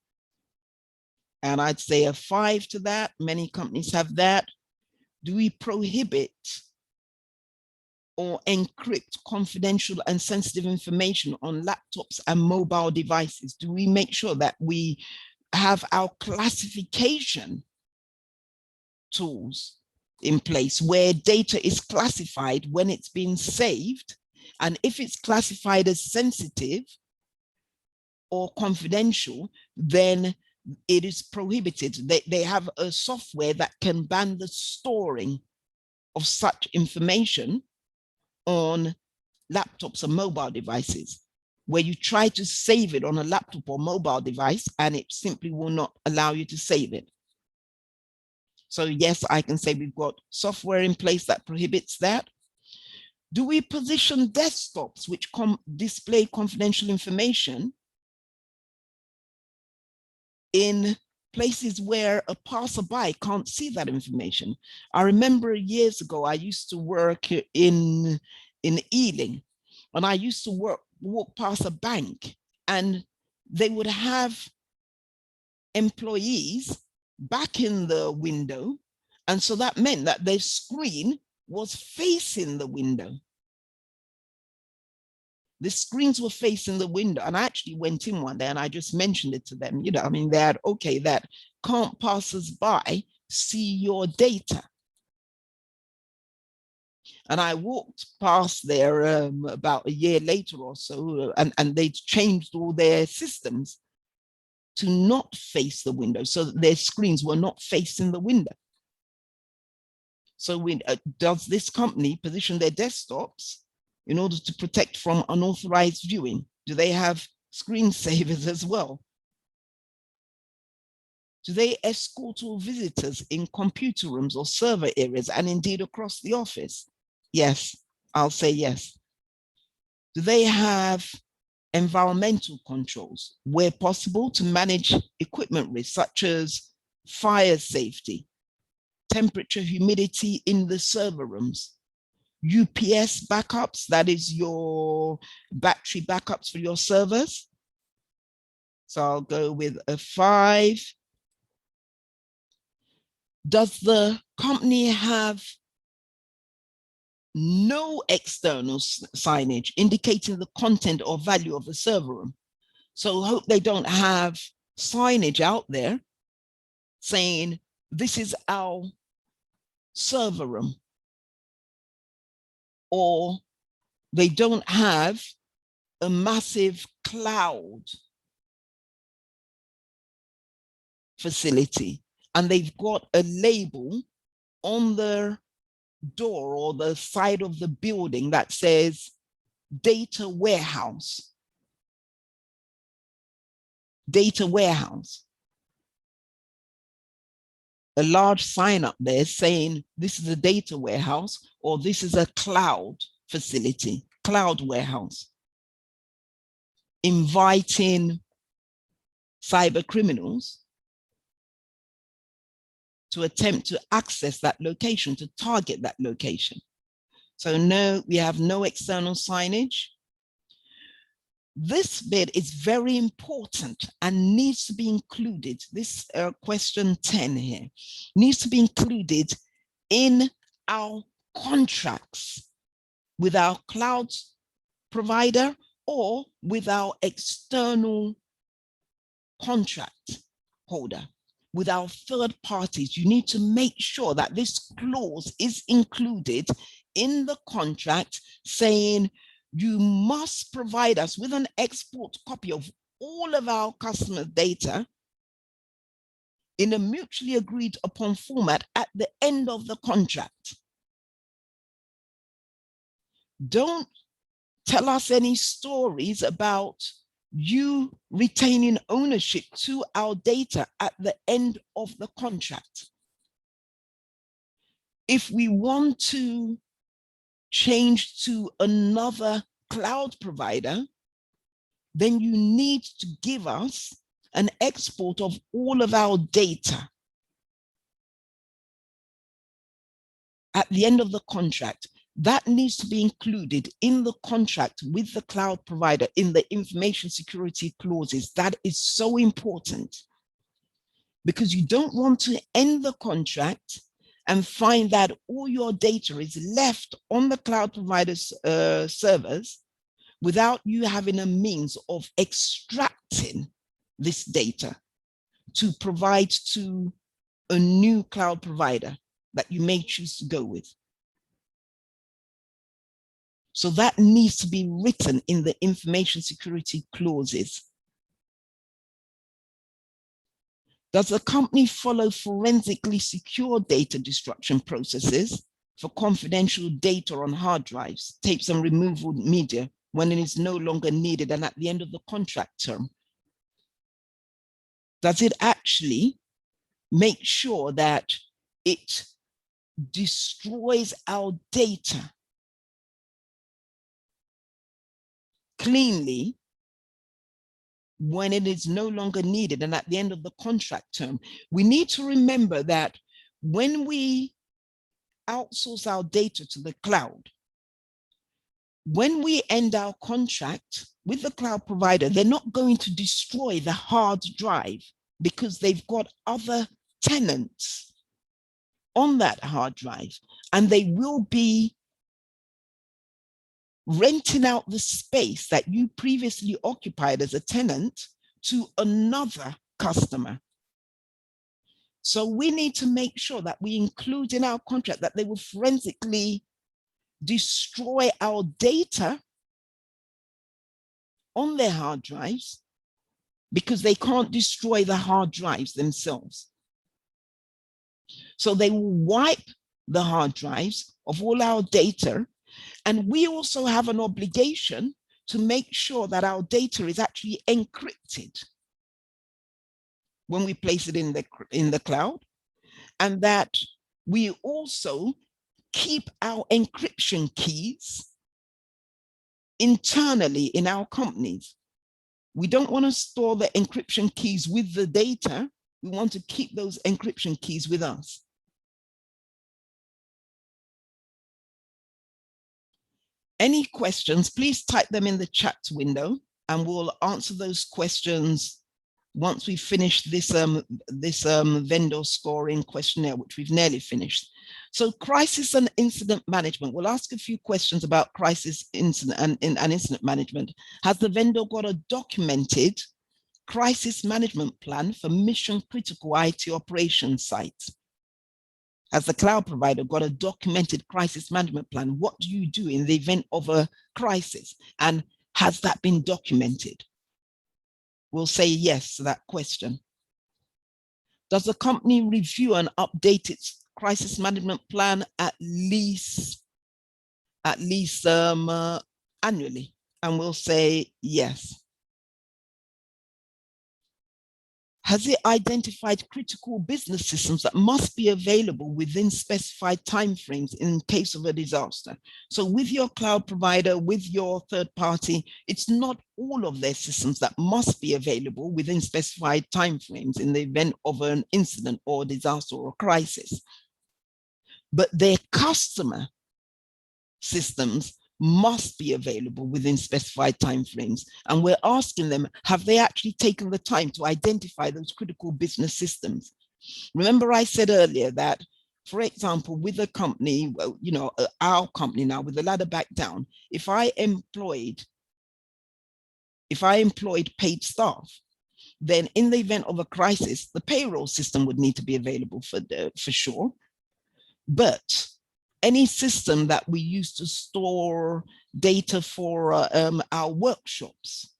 And I'd say a 5 to that. Many companies have that. Do we prohibit or encrypt confidential and sensitive information on laptops and mobile devices? Do we make sure that we have our classification tools in place where data is classified when it's been saved? And if it's classified as sensitive or confidential, then it is prohibited. They have a software that can ban the storing of such information on laptops and mobile devices, where you try to save it on a laptop or mobile device and it simply will not allow you to save it. So yes, I can say we've got software in place that prohibits that. Do we position desktops which display confidential information in places where a passerby can't see that information? I remember years ago, I used to work in Ealing, and I used to walk past a bank, and they would have employees back in the window. And so that meant that their screen was facing the window. The screens were facing the window. And I actually went in one day and I just mentioned it to them. You know, I mean, that, okay, that can't passers-by see your data? And I walked past there about a year later or so, and they'd changed all their systems to not face the window so that their screens were not facing the window. So does this company position their desktops in order to protect from unauthorized viewing? Do they have screensavers as well? Do they escort all visitors in computer rooms or server areas and indeed across the office? Yes, I'll say yes. Do they have environmental controls where possible to manage equipment risks such as fire safety, temperature, humidity in the server rooms, UPS backups, that is your battery backups for your servers? So I'll go with a 5. Does the company have no external signage indicating the content or value of the server room? So I hope they don't have signage out there saying, this is our server room. Or they don't have a massive cloud facility and they've got a label on their door or the side of the building that says data warehouse. Data warehouse. A large sign up there saying this is a data warehouse or this is a cloud facility, cloud warehouse. Inviting cyber criminals to attempt to access that location, to target that location. So no, we have no external signage. This bit is very important and needs to be included. This question 10 here needs to be included in our contracts with our cloud provider or with our external contract holder. With our third parties, you need to make sure that this clause is included in the contract saying you must provide us with an export copy of all of our customer data in a mutually agreed upon format at the end of the contract. Don't tell us any stories about you retaining ownership to our data at the end of the contract. If we want to change to another cloud provider, then you need to give us an export of all of our data at the end of the contract. That needs to be included in the contract with the cloud provider in the information security clauses. That is so important because you don't want to end the contract and find that all your data is left on the cloud provider's servers without you having a means of extracting this data to provide to a new cloud provider that you may choose to go with. So that needs to be written in the information security clauses. Does the company follow forensically secure data destruction processes for confidential data on hard drives, tapes and removal media when it is no longer needed and at the end of the contract term? Does it actually make sure that it destroys our data cleanly when it is no longer needed and at the end of the contract term? We need to remember that when we outsource our data to the cloud, when we end our contract with the cloud provider, they're not going to destroy the hard drive because they've got other tenants on that hard drive, and they will be renting out the space that you previously occupied as a tenant to another customer. So we need to make sure that we include in our contract that they will forensically destroy our data on their hard drives because they can't destroy the hard drives themselves. So they will wipe the hard drives of all our data. And we also have an obligation to make sure that our data is actually encrypted when we place it in the cloud, and that we also keep our encryption keys internally in our companies. We don't want to store the encryption keys with the data. We want to keep those encryption keys with us. Any questions, please type them in the chat window, and we'll answer those questions once we finish this vendor scoring questionnaire, which we've nearly finished. So crisis and incident management. We'll ask a few questions about crisis incident and incident management. Has the vendor got a documented crisis management plan for mission critical IT operations sites? Has the cloud provider got a documented crisis management plan? What do you do in the event of a crisis? And has that been documented? We'll say yes to that question. Does the company review and update its crisis management plan at least annually? And we'll say yes. Has it identified critical business systems that must be available within specified timeframes in case of a disaster? So with your cloud provider, with your third party, it's not all of their systems that must be available within specified timeframes in the event of an incident or disaster or crisis. But their customer systems must be available within specified timeframes. And we're asking them, have they actually taken the time to identify those critical business systems? Remember I said earlier that, for example, with a company, well, you know, our company now with the ladder back down, if I employed paid staff, then in the event of a crisis, the payroll system would need to be available for sure. But any system that we use to store data for our workshops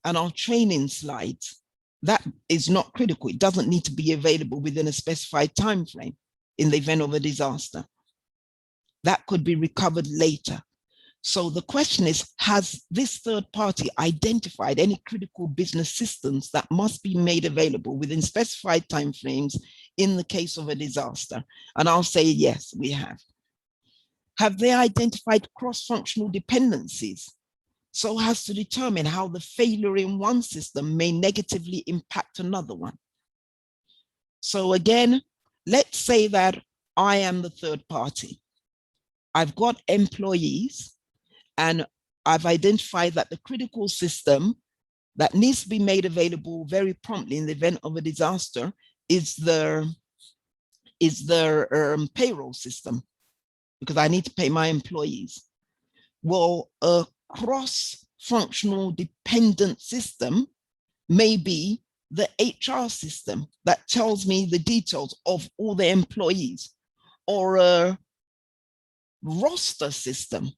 and our training slides, that is not critical. It doesn't need to be available within a specified time frame in the event of a disaster. That could be recovered later. So the question is, has this third party identified any critical business systems that must be made available within specified timeframes in the case of a disaster? And I'll say, yes, we have. Have they identified cross-functional dependencies so as to determine how the failure in one system may negatively impact another one? So again, let's say that I am the third party. I've got employees, and I've identified that the critical system that needs to be made available very promptly in the event of a disaster is their payroll system, because I need to pay my employees. Well, a cross-functional dependent system may be the HR system that tells me the details of all the employees, or a roster system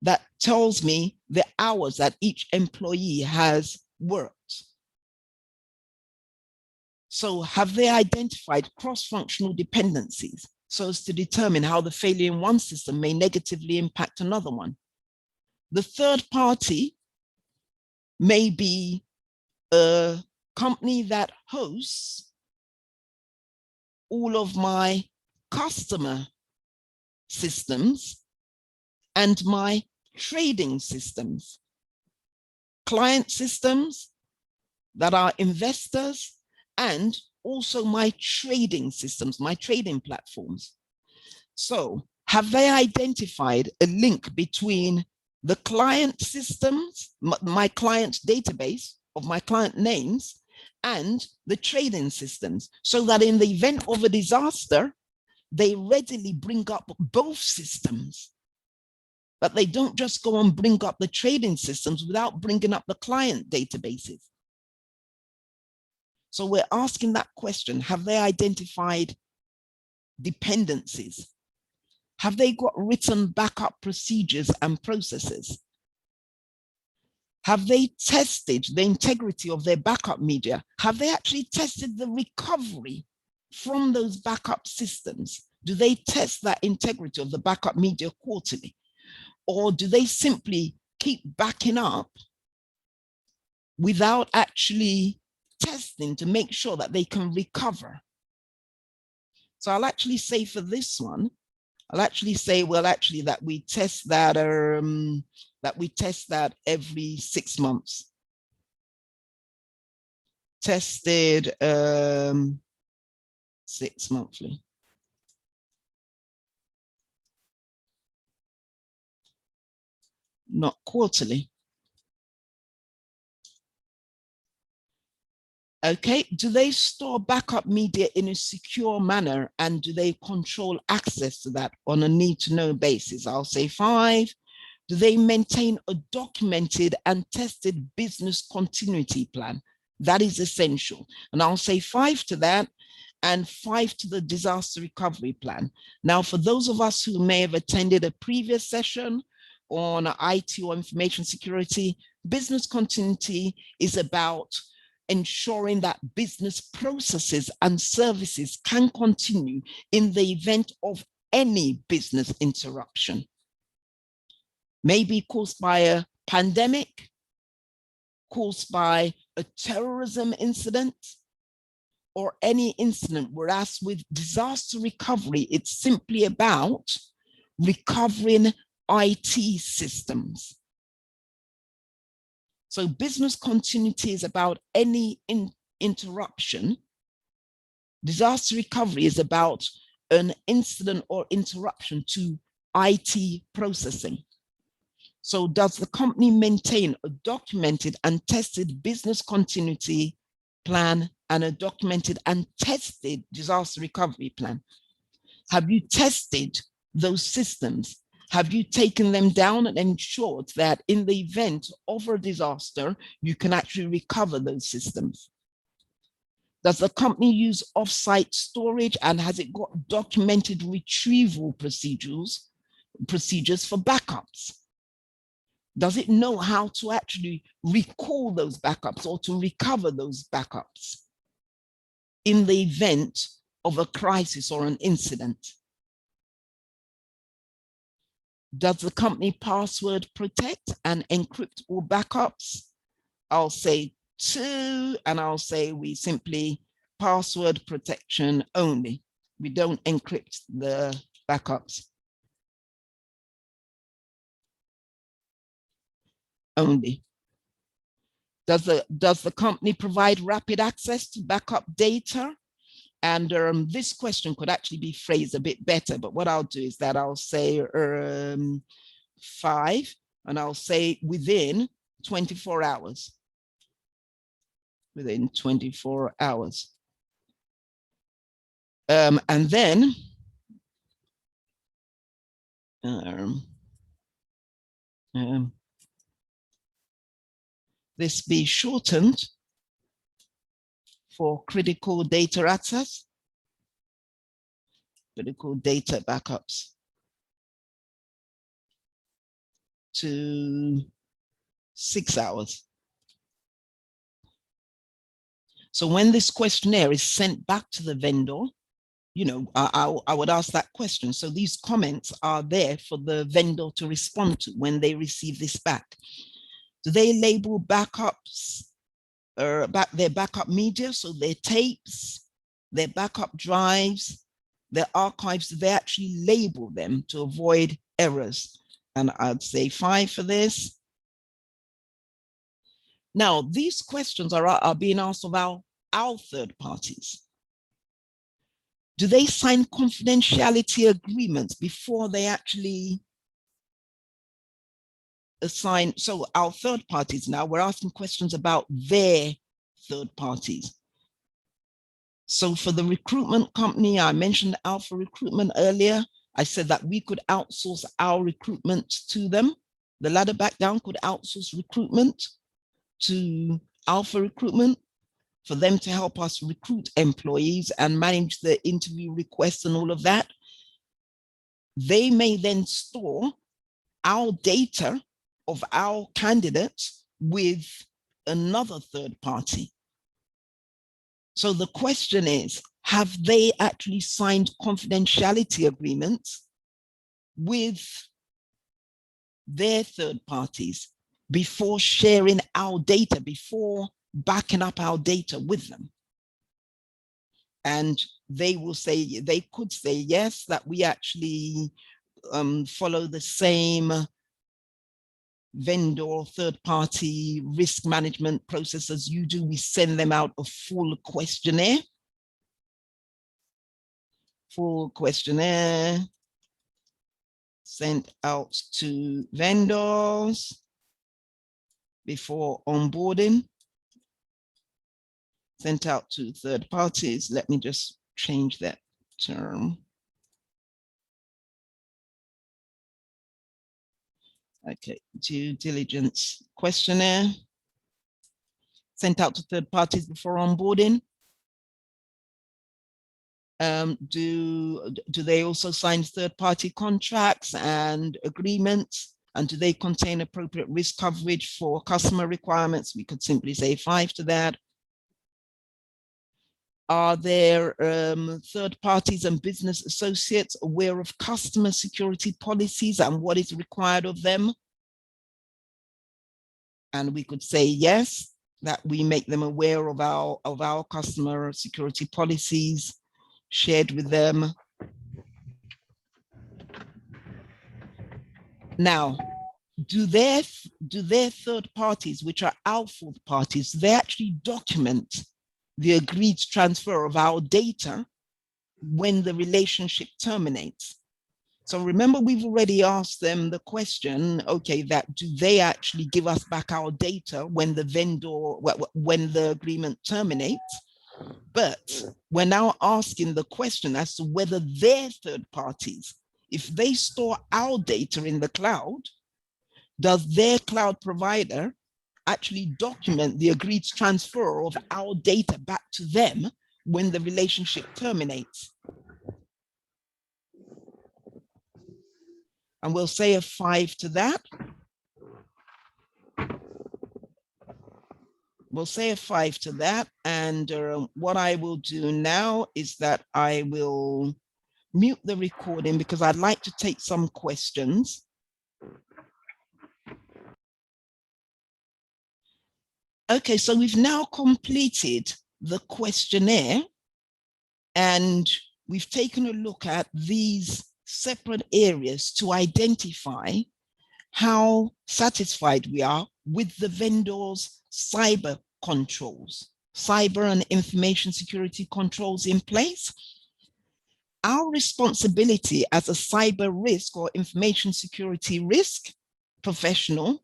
that tells me the hours that each employee has worked. So have they identified cross-functional dependencies so as to determine how the failure in one system may negatively impact another one? The third party may be a company that hosts all of my customer systems and my trading systems, client systems that are investors, and also my trading systems, my trading platforms. So have they identified a link between the client systems, my client database of my client names, and the trading systems, so that in the event of a disaster, they readily bring up both systems, but they don't just go and bring up the trading systems without bringing up the client databases? So we're asking that question, have they identified dependencies? Have they got written backup procedures and processes? Have they tested the integrity of their backup media? Have they actually tested the recovery from those backup systems Do they test that integrity of the backup media quarterly? Or do they simply keep backing up without actually testing to make sure that they can recover? So I'll actually say for this one, I'll actually say, well, actually that we test that every 6 months. Tested 6 monthly. Not quarterly. Okay, do they store backup media in a secure manner, and do they control access to that on a need-to-know basis? I'll say 5. Do they maintain a documented and tested business continuity plan? That is essential. And I'll say 5 to that, and 5 to the disaster recovery plan. Now, for those of us who may have attended a previous session on IT or information security, business continuity is about ensuring that business processes and services can continue in the event of any business interruption. Maybe caused by a pandemic, caused by a terrorism incident, or any incident, whereas with disaster recovery, it's simply about recovering IT systems. So business continuity is about any interruption. Disaster recovery is about an incident or interruption to IT processing. So does the company maintain a documented and tested business continuity plan and a documented and tested disaster recovery plan? Have you tested those systems? Have you taken them down and ensured that in the event of a disaster, you can actually recover those systems? Does the company use offsite storage, and has it got documented retrieval procedures for backups? Does it know how to actually recall those backups or to recover those backups in the event of a crisis or an incident? Does the company password protect and encrypt all backups? I'll say 2, and I'll say we simply password protection only. We don't encrypt the backups. Only. Does the company provide rapid access to backup data? And this question could actually be phrased a bit better, but what I'll do is that I'll say 5, and I'll say within 24 hours. Within 24 hours. And then this be shortened for critical data access, critical data backups to 6 hours. So when this questionnaire is sent back to the vendor, you know, I would ask that question. So these comments are there for the vendor to respond to when they receive this back. Do they label backups or their backup media? So their tapes, their backup drives, their archives, they actually label them to avoid errors. And I'd say 5 for this. Now, these questions are being asked of our third parties. Do they sign confidentiality agreements before they actually assign? So our third parties now, we're asking questions about their third parties. So for the recruitment company, I mentioned Alpha Recruitment earlier. I said that we could outsource our recruitment to them. The ladder back down could outsource recruitment to Alpha Recruitment for them to help us recruit employees and manage the interview requests and all of that. They may then store our data of our candidates with another third party. So the question is, have they actually signed confidentiality agreements with their third parties before sharing our data, before backing up our data with them? And they will say, they could say, yes, that we actually follow the same vendor or third-party risk management process as you do. We send them out a full questionnaire sent out to vendors before onboarding, sent out to third parties. Let me just change that term. Okay, due diligence questionnaire, sent out to third parties before onboarding. Do they also sign third-party contracts and agreements? And do they contain appropriate risk coverage for customer requirements? We could simply say 5 to that. Are there third parties and business associates aware of customer security policies and what is required of them? And we could say yes, that we make them aware of our customer security policies, shared with them. Now, do their third parties, which are our fourth parties, they actually document the agreed transfer of our data when the relationship terminates? So remember, we've already asked them the question, okay, that do they actually give us back our data when the when the agreement terminates? But we're now asking the question as to whether their third parties, if they store our data in the cloud, does their cloud provider actually document the agreed transfer of our data back to them when the relationship terminates? And we'll say a 5 to that. We'll say a 5 to that. And what I will do now is that I will mute the recording because I'd like to take some questions. Okay, so we've now completed the questionnaire and we've taken a look at these separate areas to identify how satisfied we are with the vendor's cyber controls, cyber and information security controls in place. Our responsibility as a cyber risk or information security risk professional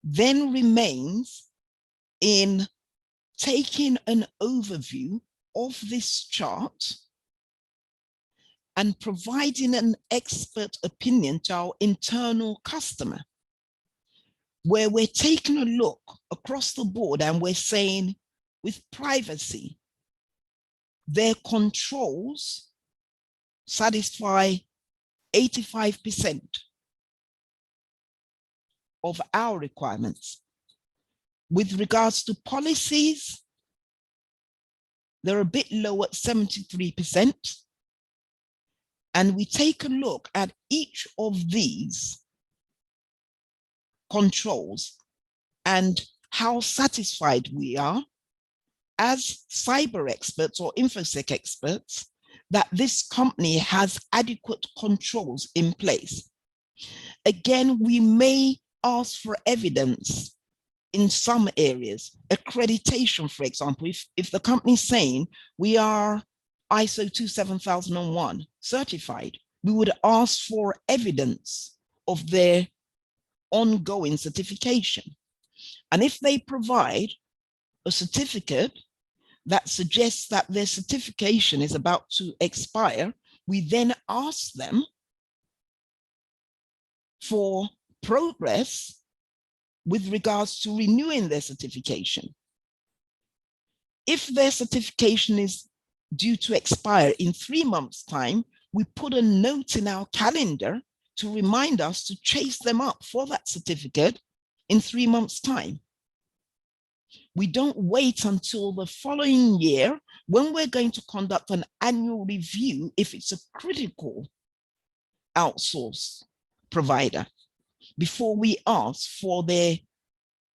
then remains in taking an overview of this chart and providing an expert opinion to our internal customer, where we're taking a look across the board and we're saying, with privacy, their controls satisfy 85% of our requirements. With regards to policies, they're a bit low at 73%. And we take a look at each of these controls and how satisfied we are as cyber experts or InfoSec experts that this company has adequate controls in place. Again, we may ask for evidence in some areas, accreditation, for example. If the company's saying we are ISO 27001 certified, we would ask for evidence of their ongoing certification. And if they provide a certificate that suggests that their certification is about to expire, we then ask them for progress with regards to renewing their certification. If their certification is due to expire in 3 months' time, we put a note in our calendar to remind us to chase them up for that certificate in 3 months' time. We don't wait until the following year when we're going to conduct an annual review if it's a critical outsource provider before we ask for their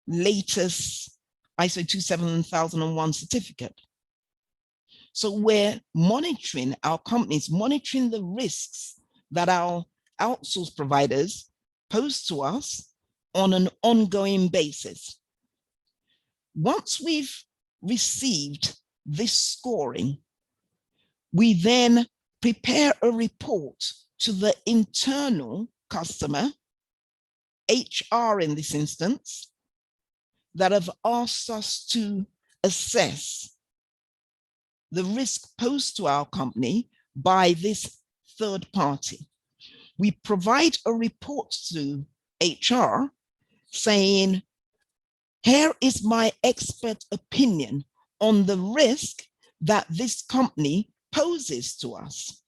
latest ISO 27001 certificate. So we're monitoring our companies, monitoring the risks that our outsource providers pose to us on an ongoing basis. Once we've received this scoring, we then prepare a report to the internal customer, HR in this instance, that have asked us to assess the risk posed to our company by this third party. We provide a report to HR saying, here is my expert opinion on the risk that this company poses to us.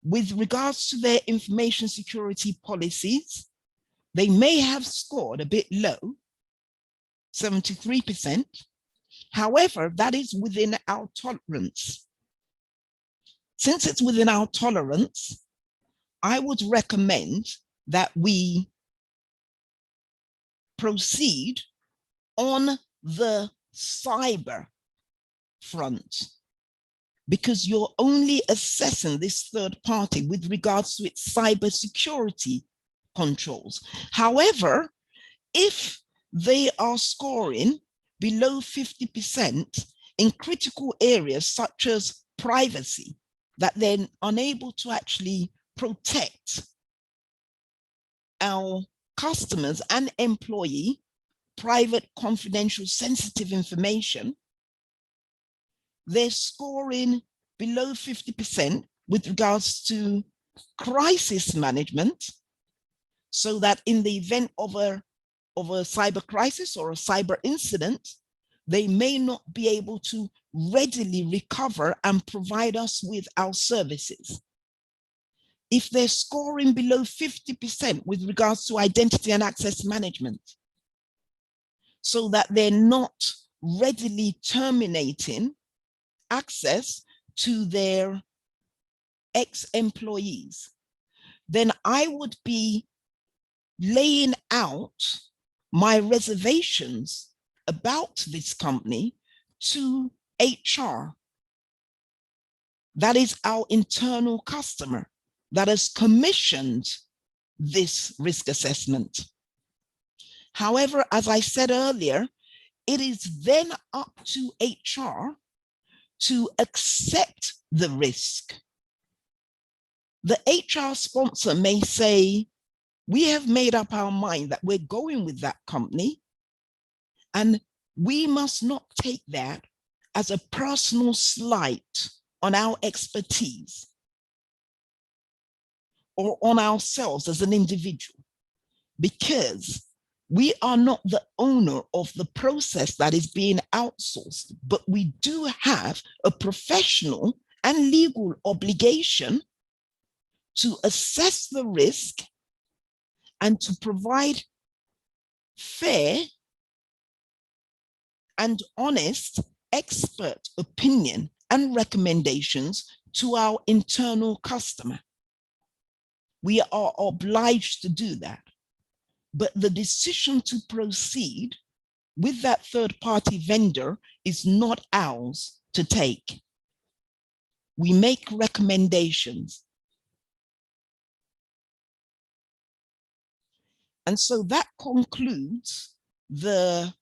With regards to their information security policies, they may have scored a bit low, 73%. However, that is within our tolerance. Since it's within our tolerance, I would recommend that we proceed on the cyber front, because you're only assessing this third party with regards to its cybersecurity controls. However, if they are scoring below 50% in critical areas such as privacy, that they're unable to actually protect our customers and employee private, confidential, sensitive information, they're scoring below 50% with regards to crisis management, so that in the event of a cyber crisis or a cyber incident, they may not be able to readily recover and provide us with our services. If they're scoring below 50% with regards to identity and access management, so that they're not readily terminating access to their ex-employees, then I would be laying out my reservations about this company to HR. That is our internal customer that has commissioned this risk assessment. However, as I said earlier, it is then up to HR to accept the risk. The HR sponsor may say, we have made up our mind that we're going with that company, and we must not take that as a personal slight on our expertise or on ourselves as an individual, because we are not the owner of the process that is being outsourced, but we do have a professional and legal obligation to assess the risk and to provide fair and honest expert opinion and recommendations to our internal customer. We are obliged to do that. But the decision to proceed with that third-party vendor is not ours to take. We make recommendations. And so that concludes the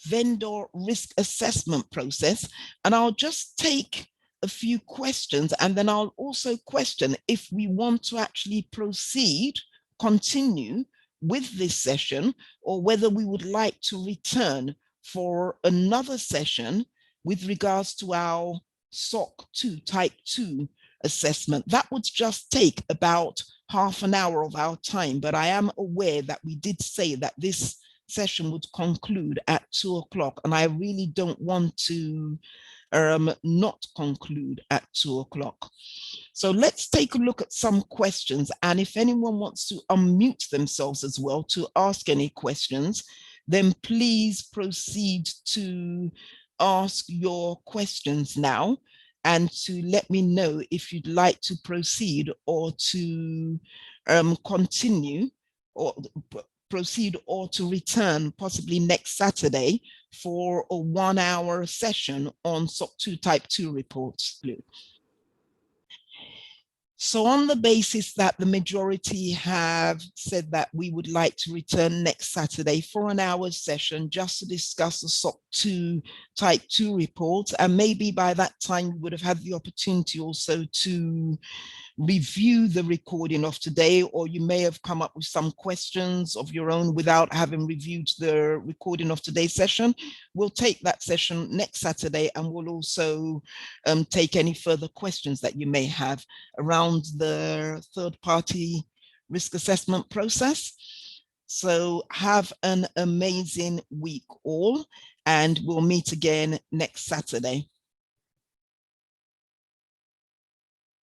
vendor risk assessment process. And I'll just take a few questions, and then I'll also question if we want to actually proceed, continue with this session, or whether we would like to return for another session with regards to our SOC 2 type 2 assessment. That would just take about half an hour of our time, but I am aware that we did say that this session would conclude at 2 o'clock, and I really don't want to not conclude at 2 o'clock. So let's take a look at some questions. And if anyone wants to unmute themselves as well to ask any questions, then please proceed to ask your questions now and to let me know if you'd like to proceed or to continue or proceed or to return possibly next Saturday for a 1-hour session on SOC 2 Type 2 reports. So on the basis that the majority have said that we would like to return next Saturday for an hour session just to discuss the SOC 2 Type 2 reports, and maybe by that time we would have had the opportunity also to review the recording of today, or you may have come up with some questions of your own without having reviewed the recording of today's session. We'll take that session next Saturday, and we'll also take any further questions that you may have around the third-party risk assessment process. So have an amazing week all, and we'll meet again next Saturday.